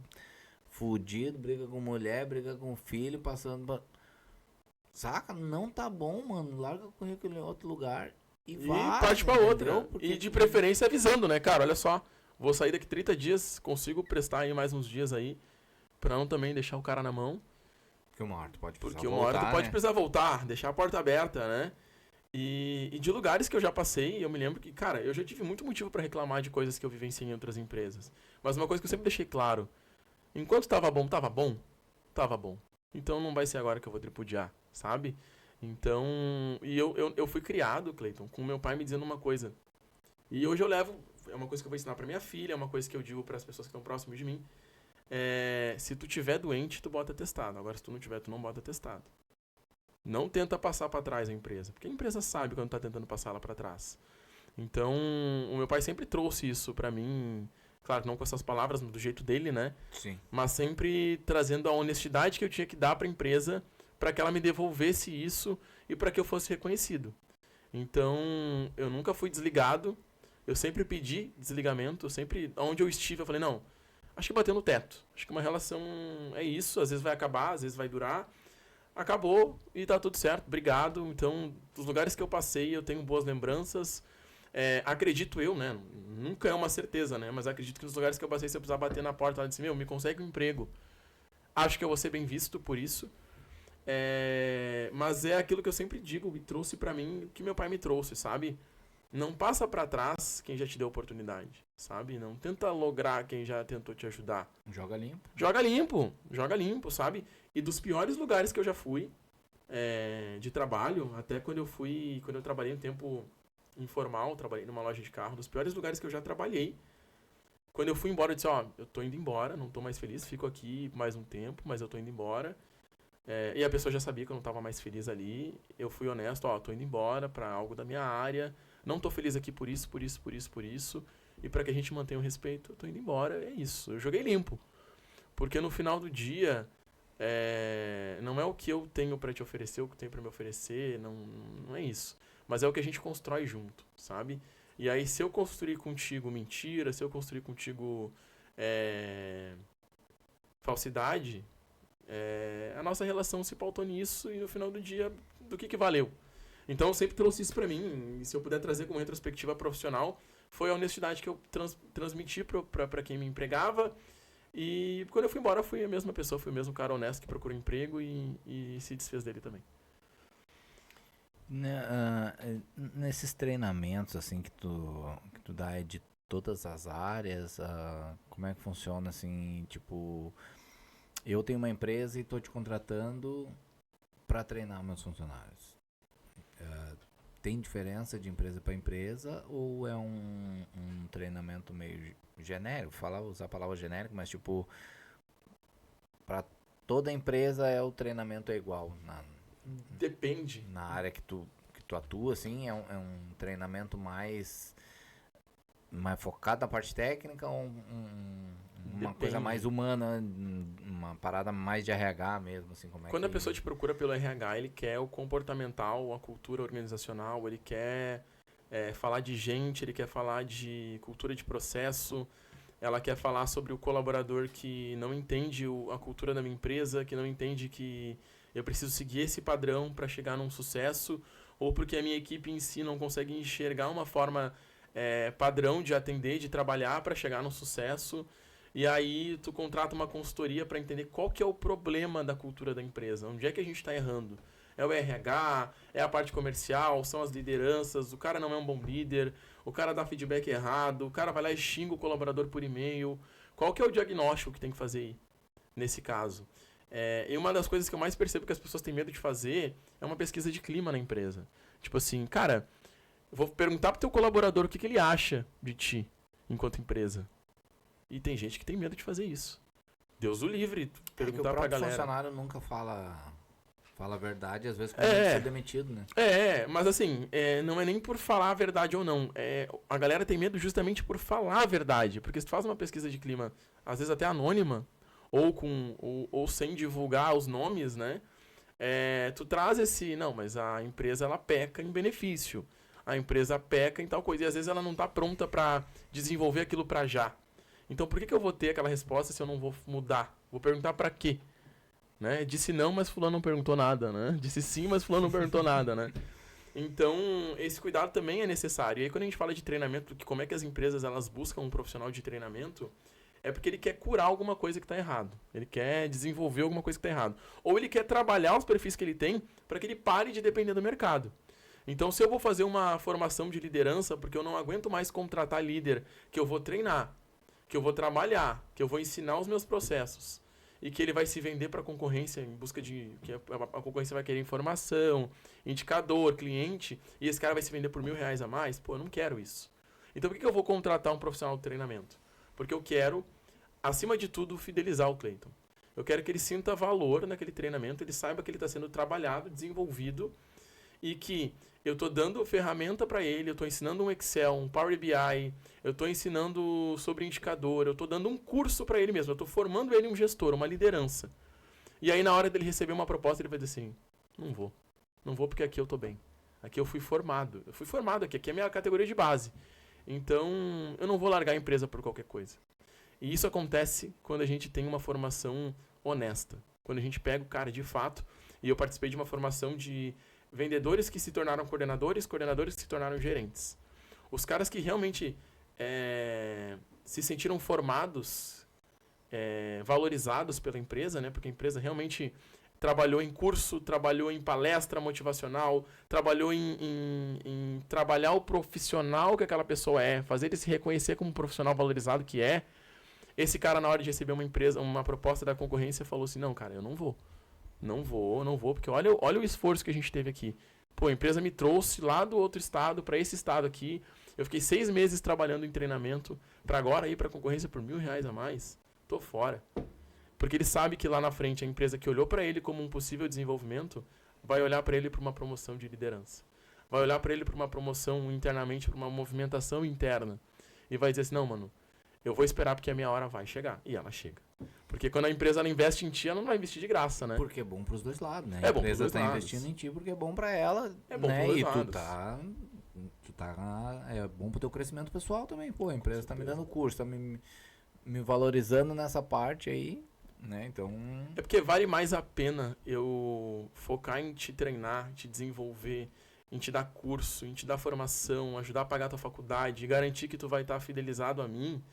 [SPEAKER 1] fudido, briga com mulher, briga com filho, passando... Saca? Não tá bom, mano. Larga o currículo em outro lugar e vai.
[SPEAKER 2] Parte pra outra. Porque... E de preferência avisando, né, cara? Olha só. Vou sair daqui 30 dias. Consigo prestar aí mais uns dias aí. Pra não também deixar o cara na mão.
[SPEAKER 1] Porque uma hora tu pode precisar
[SPEAKER 2] voltar. Porque uma hora tu pode precisar voltar. Deixar a porta aberta, né? E de lugares que eu já passei, eu me lembro que, cara, eu já tive muito motivo pra reclamar de coisas que eu vivenciei em outras empresas. Mas uma coisa que eu sempre deixei claro. Enquanto tava bom, tava bom. Tava bom. Então não vai ser agora que eu vou tripudiar, sabe? Então, e eu fui criado, Cleiton, com meu pai me dizendo uma coisa. E hoje eu levo, é uma coisa que eu vou ensinar pra minha filha, é uma coisa que eu digo pras pessoas que estão próximas de mim. Se tu tiver doente, tu bota atestado. Agora, se tu não tiver, tu não bota atestado. Não tenta passar pra trás a empresa, porque a empresa sabe quando tá tentando passar ela pra trás. Então, o meu pai sempre trouxe isso pra mim, claro, não com essas palavras, do jeito dele, né?
[SPEAKER 1] Sim.
[SPEAKER 2] Mas sempre trazendo a honestidade que eu tinha que dar pra empresa para que ela me devolvesse isso e para que eu fosse reconhecido. Então, eu nunca fui desligado, eu sempre pedi desligamento, sempre, onde eu estive, eu falei, não, acho que bateu no teto. Acho que uma relação é isso, às vezes vai acabar, às vezes vai durar. Acabou e tá tudo certo, obrigado. Então, dos lugares que eu passei, eu tenho boas lembranças. Acredito eu, né? Nunca é uma certeza, né? Mas acredito que nos lugares que eu passei, se eu precisar bater na porta, ela disse, meu, me consegue um emprego. Acho que eu vou ser bem visto por isso. Mas é aquilo que eu sempre digo e trouxe pra mim, o que meu pai me trouxe, sabe? Não passa pra trás quem já te deu oportunidade, sabe? Não tenta lograr quem já tentou te ajudar.
[SPEAKER 1] Joga limpo.
[SPEAKER 2] Joga limpo, sabe? E dos piores lugares que eu já fui, de trabalho, até quando eu trabalhei um tempo informal, trabalhei numa loja de carro, dos piores lugares que eu já trabalhei. Quando eu fui embora, eu disse, eu tô indo embora, não tô mais feliz, fico aqui mais um tempo, mas eu tô indo embora. E a pessoa já sabia que eu não tava mais feliz ali. Eu fui honesto, tô indo embora pra algo da minha área, não tô feliz aqui por isso, por isso, por isso, por isso. E pra que a gente mantenha o respeito, eu tô indo embora, é isso. Eu joguei limpo. Porque no final do dia, não é o que eu tenho pra te oferecer, o que eu tenho pra me oferecer, não é isso. Mas é o que a gente constrói junto, sabe? E aí, se eu construir contigo mentira, se eu construir contigo falsidade, a nossa relação se pautou nisso e no final do dia, do que valeu? Então, eu sempre trouxe isso pra mim. E se eu puder trazer como retrospectiva profissional, foi a honestidade que eu transmiti pra quem me empregava. E quando eu fui embora, eu fui a mesma pessoa, fui o mesmo cara honesto que procurou emprego e se desfez dele também.
[SPEAKER 1] Nesses treinamentos assim que tu dá de todas as áreas, como é que funciona assim, tipo, eu tenho uma empresa e tô te contratando para treinar meus funcionários. Tem diferença de empresa para empresa ou é um treinamento meio genérico? Usar a palavra genérico, mas tipo, para toda empresa o treinamento é igual
[SPEAKER 2] Depende.
[SPEAKER 1] na área que tu atua, assim, é um treinamento mais focado na parte técnica ou uma coisa mais humana, uma parada mais de RH mesmo, assim, como é
[SPEAKER 2] Quando a pessoa te procura pelo RH, ele quer o comportamental, a cultura organizacional, ele quer falar de gente, ele quer falar de cultura de processo, ela quer falar sobre o colaborador que não entende a cultura da minha empresa, que não entende que eu preciso seguir esse padrão para chegar num sucesso, ou porque a minha equipe em si não consegue enxergar uma forma padrão de atender, de trabalhar para chegar num sucesso. E aí tu contrata uma consultoria para entender qual que é o problema da cultura da empresa, onde é que a gente está errando. É o RH, é a parte comercial, são as lideranças, o cara não é um bom líder, o cara dá feedback errado, o cara vai lá e xinga o colaborador por e-mail. Qual que é o diagnóstico que tem que fazer aí, nesse caso? E uma das coisas que eu mais percebo que as pessoas têm medo de fazer é uma pesquisa de clima na empresa. Tipo assim, cara, eu vou perguntar pro teu colaborador o que ele acha de ti, enquanto empresa. E tem gente que tem medo de fazer isso. Deus o livre, perguntar pra galera.
[SPEAKER 1] O funcionário nunca fala a verdade, às vezes com medo de ser demitido, né?
[SPEAKER 2] Mas assim, não é nem por falar a verdade ou não. A galera tem medo justamente por falar a verdade. Porque se tu faz uma pesquisa de clima, às vezes até anônima, ou sem divulgar os nomes, né? Tu traz não, mas a empresa ela peca em benefício. A empresa peca em tal coisa. E às vezes ela não tá pronta pra desenvolver aquilo pra já. Então por que eu vou ter aquela resposta se eu não vou mudar? Vou perguntar pra quê? Né? Disse não, mas fulano não perguntou nada, né? Disse sim, mas fulano não perguntou nada, né? Então, esse cuidado também é necessário. E aí quando a gente fala de treinamento, que como é que as empresas elas buscam um profissional de treinamento, é porque ele quer curar alguma coisa que está errado. Ele quer desenvolver alguma coisa que está errado. Ou ele quer trabalhar os perfis que ele tem para que ele pare de depender do mercado. Então, se eu vou fazer uma formação de liderança, porque eu não aguento mais contratar líder, que eu vou treinar, que eu vou trabalhar, que eu vou ensinar os meus processos e que ele vai se vender para a concorrência em busca de que a concorrência vai querer informação, indicador, cliente, e esse cara vai se vender por R$1.000 a mais, eu não quero isso. Então por que eu vou contratar um profissional de treinamento? Porque eu quero, acima de tudo, fidelizar o Cleiton. Eu quero que ele sinta valor naquele treinamento, ele saiba que ele está sendo trabalhado, desenvolvido, e que eu tô dando ferramenta para ele, eu tô ensinando um Excel, um Power BI, eu tô ensinando sobre indicador, eu tô dando um curso para ele mesmo, eu tô formando ele um gestor, uma liderança. E aí na hora dele receber uma proposta, ele vai dizer assim: não vou. Não vou porque aqui eu tô bem. Aqui eu fui formado. Eu fui formado aqui é a minha categoria de base. Então, eu não vou largar a empresa por qualquer coisa. E isso acontece quando a gente tem uma formação honesta. Quando a gente pega o cara de fato. E eu participei de uma formação de vendedores que se tornaram coordenadores, coordenadores que se tornaram gerentes. Os caras que realmente se sentiram formados, valorizados pela empresa, né? Porque a empresa realmente trabalhou em curso, trabalhou em palestra motivacional, trabalhou em trabalhar o profissional que aquela pessoa é, fazer ele se reconhecer como um profissional valorizado que é. Esse cara, na hora de receber uma proposta da concorrência, falou assim: não, cara, eu não vou. Não vou, porque olha o esforço que a gente teve aqui. Pô, a empresa me trouxe lá do outro estado para esse estado aqui. Eu fiquei 6 meses trabalhando em treinamento para agora ir para concorrência por R$1.000 a mais. Tô fora. Porque ele sabe que lá na frente a empresa que olhou para ele como um possível desenvolvimento vai olhar para ele para uma promoção de liderança. Vai olhar para ele para uma promoção internamente, para uma movimentação interna. E vai dizer assim: não, mano, eu vou esperar porque a minha hora vai chegar. E ela chega. Porque quando a empresa ela investe em ti, ela não vai investir de graça, né?
[SPEAKER 1] Porque é bom pros dois lados, né?
[SPEAKER 2] É
[SPEAKER 1] A
[SPEAKER 2] bom
[SPEAKER 1] empresa
[SPEAKER 2] pros dois
[SPEAKER 1] tá
[SPEAKER 2] lados.
[SPEAKER 1] investindo em ti porque é bom pra ela,
[SPEAKER 2] É bom
[SPEAKER 1] né?
[SPEAKER 2] pros dois
[SPEAKER 1] E
[SPEAKER 2] lados.
[SPEAKER 1] tu tá é bom pro teu crescimento pessoal também. Pô, a empresa tá me dando curso, tá me valorizando nessa parte aí, né? Então,
[SPEAKER 2] É porque vale mais a pena eu focar em te treinar, te desenvolver, em te dar curso, em te dar formação, ajudar a pagar a tua faculdade, garantir que tu vai estar fidelizado a mim,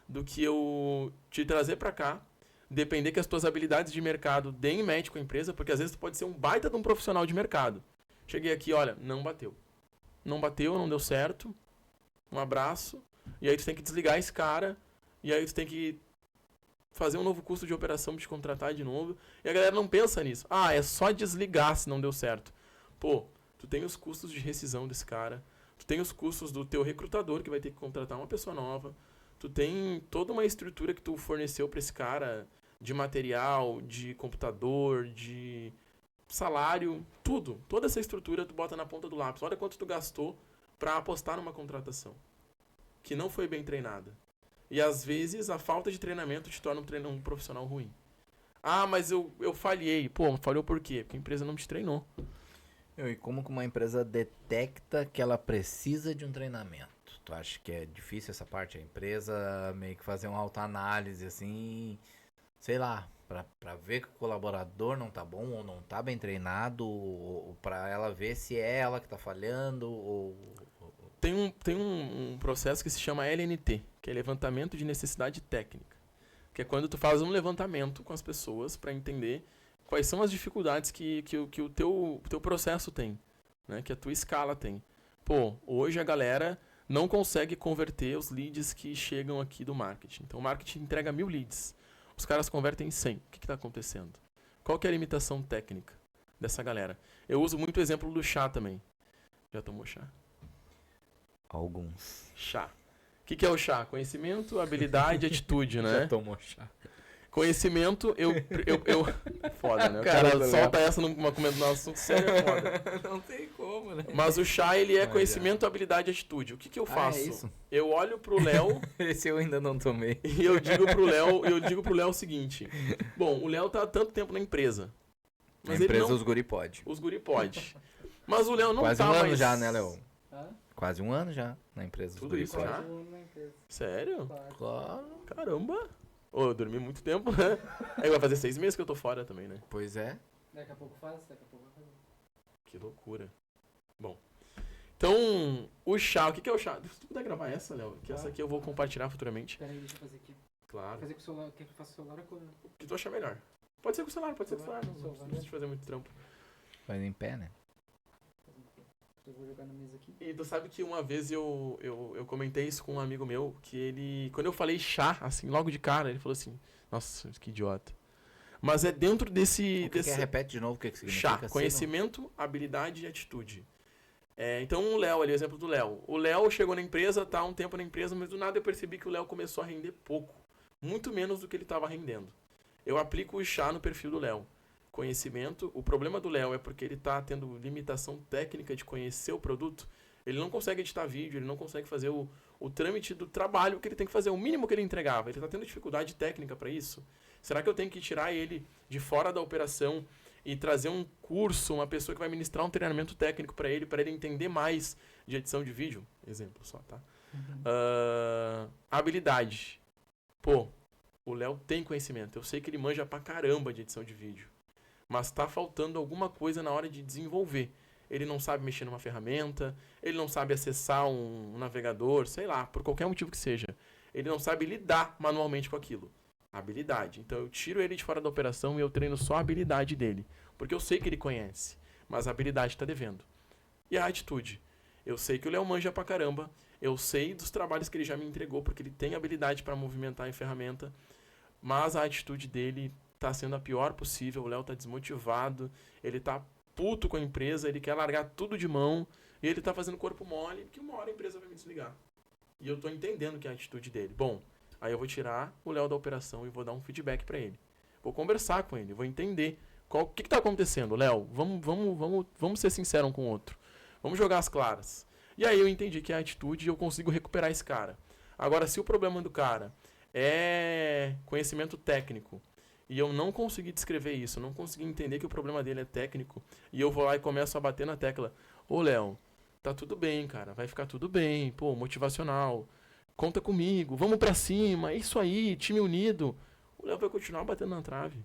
[SPEAKER 2] do que eu te trazer pra cá, depender que as tuas habilidades de mercado deem match com a empresa, porque às vezes tu pode ser um baita de um profissional de mercado. Cheguei aqui, olha, não bateu. Não bateu, não deu certo. Um abraço. E aí tu tem que desligar esse cara. E aí tu tem que fazer um novo custo de operação pra te contratar de novo. E a galera não pensa nisso. Ah, é só desligar se não deu certo. Pô, tu tem os custos de rescisão desse cara. Tu tem os custos do teu recrutador, que vai ter que contratar uma pessoa nova. Tu tem toda uma estrutura que tu forneceu pra esse cara, de material, de computador, de salário, tudo. Toda essa estrutura tu bota na ponta do lápis. Olha quanto tu gastou pra apostar numa contratação que não foi bem treinada. E às vezes a falta de treinamento te torna um profissional ruim. Ah, mas eu falhei. Pô, falhou por quê? Porque a empresa não te treinou.
[SPEAKER 1] e como que uma empresa detecta que ela precisa de um treinamento? Tu acha que é difícil essa parte? A empresa meio que fazer uma autoanálise assim, sei lá, pra ver que o colaborador não tá bom ou não tá bem treinado, ou pra ela ver se é ela que tá falhando, ou...
[SPEAKER 2] Tem um processo que se chama LNT, que é levantamento de necessidade técnica. Que é quando tu faz um levantamento com as pessoas para entender quais são as dificuldades que o teu processo tem, né? Que a tua escala tem. Pô, hoje a galera não consegue converter os leads que chegam aqui do marketing. Então o marketing entrega 1000 leads. Os caras convertem em 100. O que está acontecendo? Qual que é a limitação técnica dessa galera? Eu uso muito o exemplo do chá também. Já tomou chá?
[SPEAKER 1] Alguns.
[SPEAKER 2] Chá. O que é o chá? Conhecimento, habilidade e atitude, né?
[SPEAKER 1] Já tomou chá.
[SPEAKER 2] Conhecimento, foda, né? O
[SPEAKER 1] Cara,
[SPEAKER 2] cara solta essa numa comendo no assunto sério, é foda.
[SPEAKER 1] Não tem como, né?
[SPEAKER 2] Mas o chá, ele é conhecimento, habilidade e atitude. O que eu faço?
[SPEAKER 1] É isso?
[SPEAKER 2] Eu olho pro Léo
[SPEAKER 1] Esse eu ainda não tomei.
[SPEAKER 2] e eu digo pro Léo o seguinte. Bom, o Léo tá há tanto tempo na empresa.
[SPEAKER 1] Na
[SPEAKER 2] Mas
[SPEAKER 1] empresa
[SPEAKER 2] ele não,
[SPEAKER 1] os guri pode.
[SPEAKER 2] os guri pode. Mas o Léo não
[SPEAKER 1] Quase
[SPEAKER 2] tá
[SPEAKER 1] um ano
[SPEAKER 2] mais...
[SPEAKER 1] já, né, Léo?
[SPEAKER 3] Hã?
[SPEAKER 1] Quase um ano já na empresa dos
[SPEAKER 2] Tudo
[SPEAKER 1] guri
[SPEAKER 2] isso
[SPEAKER 1] pode.
[SPEAKER 2] já?
[SPEAKER 3] Na empresa,
[SPEAKER 2] Sério?
[SPEAKER 3] claro.
[SPEAKER 1] Claro.
[SPEAKER 2] Caramba. Ô, eu dormi muito tempo, né? Aí vai fazer 6 meses que eu tô fora também, né?
[SPEAKER 1] Pois é.
[SPEAKER 3] Daqui a pouco faz, daqui a pouco vai fazer.
[SPEAKER 2] Que loucura. Bom. Então, o chá, o que é o chá? Se tu puder gravar essa, Léo, que essa aqui eu vou compartilhar futuramente.
[SPEAKER 3] Pera aí, deixa eu fazer aqui.
[SPEAKER 2] Claro.
[SPEAKER 3] Fazer com o celular, quer que eu faça o celular ou com o...
[SPEAKER 2] O que tu achar melhor. Pode ser com o celular, pode ser com o celular. Não
[SPEAKER 3] Celular.
[SPEAKER 2] precisa de fazer muito trampo.
[SPEAKER 1] Mas em pé, né?
[SPEAKER 3] Eu vou jogar na mesa aqui.
[SPEAKER 2] E tu sabe que uma vez eu comentei isso com um amigo meu, que ele... Quando eu falei chá, assim, logo de cara, ele falou assim, nossa, que idiota. Mas é dentro desse...
[SPEAKER 1] O que é? Repete de novo o que significa.
[SPEAKER 2] Chá, conhecimento, habilidade e atitude. Então o Léo ali, o exemplo do Léo. O Léo chegou na empresa, tá há um tempo na empresa, mas do nada eu percebi que o Léo começou a render pouco. Muito menos do que ele estava rendendo. Eu aplico o chá no perfil do Léo. conhecimento. O problema do Léo é porque ele tá tendo limitação técnica de conhecer o produto. Ele não consegue editar vídeo, ele não consegue fazer o trâmite do trabalho que ele tem que fazer, o mínimo que ele entregava. Ele tá tendo dificuldade técnica para isso. Será que eu tenho que tirar ele de fora da operação e trazer um curso, uma pessoa que vai ministrar um treinamento técnico para ele entender mais de edição de vídeo? Exemplo só, tá? Habilidade. Pô, o Léo tem conhecimento. Eu sei que ele manja pra caramba de edição de vídeo. Mas tá faltando alguma coisa na hora de desenvolver. Ele não sabe mexer numa ferramenta, ele não sabe acessar um navegador, sei lá, por qualquer motivo que seja. Ele não sabe lidar manualmente com aquilo. Habilidade. Então eu tiro ele de fora da operação e eu treino só a habilidade dele. Porque eu sei que ele conhece, mas a habilidade está devendo. E a atitude. Eu sei que o Léo manja pra caramba, eu sei dos trabalhos que ele já me entregou, porque ele tem habilidade para movimentar em ferramenta, mas a atitude dele tá sendo a pior possível. O Léo tá desmotivado, ele tá puto com a empresa, ele quer largar tudo de mão, e ele tá fazendo corpo mole, que uma hora a empresa vai me desligar. E eu tô entendendo que é a atitude dele. Bom, aí eu vou tirar o Léo da operação e vou dar um feedback para ele. Vou conversar com ele, vou entender o que tá acontecendo. Léo, vamos ser sinceros um com o outro. Vamos jogar as claras. E aí eu entendi que é a atitude e eu consigo recuperar esse cara. Agora, se o problema do cara é conhecimento técnico, e eu não consegui descrever isso, não consegui entender que o problema dele é técnico, e eu vou lá e começo a bater na tecla: ô Léo, tá tudo bem, cara, vai ficar tudo bem, pô, motivacional, conta comigo, vamos pra cima, é isso aí, time unido. O Léo vai continuar batendo na trave,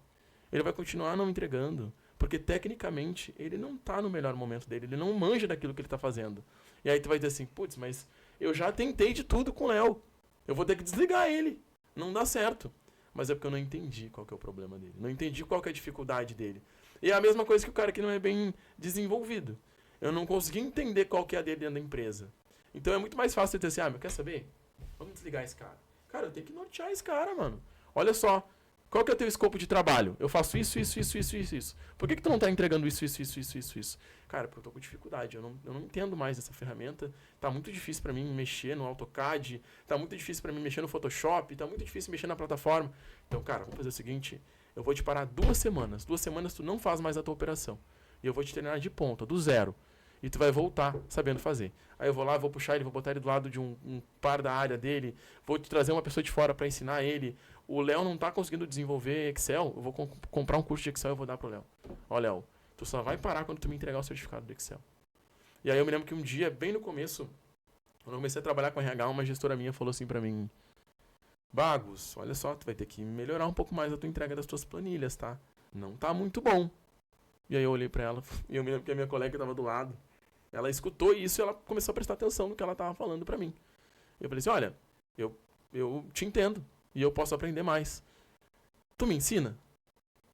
[SPEAKER 2] ele vai continuar não entregando, porque tecnicamente ele não tá no melhor momento dele, ele não manja daquilo que ele tá fazendo. E aí tu vai dizer assim: putz, mas eu já tentei de tudo com o Léo, eu vou ter que desligar ele, não dá certo. Mas é porque eu não entendi qual que é o problema dele. Não entendi qual que é a dificuldade dele. E é a mesma coisa que o cara que não é bem desenvolvido. Eu não consegui entender qual que é a dele dentro da empresa. Então é muito mais fácil você dizer assim: meu, quer saber? Vamos desligar esse cara. Cara, eu tenho que nortear esse cara, mano. Olha só, qual que é o teu escopo de trabalho? Eu faço isso. Por que tu não tá entregando isso? Cara, porque eu tô com dificuldade. Eu não entendo mais essa ferramenta. Tá muito difícil pra mim mexer no AutoCAD. Tá muito difícil pra mim mexer no Photoshop. Tá muito difícil mexer na plataforma. Então, cara, vamos fazer o seguinte: eu vou te parar 2 semanas. 2 semanas tu não faz mais a tua operação. E eu vou te treinar de ponta, do zero. E tu vai voltar sabendo fazer. Aí eu vou lá, vou puxar ele, vou botar ele do lado de um par da área dele. Vou te trazer uma pessoa de fora pra ensinar ele. O Léo não tá conseguindo desenvolver Excel. Eu vou comprar um curso de Excel e vou dar pro Léo. Ó, Léo, tu só vai parar quando tu me entregar o certificado do Excel. E aí eu me lembro que um dia, bem no começo, quando eu comecei a trabalhar com RH, uma gestora minha falou assim pra mim: Bagos, olha só, tu vai ter que melhorar um pouco mais a tua entrega das tuas planilhas, tá? Não tá muito bom. E aí eu olhei pra ela, e eu me lembro que a minha colega tava do lado. Ela escutou isso e ela começou a prestar atenção no que ela tava falando pra mim. Eu falei assim: olha, eu te entendo e eu posso aprender mais. Tu me ensina?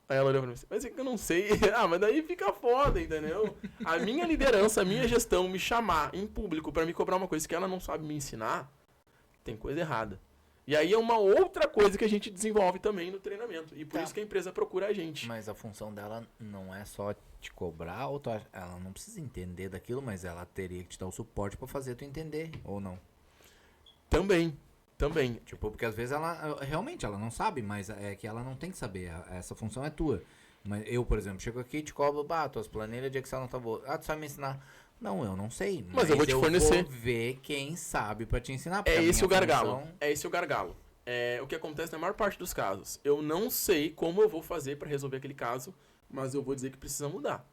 [SPEAKER 2] Aí ela olhou pra mim assim: mas é que eu não sei. Mas daí fica foda, entendeu? A minha liderança, a minha gestão me chamar em público pra me cobrar uma coisa que ela não sabe me ensinar, tem coisa errada. E aí é uma outra coisa que a gente desenvolve também no treinamento. E por isso que a empresa procura a gente.
[SPEAKER 1] Mas a função dela não é só te cobrar, ou ela não precisa entender daquilo, mas ela teria que te dar o suporte pra fazer tu entender, ou não?
[SPEAKER 2] Também.
[SPEAKER 1] Tipo, porque às vezes ela realmente ela não sabe, mas é que ela não tem que saber. Essa função é tua. Mas eu, por exemplo, chego aqui e te cobro: tuas planilhas de Excel não tá boa. Tu sabe me ensinar? Não, eu não sei.
[SPEAKER 2] Mas eu vou te fornecer.
[SPEAKER 1] Vou ver quem sabe pra te ensinar.
[SPEAKER 2] É esse o gargalo. É esse o gargalo. O que acontece na maior parte dos casos. Eu não sei como eu vou fazer pra resolver aquele caso, mas eu vou dizer que precisa mudar.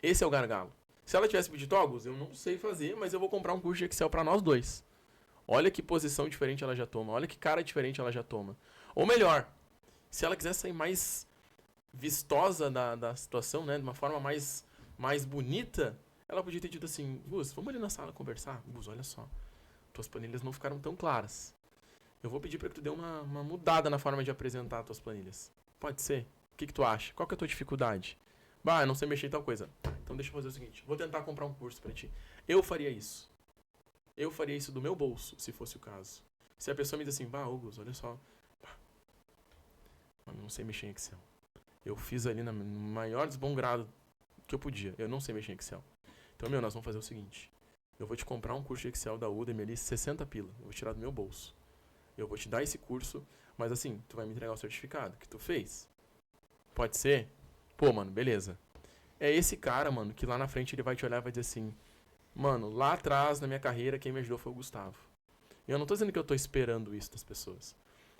[SPEAKER 2] Esse é o gargalo. Se ela tivesse pedido: Ogos, eu não sei fazer, mas eu vou comprar um curso de Excel pra nós dois. Olha que posição diferente ela já toma. Olha que cara diferente ela já toma. Ou melhor, se ela quiser sair mais vistosa da situação, né, de uma forma mais bonita, ela podia ter dito assim: Gus, vamos ali na sala conversar? Gus, olha só, tuas planilhas não ficaram tão claras. Eu vou pedir para que tu dê uma mudada na forma de apresentar tuas planilhas. Pode ser? O que tu acha? Qual que é a tua dificuldade? Eu não sei mexer em tal coisa. Então deixa eu fazer o seguinte: vou tentar comprar um curso para ti. Eu faria isso. Eu faria isso do meu bolso, se fosse o caso. Se a pessoa me diz assim: Gus, olha só, eu não sei mexer em Excel. Eu fiz ali no maior desbom grado que eu podia. Eu não sei mexer em Excel. Então, nós vamos fazer o seguinte: eu vou te comprar um curso de Excel da Udemy ali, 60 pila. Eu vou tirar do meu bolso. Eu vou te dar esse curso, mas assim, tu vai me entregar o certificado que tu fez. Pode ser? Pô, mano, beleza. É esse cara, mano, que lá na frente ele vai te olhar e vai dizer assim, mano, lá atrás na minha carreira quem me ajudou foi o Gustavo. E eu não tô dizendo que eu tô esperando isso das pessoas.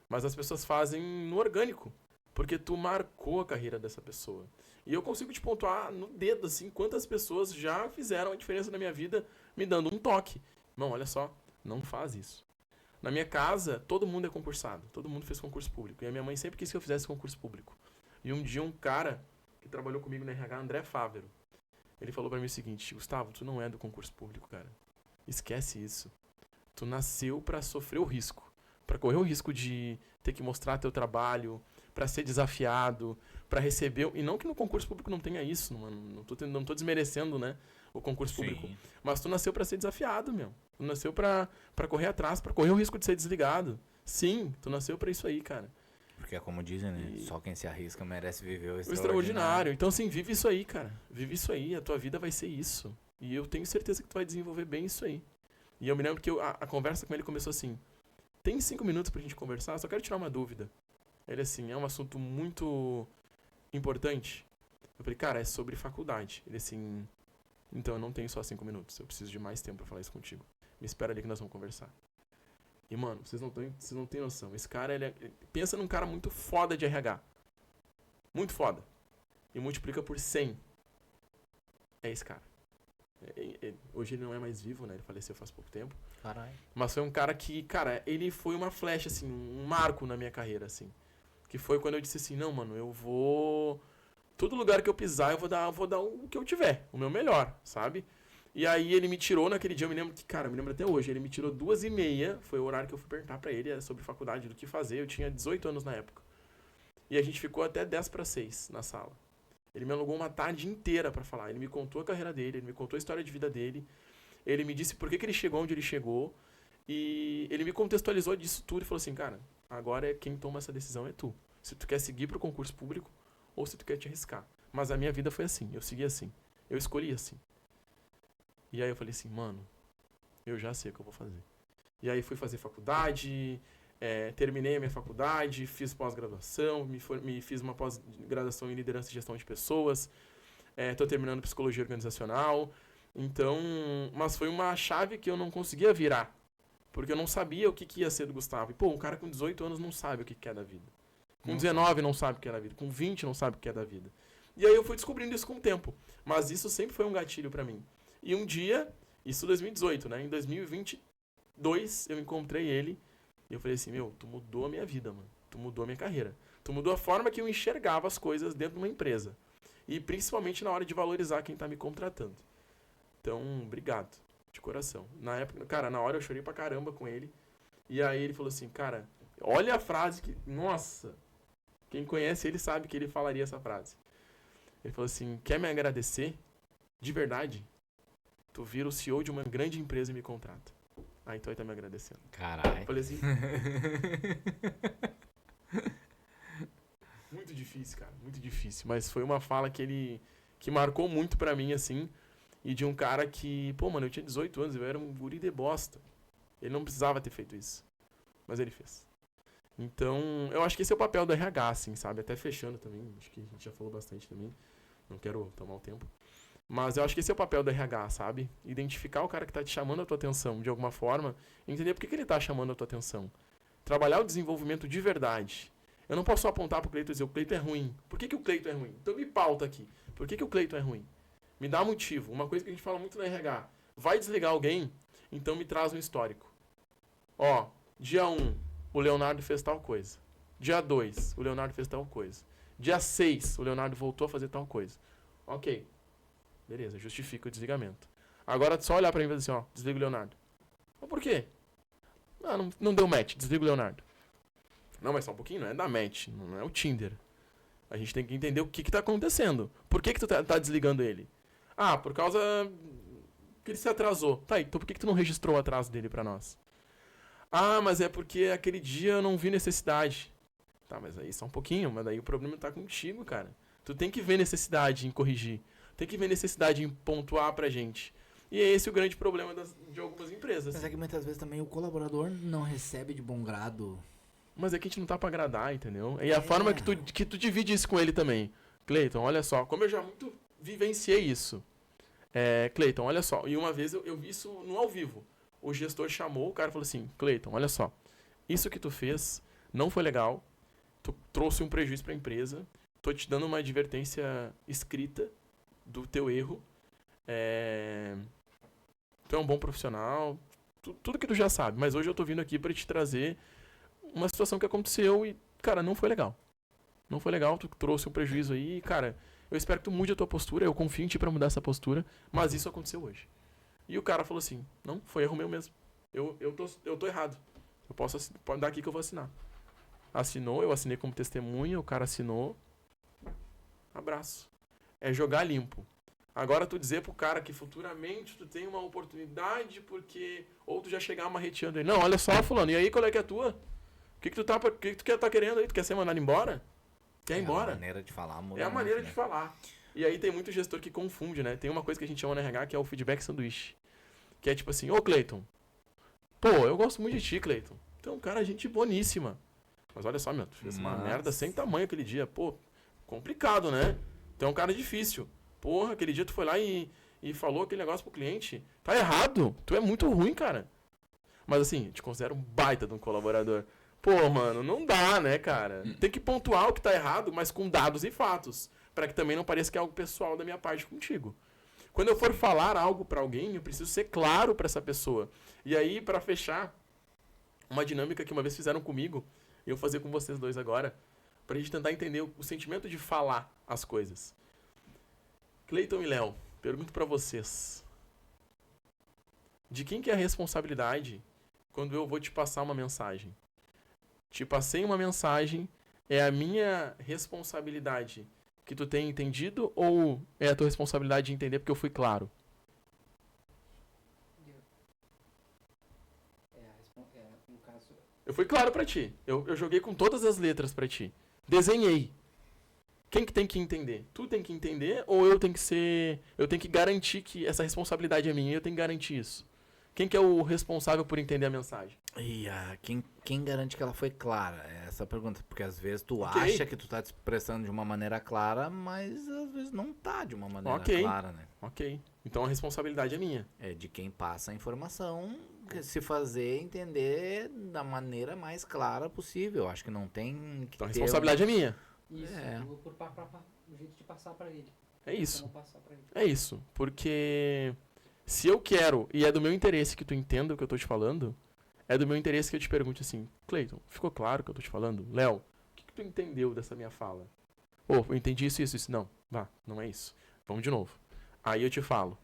[SPEAKER 2] Mas as pessoas fazem no orgânico. Porque tu marcou a carreira dessa pessoa. E eu consigo te pontuar no dedo, assim, quantas pessoas já fizeram a diferença na minha vida me dando um toque. Não, olha só, não faz isso. Na minha casa, todo mundo é concursado. Todo mundo fez concurso público. E a minha mãe sempre quis que eu fizesse concurso público. E um dia um cara que trabalhou comigo na RH, André Fávero, ele falou pra mim o seguinte, Gustavo, tu não é do concurso público, cara. Esquece isso. Tu nasceu pra sofrer o risco. Pra correr o risco de ter que mostrar teu trabalho, pra ser desafiado, pra receber... E não que no concurso público não tenha isso, mano. Não tô desmerecendo, né, o concurso público. Mas tu nasceu pra ser desafiado, meu. Tu nasceu pra correr atrás, pra correr o risco de ser desligado. Sim, tu nasceu pra isso aí, cara.
[SPEAKER 1] Porque é como dizem, né? Só quem se arrisca merece viver o
[SPEAKER 2] O
[SPEAKER 1] extraordinário.
[SPEAKER 2] extraordinário. Então, assim, vive isso aí, cara. Vive isso aí. A tua vida vai ser isso. E eu tenho certeza que tu vai desenvolver bem isso aí. E eu me lembro que a conversa com ele começou assim. Tem 5 minutos pra gente conversar? Só quero tirar uma dúvida. Ele assim, é um assunto muito importante. Eu falei, cara, é sobre faculdade. Ele assim, então eu não tenho só 5 minutos. Eu preciso de mais tempo pra falar isso contigo. Me espera ali que nós vamos conversar. E, mano, vocês não têm noção. Esse cara, pensa num cara muito foda de RH. Muito foda. E multiplica por 100. É esse cara. Hoje ele não é mais vivo, né? Ele faleceu faz pouco tempo.
[SPEAKER 1] Caralho.
[SPEAKER 2] Mas foi um cara que, cara, ele foi uma flecha, assim, um marco na minha carreira, assim. Que foi quando eu disse assim, não, mano, eu vou... Todo lugar que eu pisar, eu vou dar o que eu tiver. O meu melhor, sabe? E aí ele me tirou naquele dia, eu me lembro até hoje, ele me tirou 2h30, foi o horário que eu fui perguntar pra ele sobre faculdade, do que fazer, eu tinha 18 anos na época. E a gente ficou até 10:06 na sala. Ele me alugou uma tarde inteira pra falar, ele me contou a carreira dele, ele me contou a história de vida dele, ele me disse por que ele chegou onde ele chegou, e ele me contextualizou disso tudo e falou assim, cara, agora quem toma essa decisão é tu. Se tu quer seguir pro concurso público, ou se tu quer te arriscar. Mas a minha vida foi assim, eu segui assim, eu escolhi assim. E aí eu falei assim, mano, eu já sei o que eu vou fazer. E aí fui fazer faculdade, terminei a minha faculdade, fiz pós-graduação, fiz uma pós-graduação em liderança e gestão de pessoas, tô terminando psicologia organizacional. Então, mas foi uma chave que eu não conseguia virar, porque eu não sabia o que ia ser do Gustavo. E, pô, um cara com 18 anos não sabe o que é da vida. Com 19 não sabe o que é da vida. Com 20 não sabe o que é da vida. E aí eu fui descobrindo isso com o tempo. Mas isso sempre foi um gatilho pra mim. E um dia, isso em 2018, né? Em 2022, eu encontrei ele e eu falei assim, meu, tu mudou a minha vida, mano. Tu mudou a minha carreira. Tu mudou a forma que eu enxergava as coisas dentro de uma empresa. E principalmente na hora de valorizar quem tá me contratando. Então, obrigado. De coração. Na época, cara, na hora eu chorei pra caramba com ele. E aí ele falou assim, cara, olha a frase que... Nossa! Quem conhece ele sabe que ele falaria essa frase. Ele falou assim, quer me agradecer? De verdade? Tu vira o CEO de uma grande empresa e me contrata. Ah, então ele tá me agradecendo.
[SPEAKER 1] Caralho.
[SPEAKER 2] Eu falei assim... Muito difícil, cara. Muito difícil. Mas foi uma fala que marcou muito pra mim, assim. E de um cara que... Pô, mano, eu tinha 18 anos. Eu era um guri de bosta. Ele não precisava ter feito isso. Mas ele fez. Então, eu acho que esse é o papel do RH, assim, sabe? Até fechando também. Acho que a gente já falou bastante também. Não quero tomar o tempo. Mas eu acho que esse é o papel do RH, sabe? Identificar o cara que tá te chamando a tua atenção de alguma forma. Entender por que ele tá chamando a tua atenção. Trabalhar o desenvolvimento de verdade. Eu não posso só apontar pro Cleito e dizer, o Cleito é ruim. Por que o Cleito é ruim? Então me pauta aqui. Por que o Cleito é ruim? Me dá motivo. Uma coisa que a gente fala muito no RH. Vai desligar alguém, então me traz um histórico. Ó, dia 1, o Leonardo fez tal coisa. Dia 2, o Leonardo fez tal coisa. Dia 6, o Leonardo voltou a fazer tal coisa. Ok. Beleza, justifica o desligamento. Agora só olhar pra mim e dizer assim, ó, desliga o Leonardo. Mas por quê? Não deu match, desliga o Leonardo. Não, mas só um pouquinho, não é da match, não é o Tinder. A gente tem que entender o que tá acontecendo. Por que tu tá desligando ele? Ah, por causa que ele se atrasou. Tá, então por que tu não registrou o atraso dele pra nós? Ah, mas é porque aquele dia eu não vi necessidade. Tá, mas aí só um pouquinho, mas daí o problema tá contigo, cara. Tu tem que ver necessidade em corrigir. Tem que ver necessidade em pontuar pra gente. E é esse o grande problema de algumas empresas.
[SPEAKER 4] Mas é que muitas vezes também o colaborador não recebe de bom grado.
[SPEAKER 2] Mas é que a gente não tá pra agradar, entendeu? E a forma que tu divide isso com ele também. Cleiton, olha só, como eu já muito vivenciei isso. Cleiton, olha só, e uma vez eu vi isso no ao vivo. O gestor chamou, o cara falou assim, Cleiton, olha só, isso que tu fez não foi legal, tu trouxe um prejuízo para a empresa, tô te dando uma advertência escrita do teu erro, tu é um bom profissional, tudo que tu já sabe, mas hoje eu tô vindo aqui para te trazer uma situação que aconteceu e, cara, não foi legal. Não foi legal, tu trouxe um prejuízo aí, cara, eu espero que tu mude a tua postura, eu confio em ti pra mudar essa postura, mas isso aconteceu hoje. E o cara falou assim, não, foi erro meu mesmo. Eu tô errado. Pode dar aqui que eu vou assinar. Assinou, eu assinei como testemunha, o cara assinou. Abraço. É jogar limpo. Agora tu dizer pro cara que futuramente tu tem uma oportunidade porque... Ou tu já chegar marreteando ele. Não, olha só, fulano, e aí qual é que é a tua? O que tu tá querendo aí? Tu quer ser mandado embora? Quer ir embora?
[SPEAKER 1] É a maneira de falar muda
[SPEAKER 2] É a maneira
[SPEAKER 1] muito,
[SPEAKER 2] de
[SPEAKER 1] né?
[SPEAKER 2] falar. E aí tem muito gestor que confunde, né? Tem uma coisa que a gente chama no RH que é o feedback sanduíche. Que é tipo assim, ô Cleiton, pô, eu gosto muito de ti, Cleiton. Então, cara, gente boníssima. Mas olha só, meu, tu fez uma merda sem tamanho aquele dia. Pô, complicado, né? Tu é um cara difícil. Porra, aquele dia tu foi lá e falou aquele negócio pro cliente. Tá errado. Tu é muito ruim, cara. Mas assim, te considero um baita de um colaborador. Pô, mano, não dá, né, cara? Tem que pontuar o que tá errado, mas com dados e fatos. Pra que também não pareça que é algo pessoal da minha parte contigo. Quando eu for falar algo pra alguém, eu preciso ser claro pra essa pessoa. E aí, pra fechar, uma dinâmica que uma vez fizeram comigo, e eu vou fazer com vocês dois agora, pra gente tentar entender o sentimento de falar as coisas. Cleiton e Léo, pergunto pra vocês. De quem que é a responsabilidade quando eu vou te passar uma mensagem? Te passei uma mensagem, é a minha responsabilidade que tu tenha entendido ou é a tua responsabilidade de entender porque eu fui claro?
[SPEAKER 3] No caso,
[SPEAKER 2] Eu fui claro pra ti. Eu joguei com todas as letras pra ti. Desenhei. Quem que tem que entender? Tu tem que entender ou eu tenho que ser... Eu tenho que garantir que essa responsabilidade é minha e eu tenho que garantir isso? Quem que é o responsável por entender a mensagem?
[SPEAKER 1] Quem garante que ela foi clara? É essa a pergunta. Porque às vezes tu
[SPEAKER 2] Ok.
[SPEAKER 1] acha que tu tá te expressando de uma maneira clara, mas às vezes não tá de uma maneira
[SPEAKER 2] Ok.
[SPEAKER 1] clara, né?
[SPEAKER 2] Ok. Então a responsabilidade é minha.
[SPEAKER 1] É de quem passa a informação se fazer entender da maneira mais clara possível. Acho que não tem que
[SPEAKER 2] Então a
[SPEAKER 1] ter
[SPEAKER 2] responsabilidade é minha.
[SPEAKER 3] isso,
[SPEAKER 1] É.
[SPEAKER 3] o jeito de passar pra ele.
[SPEAKER 2] É isso.
[SPEAKER 3] Como passar pra ele.
[SPEAKER 2] É isso. Porque se eu quero, e é do meu interesse que tu entenda o que eu tô te falando, é do meu interesse que eu te pergunte assim, Cleiton, ficou claro o que eu tô te falando? Léo, o que tu entendeu dessa minha fala? Eu entendi isso, isso, isso. Não, não é isso. Vamos de novo. Aí eu te falo.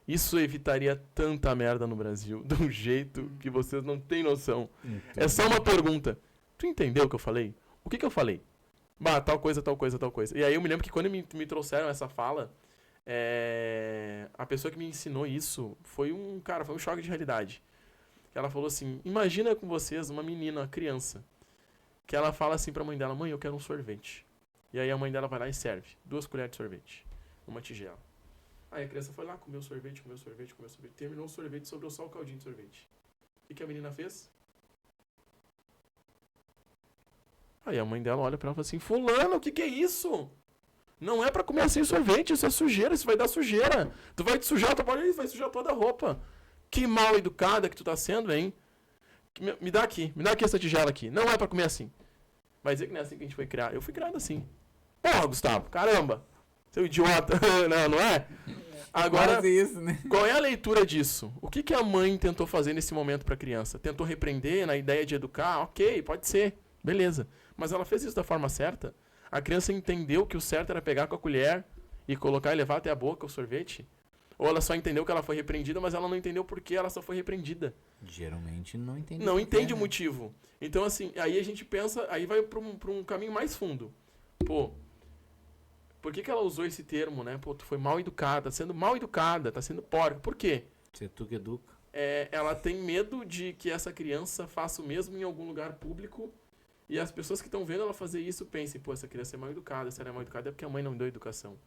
[SPEAKER 2] Isso evitaria tanta merda no Brasil, de um jeito que vocês não têm noção. É só uma pergunta. Tu entendeu o que eu falei? O que eu falei? Tal coisa, tal coisa, tal coisa. E aí eu me lembro que quando me trouxeram essa fala, a pessoa que me ensinou isso foi um choque de realidade. Ela falou assim, imagina com vocês uma menina, uma criança, que ela fala assim pra mãe dela, mãe, eu quero um sorvete. E aí a mãe dela vai lá e serve 2 colheres de sorvete, numa tigela. Aí a criança foi lá, comeu sorvete, terminou o sorvete, sobrou só o caldinho de sorvete. O que a menina fez? Aí a mãe dela olha pra ela e fala assim, fulano, o que é isso? Não é pra comer assim sorvete, isso é sujeira, isso vai dar sujeira. Tu vai te sujar, vai sujar toda a roupa. Que mal educada que tu tá sendo, hein? Me dá aqui essa tigela aqui. Não é pra comer assim. Vai dizer que não é assim que a gente foi criado. Eu fui criado assim. Porra, Gustavo, caramba. Seu idiota. Não é? Agora,
[SPEAKER 4] Quase isso, né?
[SPEAKER 2] qual é a leitura disso? O que a mãe tentou fazer nesse momento pra criança? Tentou repreender na ideia de educar? Ok, pode ser. Beleza. Mas ela fez isso da forma certa? A criança entendeu que o certo era pegar com a colher e colocar e levar até a boca o sorvete? Ou ela só entendeu que ela foi repreendida, mas ela não entendeu por que ela só foi repreendida?
[SPEAKER 1] Geralmente não entende.
[SPEAKER 2] Não entende o
[SPEAKER 1] né?
[SPEAKER 2] motivo. Então, assim, aí a gente pensa, aí vai pra um caminho mais fundo. Pô, por que ela usou esse termo, né? Pô, tu foi mal educada, tá sendo mal educada, tá sendo porca. Por quê?
[SPEAKER 1] Se tu que educa.
[SPEAKER 2] Ela tem medo de que essa criança faça o mesmo em algum lugar público e as pessoas que estão vendo ela fazer isso pensem, pô, essa criança é mal educada, se ela é mal educada é porque a mãe não deu educação.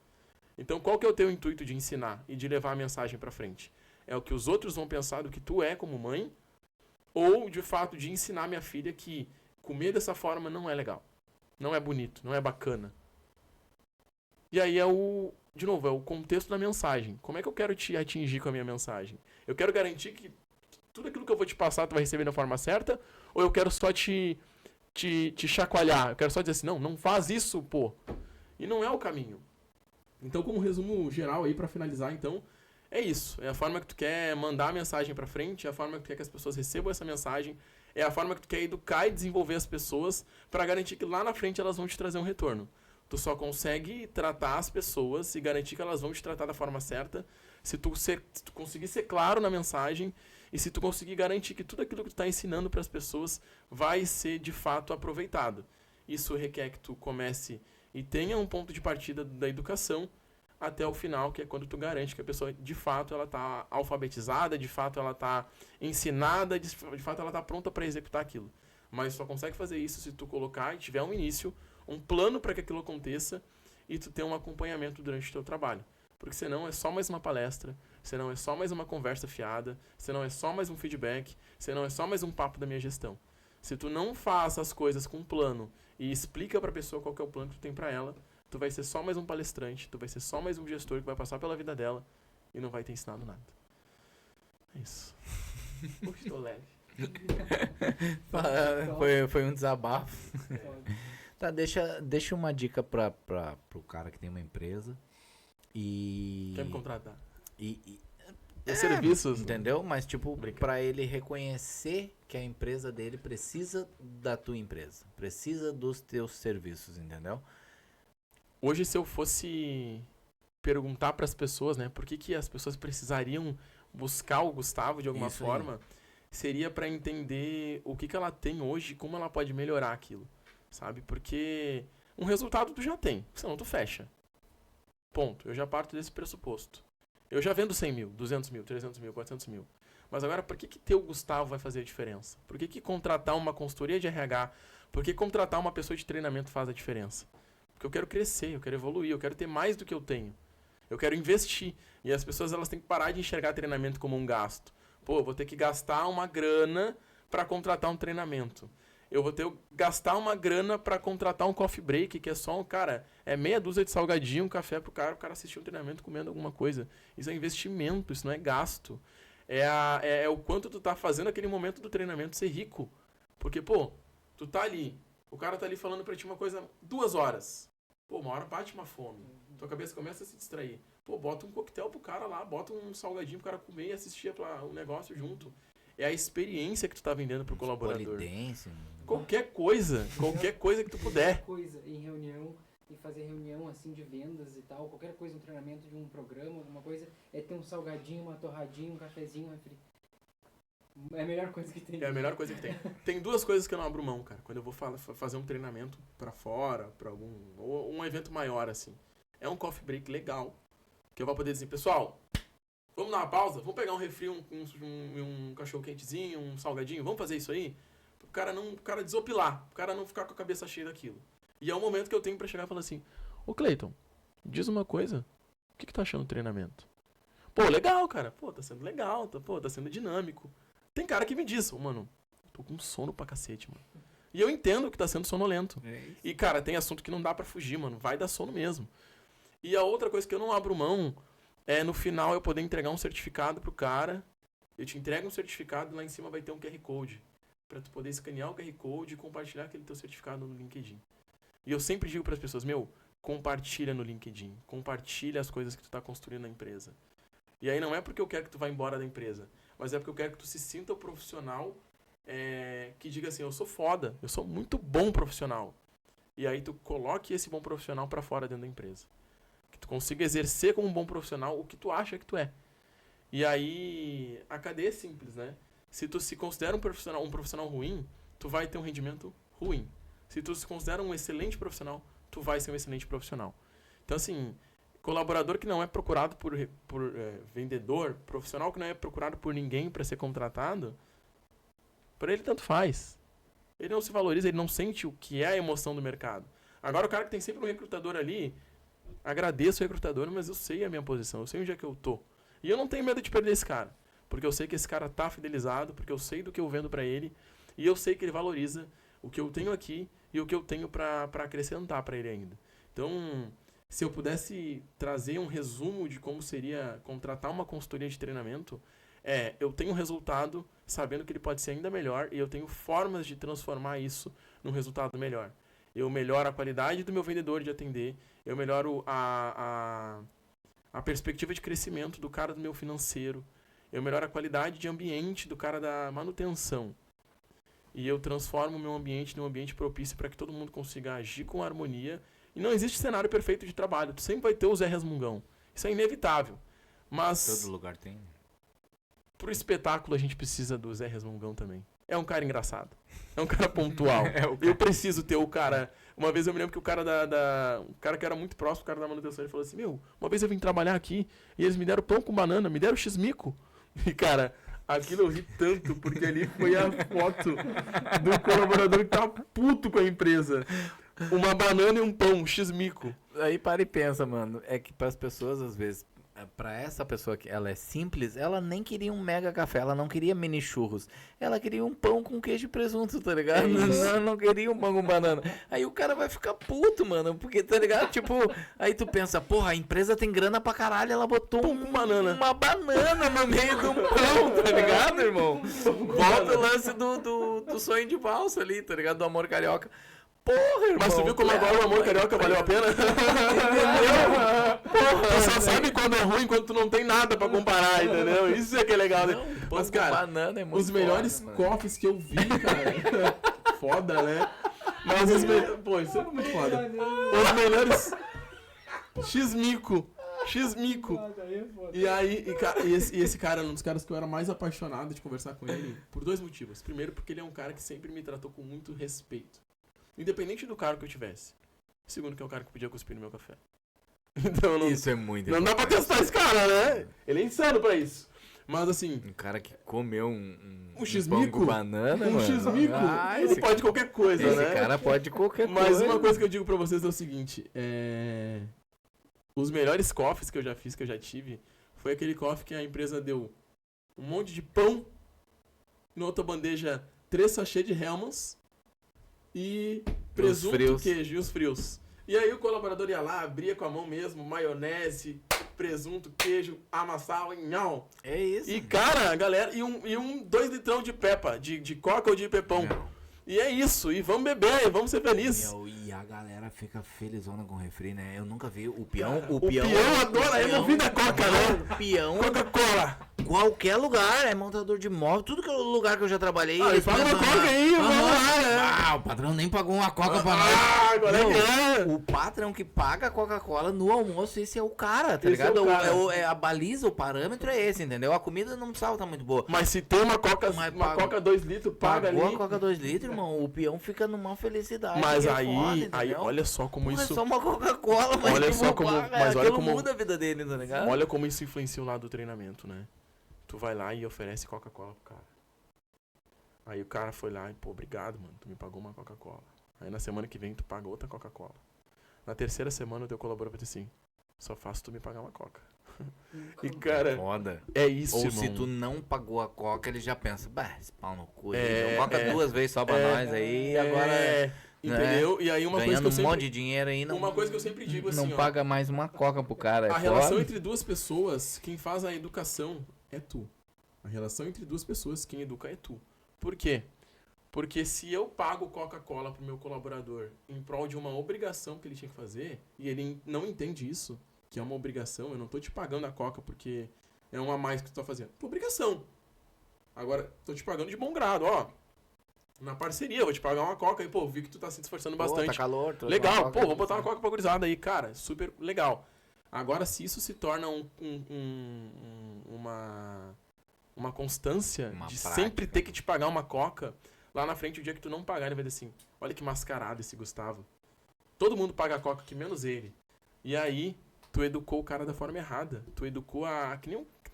[SPEAKER 2] Então, qual que é o teu intuito de ensinar e de levar a mensagem pra frente? É o que os outros vão pensar do que tu é como mãe ou, de fato, de ensinar minha filha que comer dessa forma não é legal, não é bonito, não é bacana? E aí de novo, é o contexto da mensagem. Como é que eu quero te atingir com a minha mensagem? Eu quero garantir que tudo aquilo que eu vou te passar tu vai receber da forma certa? Ou eu quero só te chacoalhar? Eu quero só dizer assim, não faz isso, pô. E não é o caminho. Então, como resumo geral aí, pra finalizar, então, é isso. É a forma que tu quer mandar a mensagem pra frente, é a forma que tu quer que as pessoas recebam essa mensagem, é a forma que tu quer educar e desenvolver as pessoas pra garantir que lá na frente elas vão te trazer um retorno. Tu só consegue tratar as pessoas e garantir que elas vão te tratar da forma certa se tu conseguir ser claro na mensagem e se tu conseguir garantir que tudo aquilo que tu está ensinando para as pessoas vai ser de fato aproveitado. Isso requer que tu comece e tenha um ponto de partida da educação até o final, que é quando tu garante que a pessoa de fato ela está alfabetizada, de fato ela está ensinada, de fato ela está pronta para executar aquilo. Mas só consegue fazer isso se tu colocar e tiver um início, um plano para que aquilo aconteça e tu ter um acompanhamento durante o teu trabalho. Porque senão é só mais uma palestra, senão é só mais uma conversa fiada, senão é só mais um feedback, senão é só mais um papo da minha gestão. Se tu não faz as coisas com um plano e explica para a pessoa qual que é o plano que tu tem para ela, tu vai ser só mais um palestrante, tu vai ser só mais um gestor que vai passar pela vida dela e não vai ter ensinado nada. É isso. Hoje estou leve.
[SPEAKER 1] Foi um desabafo. Tá, deixa uma dica pro cara que tem uma empresa e...
[SPEAKER 2] Quer me contratar?
[SPEAKER 1] É,
[SPEAKER 2] serviços.
[SPEAKER 1] Entendeu? Mas, tipo, pra ele reconhecer que a empresa dele precisa da tua empresa. Precisa dos teus serviços, entendeu?
[SPEAKER 2] Hoje, se eu fosse perguntar para as pessoas, né, por que as pessoas precisariam buscar o Gustavo de alguma
[SPEAKER 1] Isso
[SPEAKER 2] forma, seria para entender o que ela tem hoje e como ela pode melhorar aquilo, sabe? Porque um resultado tu já tem, senão tu fecha. Ponto. Eu já parto desse pressuposto. Eu já vendo 100 mil, 200 mil, 300 mil, 400 mil. Mas agora, por que ter o Gustavo vai fazer a diferença? Por que contratar uma consultoria de RH? Por que contratar uma pessoa de treinamento faz a diferença? Porque eu quero crescer, eu quero evoluir, eu quero ter mais do que eu tenho. Eu quero investir. E as pessoas elas têm que parar de enxergar treinamento como um gasto. Pô, eu vou ter que gastar uma grana para contratar um treinamento. Eu vou ter que gastar uma grana para contratar um coffee break, que é só um, cara, é meia dúzia de salgadinho, um café pro cara, o cara assistir um treinamento comendo alguma coisa. Isso é investimento, isso não é gasto. É o quanto tu tá fazendo aquele momento do treinamento ser rico. Porque, pô, tu tá ali, o cara tá ali falando pra ti uma coisa 2 horas. Pô, uma hora bate uma fome. Tua cabeça começa a se distrair. Pô, bota um coquetel pro cara lá, bota um salgadinho pro cara comer e assistir o negócio junto. É a experiência que tu tá vendendo pro colaborador.
[SPEAKER 1] Polidência.
[SPEAKER 2] Qualquer coisa que tu puder.
[SPEAKER 3] Qualquer coisa em reunião, em fazer reunião assim de vendas e tal, qualquer coisa, um treinamento de um programa, alguma coisa, é ter um salgadinho, uma torradinha, um cafezinho, um refri. É a melhor coisa que tem.
[SPEAKER 2] É a melhor coisa que tem. Tem 2 coisas que eu não abro mão, cara. Quando eu vou fazer um treinamento pra fora, pra ou um evento maior, assim. É um coffee break legal. Que eu vou poder dizer, pessoal, vamos dar uma pausa? Vamos pegar um refri, um cachorro quentezinho, um salgadinho? Vamos fazer isso aí? O cara desopilar. O cara não ficar com a cabeça cheia daquilo. E é o momento que eu tenho pra chegar e falar assim, ô Cleiton, diz uma coisa. O que tá achando do treinamento? Pô, legal, cara. Pô, tá sendo legal. Tá sendo dinâmico. Tem cara que me diz, mano, tô com sono pra cacete, mano. E eu entendo que tá sendo sonolento. E, cara, tem assunto que não dá pra fugir, mano. Vai dar sono mesmo. E a outra coisa que eu não abro mão é, no final, eu poder entregar um certificado pro cara. Eu te entrego um certificado e lá em cima vai ter um QR Code. Pra tu poder escanear o QR Code e compartilhar aquele teu certificado no LinkedIn. E eu sempre digo pras pessoas, compartilha no LinkedIn. Compartilha as coisas que tu tá construindo na empresa. E aí não é porque eu quero que tu vá embora da empresa, mas é porque eu quero que tu se sinta um profissional que diga assim, eu sou foda, eu sou muito bom profissional. E aí tu coloque esse bom profissional pra fora dentro da empresa. Que tu consiga exercer como um bom profissional o que tu acha que tu é. E aí a cadeia é simples, né? Se tu se considera um profissional ruim, tu vai ter um rendimento ruim. Se tu se considera um excelente profissional, tu vai ser um excelente profissional. Então assim, colaborador que não é procurado por vendedor, profissional que não é procurado por ninguém para ser contratado, para ele tanto faz. Ele não se valoriza, ele não sente o que é a emoção do mercado. Agora o cara que tem sempre um recrutador ali, agradeço o recrutador, mas eu sei a minha posição, eu sei onde é que eu tô. E eu não tenho medo de perder esse cara, porque eu sei que esse cara tá fidelizado, porque eu sei do que eu vendo para ele, e eu sei que ele valoriza o que eu tenho aqui e o que eu tenho para acrescentar para ele ainda. Então, se eu pudesse trazer um resumo de como seria contratar uma consultoria de treinamento, eu tenho um resultado sabendo que ele pode ser ainda melhor e eu tenho formas de transformar isso num resultado melhor. Eu melhoro a qualidade do meu vendedor de atender, eu melhoro a perspectiva de crescimento do cara do meu financeiro, eu melhoro a qualidade de ambiente do cara da manutenção. E eu transformo o meu ambiente num ambiente propício para que todo mundo consiga agir com harmonia. E não existe cenário perfeito de trabalho. Tu sempre vai ter o Zé Resmungão. Isso é inevitável. Mas
[SPEAKER 1] Todo lugar tem.
[SPEAKER 2] pro espetáculo a gente precisa do Zé Resmungão também. É um cara engraçado. É um cara pontual. Eu preciso ter o cara... Uma vez eu me lembro que o cara o cara que era muito próximo, o cara da manutenção, ele falou assim, uma vez eu vim trabalhar aqui e eles me deram pão com banana, me deram x-mico. E, cara, aquilo eu ri tanto, porque ali foi a foto do colaborador que tava puto com a empresa. Uma banana e um pão, x-mico.
[SPEAKER 1] Aí para e pensa, mano. É que para as pessoas, às vezes, para essa pessoa que ela é simples, ela nem queria um mega café, ela não queria mini churros. Ela queria um pão com queijo e presunto, tá ligado? Não queria um pão com banana. Aí o cara vai ficar puto, mano, porque, tá ligado? Tipo, aí tu pensa, porra, a empresa tem grana pra caralho, ela botou uma banana no meio do pão, tá ligado, irmão? Volta o lance do sonho de valsa ali, tá ligado? Do amor carioca. Porra, irmão.
[SPEAKER 2] Mas tu viu como agora o amor carioca valeu a pena? Porra, tu só sabe quando é ruim, quando tu não tem nada pra comparar, entendeu? Isso é que é legal, né? Mas, cara,
[SPEAKER 1] banana é muito
[SPEAKER 2] os melhores
[SPEAKER 1] foda,
[SPEAKER 2] cofres que eu vi, cara. Foda, né? Mas os melhores... Pô, isso é muito foda. Os melhores... X-mico. E aí, esse cara é um dos caras que eu era mais apaixonado de conversar com ele por dois motivos. Primeiro, porque ele é um cara que sempre me tratou com muito respeito. Independente do cargo que eu tivesse. Segundo, que é o cara que podia cuspir no meu café. Então não,
[SPEAKER 1] isso é muito
[SPEAKER 2] não dá pra testar esse cara, né? Ele é insano pra isso. Mas assim...
[SPEAKER 1] Um cara que comeu um
[SPEAKER 2] x-mico?
[SPEAKER 1] pão com banana,
[SPEAKER 2] Um
[SPEAKER 1] mano.
[SPEAKER 2] x-mico? Ele pode qualquer coisa,
[SPEAKER 1] esse
[SPEAKER 2] né?
[SPEAKER 1] Esse cara pode qualquer coisa.
[SPEAKER 2] Mas uma coisa que eu digo pra vocês é o seguinte. Os melhores cofres que eu já fiz, que eu já tive, foi aquele cofre que a empresa deu um monte de pão, na outra bandeja 3 sachês de Hellmann's, e presunto, queijo e os frios. E aí o colaborador ia lá, abria com a mão mesmo, maionese, presunto, queijo, amassava e nhau.
[SPEAKER 1] É isso.
[SPEAKER 2] E cara, a galera, e 2 litrão de pepa, de coca ou de pepão.
[SPEAKER 1] Não.
[SPEAKER 2] E é isso, e vamos beber, vamos ser felizes.
[SPEAKER 4] E a galera fica felizona com refri, né? Eu nunca vi o peão.
[SPEAKER 2] Cara, o peão adora, ele não vi da coca, né?
[SPEAKER 4] O peão.
[SPEAKER 2] Coca-Cola.
[SPEAKER 4] Qualquer lugar, é montador de móvel, tudo que é lugar que eu já trabalhei.
[SPEAKER 2] Ah, ele paga uma coca aí, vamos lá, né?
[SPEAKER 4] Ah, o patrão nem pagou uma coca pra nós.
[SPEAKER 2] Ah, agora é.
[SPEAKER 4] O patrão que paga a Coca-Cola no almoço, esse é o cara, tá
[SPEAKER 2] Esse é
[SPEAKER 4] ligado?
[SPEAKER 2] o cara.
[SPEAKER 4] A baliza, o parâmetro é esse, entendeu? A comida não precisava estar muito boa.
[SPEAKER 2] Mas se tem uma coca,
[SPEAKER 4] Mas
[SPEAKER 2] coca 2 litros, paga ali.
[SPEAKER 4] Pagou a Coca 2 litros, irmão, o peão fica numa felicidade.
[SPEAKER 2] Mas
[SPEAKER 4] que é
[SPEAKER 2] aí,
[SPEAKER 4] foda,
[SPEAKER 2] aí,
[SPEAKER 4] entendeu?
[SPEAKER 2] olha só como
[SPEAKER 4] Porra,
[SPEAKER 2] isso...
[SPEAKER 4] é só uma Coca-Cola, mas
[SPEAKER 2] Olha
[SPEAKER 4] tipo,
[SPEAKER 2] só como-
[SPEAKER 4] cara,
[SPEAKER 2] mas olha
[SPEAKER 4] aquilo
[SPEAKER 2] como-
[SPEAKER 4] muda a vida dele, tá ligado?
[SPEAKER 2] Olha como isso influencia o lado do treinamento, né? Tu vai lá e oferece Coca-Cola pro cara. Aí o cara foi lá e, pô, obrigado, mano, tu me pagou uma Coca-Cola. Aí na semana que vem tu paga outra Coca-Cola. Na terceira semana o teu colaborador vai dizer assim, só faço tu me pagar uma Coca. E cara,
[SPEAKER 1] Foda.
[SPEAKER 2] é isso,
[SPEAKER 1] Ou
[SPEAKER 2] irmão.
[SPEAKER 1] se tu não pagou a coca, ele já pensa, bah, esse pau no cu.
[SPEAKER 2] É,
[SPEAKER 1] Ele coca 2 vezes só pra nós aí, agora
[SPEAKER 2] entendeu? E aí uma coisa que
[SPEAKER 1] ganhando
[SPEAKER 2] eu
[SPEAKER 1] um
[SPEAKER 2] sempre...
[SPEAKER 1] monte de dinheiro aí, não,
[SPEAKER 2] Uma coisa que eu sempre digo assim,
[SPEAKER 1] não
[SPEAKER 2] ó,
[SPEAKER 1] paga mais uma coca pro cara. É
[SPEAKER 2] a relação
[SPEAKER 1] foda.
[SPEAKER 2] entre duas pessoas, quem faz a educação é tu. A relação entre duas pessoas, quem educa é tu. Por quê? Porque se eu pago Coca-Cola pro meu colaborador em prol de uma obrigação que ele tinha que fazer, e ele não entende isso, que é uma obrigação, eu não tô te pagando a Coca porque é um a mais que tu tá fazendo. Pô, obrigação. Agora, tô te pagando de bom grado, ó. Na parceria, eu vou te pagar uma Coca e, pô, vi que tu tá se esforçando
[SPEAKER 1] Pô,
[SPEAKER 2] bastante.
[SPEAKER 1] tá calor. trouxe
[SPEAKER 2] Legal,
[SPEAKER 1] uma coca,
[SPEAKER 2] pô, vou botar uma Coca pra gurizada aí, cara, super legal. Agora, se isso se torna uma constância
[SPEAKER 1] Uma
[SPEAKER 2] de
[SPEAKER 1] prática.
[SPEAKER 2] sempre ter que te pagar uma Coca, lá na frente, o dia que tu não pagar, ele vai dizer assim, olha que mascarado esse Gustavo. Todo mundo paga a Coca aqui, menos ele. E aí, tu educou o cara da forma errada. Tu educou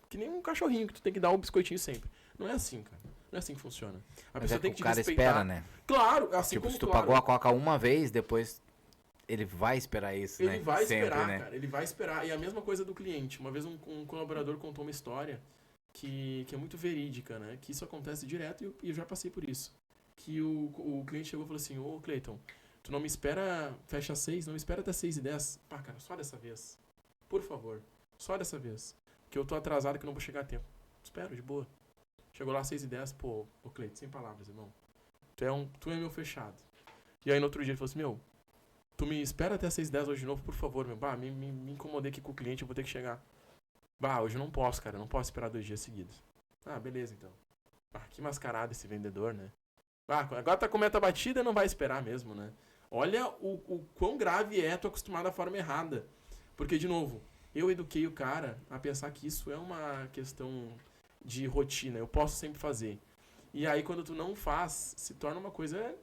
[SPEAKER 2] que nem um cachorrinho que tu tem que dar um biscoitinho sempre. Não é assim, cara. Não é assim que funciona. A
[SPEAKER 1] Mas
[SPEAKER 2] pessoa
[SPEAKER 1] é que
[SPEAKER 2] tem
[SPEAKER 1] o
[SPEAKER 2] que te
[SPEAKER 1] cara
[SPEAKER 2] respeitar.
[SPEAKER 1] espera, né?
[SPEAKER 2] Claro, assim
[SPEAKER 1] Tipo,
[SPEAKER 2] como
[SPEAKER 1] se tu
[SPEAKER 2] claro,
[SPEAKER 1] pagou a coca uma vez, depois ele vai esperar isso, né?
[SPEAKER 2] ele vai
[SPEAKER 1] Sempre,
[SPEAKER 2] esperar,
[SPEAKER 1] né?
[SPEAKER 2] cara. Ele vai esperar. E a mesma coisa do cliente. Uma vez um colaborador contou uma história que é muito verídica, né? Que isso acontece direto e eu já passei por isso. Que o cliente chegou e falou assim, ô Cleiton, Tu não me espera, fecha 6, não me espera até 6:10. Pá, cara, só dessa vez. Por favor, só dessa vez. Que eu tô atrasado que eu não vou chegar a tempo. Espero, de boa. Chegou lá 6:10, pô, ô Cleito, sem palavras, irmão. Tu é meu fechado. E aí no outro dia ele falou assim, meu, tu me espera até 6:10 hoje de novo, por favor, meu. Bah, me incomodei aqui com o cliente, eu vou ter que chegar. Bah, hoje eu não posso, cara, eu não posso esperar 2 dias seguidos. Ah, beleza, então. Ah, que mascarado esse vendedor, né? Ah, agora tá com meta batida, não vai esperar mesmo, né? Olha o quão grave é tu acostumar da forma errada. Porque, de novo, eu eduquei o cara a pensar que isso é uma questão de rotina, eu posso sempre fazer. E aí, quando tu não faz, se torna uma coisa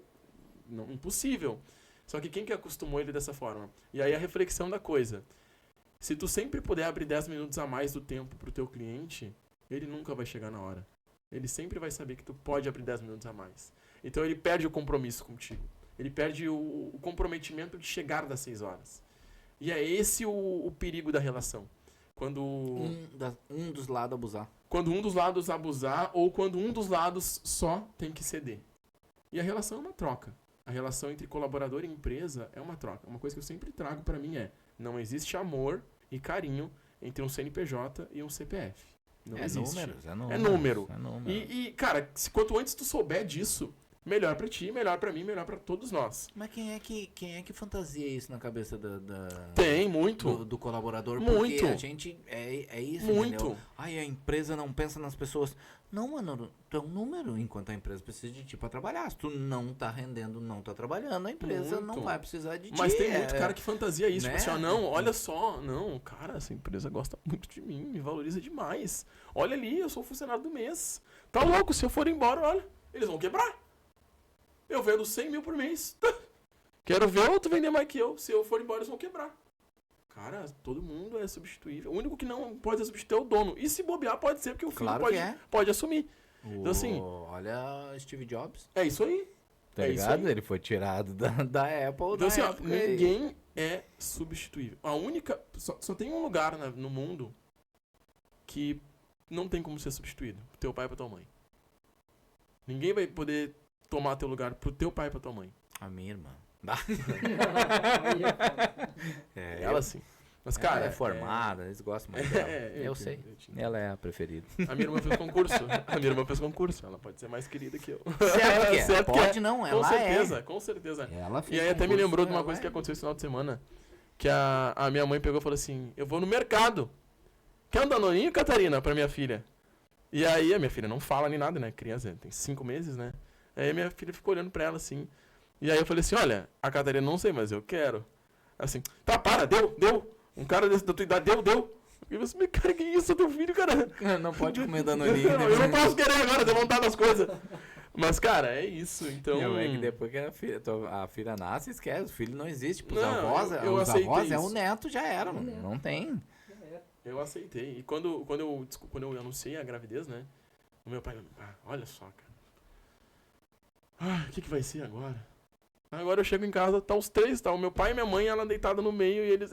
[SPEAKER 2] impossível. Só que quem que acostumou ele dessa forma? E aí a reflexão da coisa. Se tu sempre puder abrir 10 minutos a mais do tempo pro teu cliente, ele nunca vai chegar na hora. Ele sempre vai saber que tu pode abrir 10 minutos a mais. Então ele perde o compromisso contigo. Ele perde o comprometimento de chegar das 6 horas. E é esse o perigo da relação. Quando
[SPEAKER 1] Um dos lados abusar.
[SPEAKER 2] quando um dos lados abusar ou quando um dos lados só tem que ceder. E a relação é uma troca. A relação entre colaborador e empresa é uma troca. Uma coisa que eu sempre trago pra mim é: não existe amor e carinho entre um CNPJ e um CPF. Não existe.
[SPEAKER 1] É
[SPEAKER 2] número.
[SPEAKER 1] É número.
[SPEAKER 2] E, cara, quanto antes tu souber disso, melhor pra ti, melhor pra mim, melhor pra todos nós.
[SPEAKER 1] Mas quem é que fantasia isso na cabeça
[SPEAKER 2] Tem, muito.
[SPEAKER 1] do colaborador?
[SPEAKER 2] Muito.
[SPEAKER 1] Porque a gente é isso,
[SPEAKER 2] Muito.
[SPEAKER 1] entendeu? Ai, a empresa não pensa nas pessoas. Não, mano, tu é um número enquanto a empresa precisa de ti pra trabalhar. Se tu não tá rendendo, não tá trabalhando, a empresa
[SPEAKER 2] Muito.
[SPEAKER 1] não vai precisar de ti.
[SPEAKER 2] Mas tem muito cara que fantasia isso.
[SPEAKER 1] né?
[SPEAKER 2] Tipo assim, ó, não, olha só. Não, cara, essa empresa gosta muito de mim, me valoriza demais. Olha ali, eu sou o funcionário do mês. Tá louco, se eu for embora, olha, eles vão quebrar. Eu vendo 100 mil por mês. Quero ver outro vender mais que eu. Se eu for embora, eles vão quebrar. Cara, todo mundo é substituível. O único que não pode ser substituir é o dono. E se bobear, pode ser, porque o filho
[SPEAKER 1] Claro que é.
[SPEAKER 2] pode assumir. Então, assim,
[SPEAKER 1] Olha Steve Jobs.
[SPEAKER 2] é isso aí.
[SPEAKER 1] Tá
[SPEAKER 2] É isso
[SPEAKER 1] ligado?
[SPEAKER 2] aí.
[SPEAKER 1] Ele foi tirado da Apple.
[SPEAKER 2] Então,
[SPEAKER 1] na
[SPEAKER 2] assim, ó,
[SPEAKER 1] época e-
[SPEAKER 2] ninguém é substituível. A única. Só tem um lugar no mundo que não tem como ser substituído: pro teu pai e pra tua mãe. Ninguém vai poder tomar teu lugar pro teu pai e pra tua mãe.
[SPEAKER 1] A minha irmã.
[SPEAKER 3] Aí é foda.
[SPEAKER 2] Ela sim. Mas, cara.
[SPEAKER 1] Ela é formada, eles gostam muito dela. Eu
[SPEAKER 2] te
[SPEAKER 1] sei.
[SPEAKER 2] entendo, eu te entendo.
[SPEAKER 1] Ela é a preferida.
[SPEAKER 2] A minha irmã fez concurso. A minha irmã fez concurso. Ela pode ser mais querida que eu.
[SPEAKER 1] Certo que é.
[SPEAKER 2] Certo que
[SPEAKER 1] Pode não,
[SPEAKER 2] Com
[SPEAKER 1] ela
[SPEAKER 2] certeza, com certeza.
[SPEAKER 1] é. Ela
[SPEAKER 2] E
[SPEAKER 1] fez
[SPEAKER 2] aí até me
[SPEAKER 1] concurso,
[SPEAKER 2] lembrou de uma
[SPEAKER 1] ela
[SPEAKER 2] coisa
[SPEAKER 1] é.
[SPEAKER 2] que aconteceu esse final de semana. Que a minha mãe pegou e falou assim: eu vou no mercado. Quer um danoninho, Catarina, pra minha filha? E aí a minha filha não fala nem nada, né? Criança, tem 5 meses, né? Aí a minha filha ficou olhando pra ela assim. E aí eu falei assim: olha, a Catarina não sei, mas eu quero. Assim, tá, para, deu. Um cara da tua idade, deu. Eu falei assim: cara, que isso, teu filho, cara?
[SPEAKER 1] Não pode comer danoninho.
[SPEAKER 2] Não, eu não posso querer agora, ter vontade das coisas. Mas, cara, é isso, então...
[SPEAKER 1] Não, é que depois que a filha nasce, esquece. O filho não existe. Pros
[SPEAKER 2] Não,
[SPEAKER 1] avós,
[SPEAKER 2] eu
[SPEAKER 1] os
[SPEAKER 2] aceitei
[SPEAKER 1] avós é
[SPEAKER 2] isso.
[SPEAKER 1] o neto, já era, mano. Não tem.
[SPEAKER 2] Eu aceitei. E quando eu anunciei a gravidez, né? O meu pai, olha só, cara. O que vai ser agora? Agora eu chego em casa, tá os três, tá o meu pai e minha mãe, ela deitada no meio, e eles,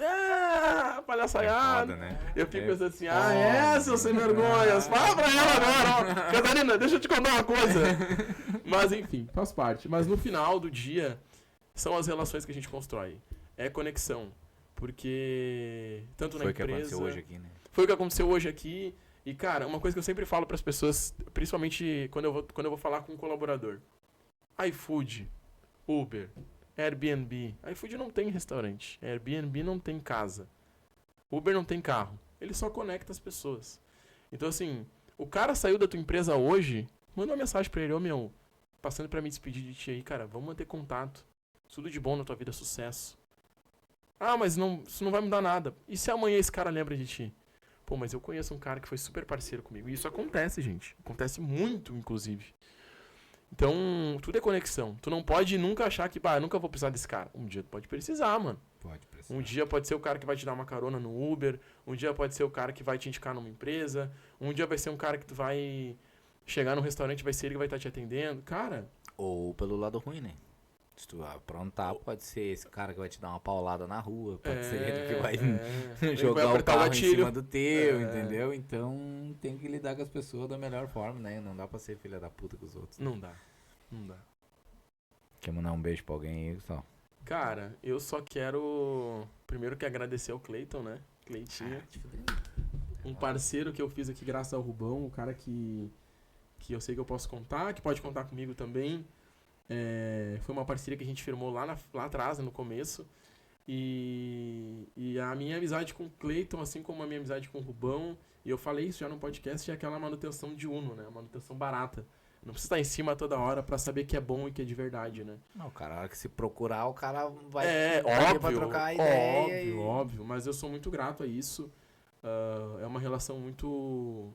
[SPEAKER 2] palhaçaiada.
[SPEAKER 1] né?
[SPEAKER 2] Eu fico
[SPEAKER 1] É
[SPEAKER 2] pensando assim,
[SPEAKER 1] foda.
[SPEAKER 2] seu sem vergonhas, fala pra ela agora, ó. Catarina, deixa eu te contar uma coisa. Mas enfim, faz parte. Mas no final do dia, são as relações que a gente constrói. É conexão. Porque, tanto na
[SPEAKER 1] Foi o que
[SPEAKER 2] empresa...
[SPEAKER 1] aconteceu hoje aqui, né?
[SPEAKER 2] Foi o que aconteceu hoje aqui. E, cara, uma coisa que eu sempre falo pras pessoas, principalmente quando eu vou falar com um colaborador. iFood, Uber, Airbnb. iFood não tem restaurante. Airbnb não tem casa. Uber não tem carro. Ele só conecta as pessoas. Então, assim, o cara saiu da tua empresa hoje, manda uma mensagem pra ele: meu, passando pra me despedir de ti aí, cara, vamos manter contato. Tudo de bom na tua vida, sucesso. Mas isso não vai mudar nada. E se amanhã esse cara lembra de ti? Pô, mas eu conheço um cara que foi super parceiro comigo. E isso acontece, gente. Acontece muito, inclusive. Então, tudo é conexão. Tu não pode nunca achar que, eu nunca vou precisar desse cara. Um dia tu pode precisar, mano.
[SPEAKER 1] Pode precisar.
[SPEAKER 2] Um dia pode ser o cara que vai te dar uma carona no Uber. Um dia pode ser o cara que vai te indicar numa empresa. Um dia vai ser um cara que tu vai chegar num restaurante, vai ser ele que vai estar te atendendo. Cara...
[SPEAKER 1] Ou pelo lado ruim, né? Se tu aprontar, pode ser esse cara que vai te dar uma paulada na rua. Pode ser ele que vai
[SPEAKER 2] Ele
[SPEAKER 1] jogar o
[SPEAKER 2] apertar
[SPEAKER 1] carro em
[SPEAKER 2] gatilho.
[SPEAKER 1] cima do teu,
[SPEAKER 2] É.
[SPEAKER 1] entendeu? Então tem que lidar com as pessoas da melhor forma, né? Não dá pra ser filha da puta com os outros.
[SPEAKER 2] Não dá.
[SPEAKER 1] Quer mandar um beijo pra alguém aí, só?
[SPEAKER 2] Cara, eu só quero primeiro que agradecer ao Cleiton, né? Cleitinho. Um parceiro que eu fiz aqui graças ao Rubão, um cara que eu sei que eu posso contar, que pode contar comigo também. Foi uma parceria que a gente firmou lá atrás, no começo. E a minha amizade com o Cleiton, assim como a minha amizade com o Rubão, e eu falei isso já no podcast, é aquela manutenção de Uno, né? Manutenção barata. Não precisa estar em cima toda hora pra saber que é bom e que é de verdade, né?
[SPEAKER 1] Não, cara, a hora que se procurar, o cara vai
[SPEAKER 2] Óbvio,
[SPEAKER 1] pra trocar ideia.
[SPEAKER 2] óbvio, óbvio. Mas eu sou muito grato a isso. É uma relação muito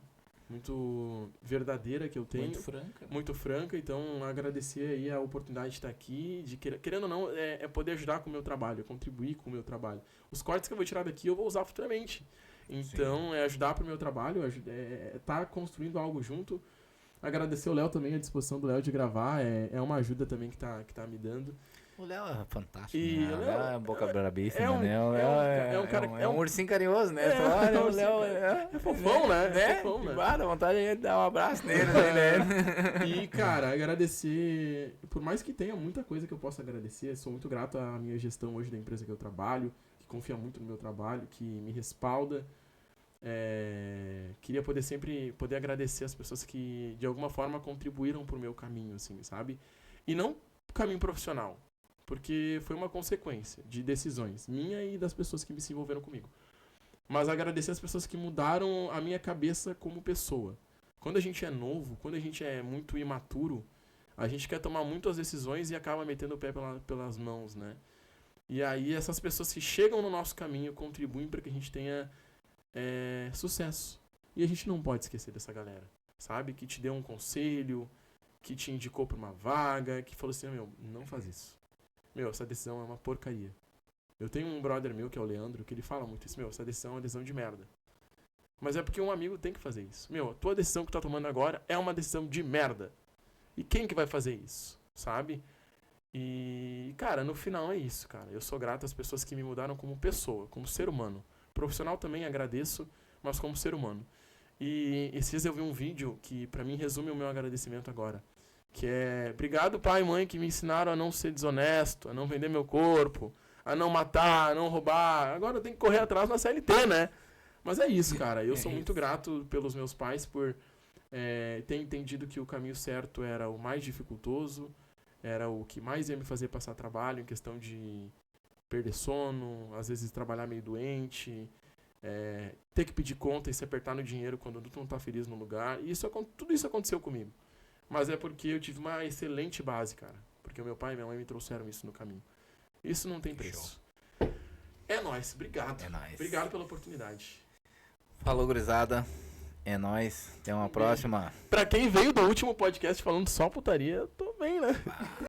[SPEAKER 2] verdadeira que eu tenho.
[SPEAKER 1] Muito franca.
[SPEAKER 2] Muito franca, então agradecer aí a oportunidade de estar aqui, de querendo ou não, é poder ajudar com o meu trabalho, contribuir com o meu trabalho. Os cortes que eu vou tirar daqui eu vou usar futuramente. Então, é ajudar pro meu trabalho, tá construindo algo junto. Agradecer o Léo também, a disposição do Léo de gravar, é uma ajuda também que tá me dando.
[SPEAKER 1] O Léo é fantástico,
[SPEAKER 2] E
[SPEAKER 1] né?
[SPEAKER 2] o
[SPEAKER 1] O
[SPEAKER 2] Léo
[SPEAKER 1] Léo é boca brabíssima,
[SPEAKER 2] é um-
[SPEAKER 1] né? O
[SPEAKER 2] é
[SPEAKER 1] Léo
[SPEAKER 2] um- é um cara-
[SPEAKER 1] é um ursinho carinhoso, né? Tu olha, o Léo
[SPEAKER 2] é fofão, né? É fofão, né?
[SPEAKER 1] Dá vontade de dar um abraço nele, né?
[SPEAKER 2] E, cara, agradecer, por mais que tenha muita coisa que eu possa agradecer, sou muito grato à minha gestão hoje da empresa que eu trabalho, que confia muito no meu trabalho, que me respalda. Queria sempre poder agradecer as pessoas que de alguma forma contribuíram pro meu caminho, assim, sabe? E não caminho profissional, porque foi uma consequência de decisões minha e das pessoas que se envolveram comigo. Mas agradecer as pessoas que mudaram a minha cabeça como pessoa. Quando a gente é novo, quando a gente é muito imaturo, a gente quer tomar muitas decisões e acaba metendo o pé pelas mãos, né? E aí essas pessoas que chegam no nosso caminho contribuem para que a gente tenha sucesso. E a gente não pode esquecer dessa galera, sabe? Que te deu um conselho, que te indicou para uma vaga, que falou assim, meu, não faz isso. Meu, essa decisão é uma porcaria. Eu tenho um brother meu, que é o Leandro, que ele fala muito isso, meu, essa decisão é uma decisão de merda. Mas é porque um amigo tem que fazer isso. Meu, a tua decisão que tu tá tomando agora é uma decisão de merda. E quem que vai fazer isso, sabe? E, cara, no final é isso, cara. Eu sou grato às pessoas que me mudaram como pessoa, como ser humano. Profissional também agradeço, mas como ser humano. E esses dias eu vi um vídeo que pra mim resume o meu agradecimento agora. Que é, obrigado pai e mãe que me ensinaram a não ser desonesto, a não vender meu corpo, a não matar, a não roubar. Agora eu tenho que correr atrás na CLT, né? Mas é isso, cara. Eu sou muito grato pelos meus pais por ter entendido que o caminho certo era o mais dificultoso, era o que mais ia me fazer passar trabalho em questão de perder sono, às vezes trabalhar meio doente, ter que pedir conta e se apertar no dinheiro quando tu não tá feliz no lugar. E tudo isso aconteceu comigo. Mas é porque eu tive uma excelente base, cara. Porque o meu pai e minha mãe me trouxeram isso no caminho. Isso não tem preço. É nóis, obrigado.
[SPEAKER 1] É nóis.
[SPEAKER 2] Obrigado pela oportunidade.
[SPEAKER 1] Falou, gurizada. É nóis. Até uma próxima.
[SPEAKER 2] Pra quem veio do último podcast falando só putaria, eu tô bem, né?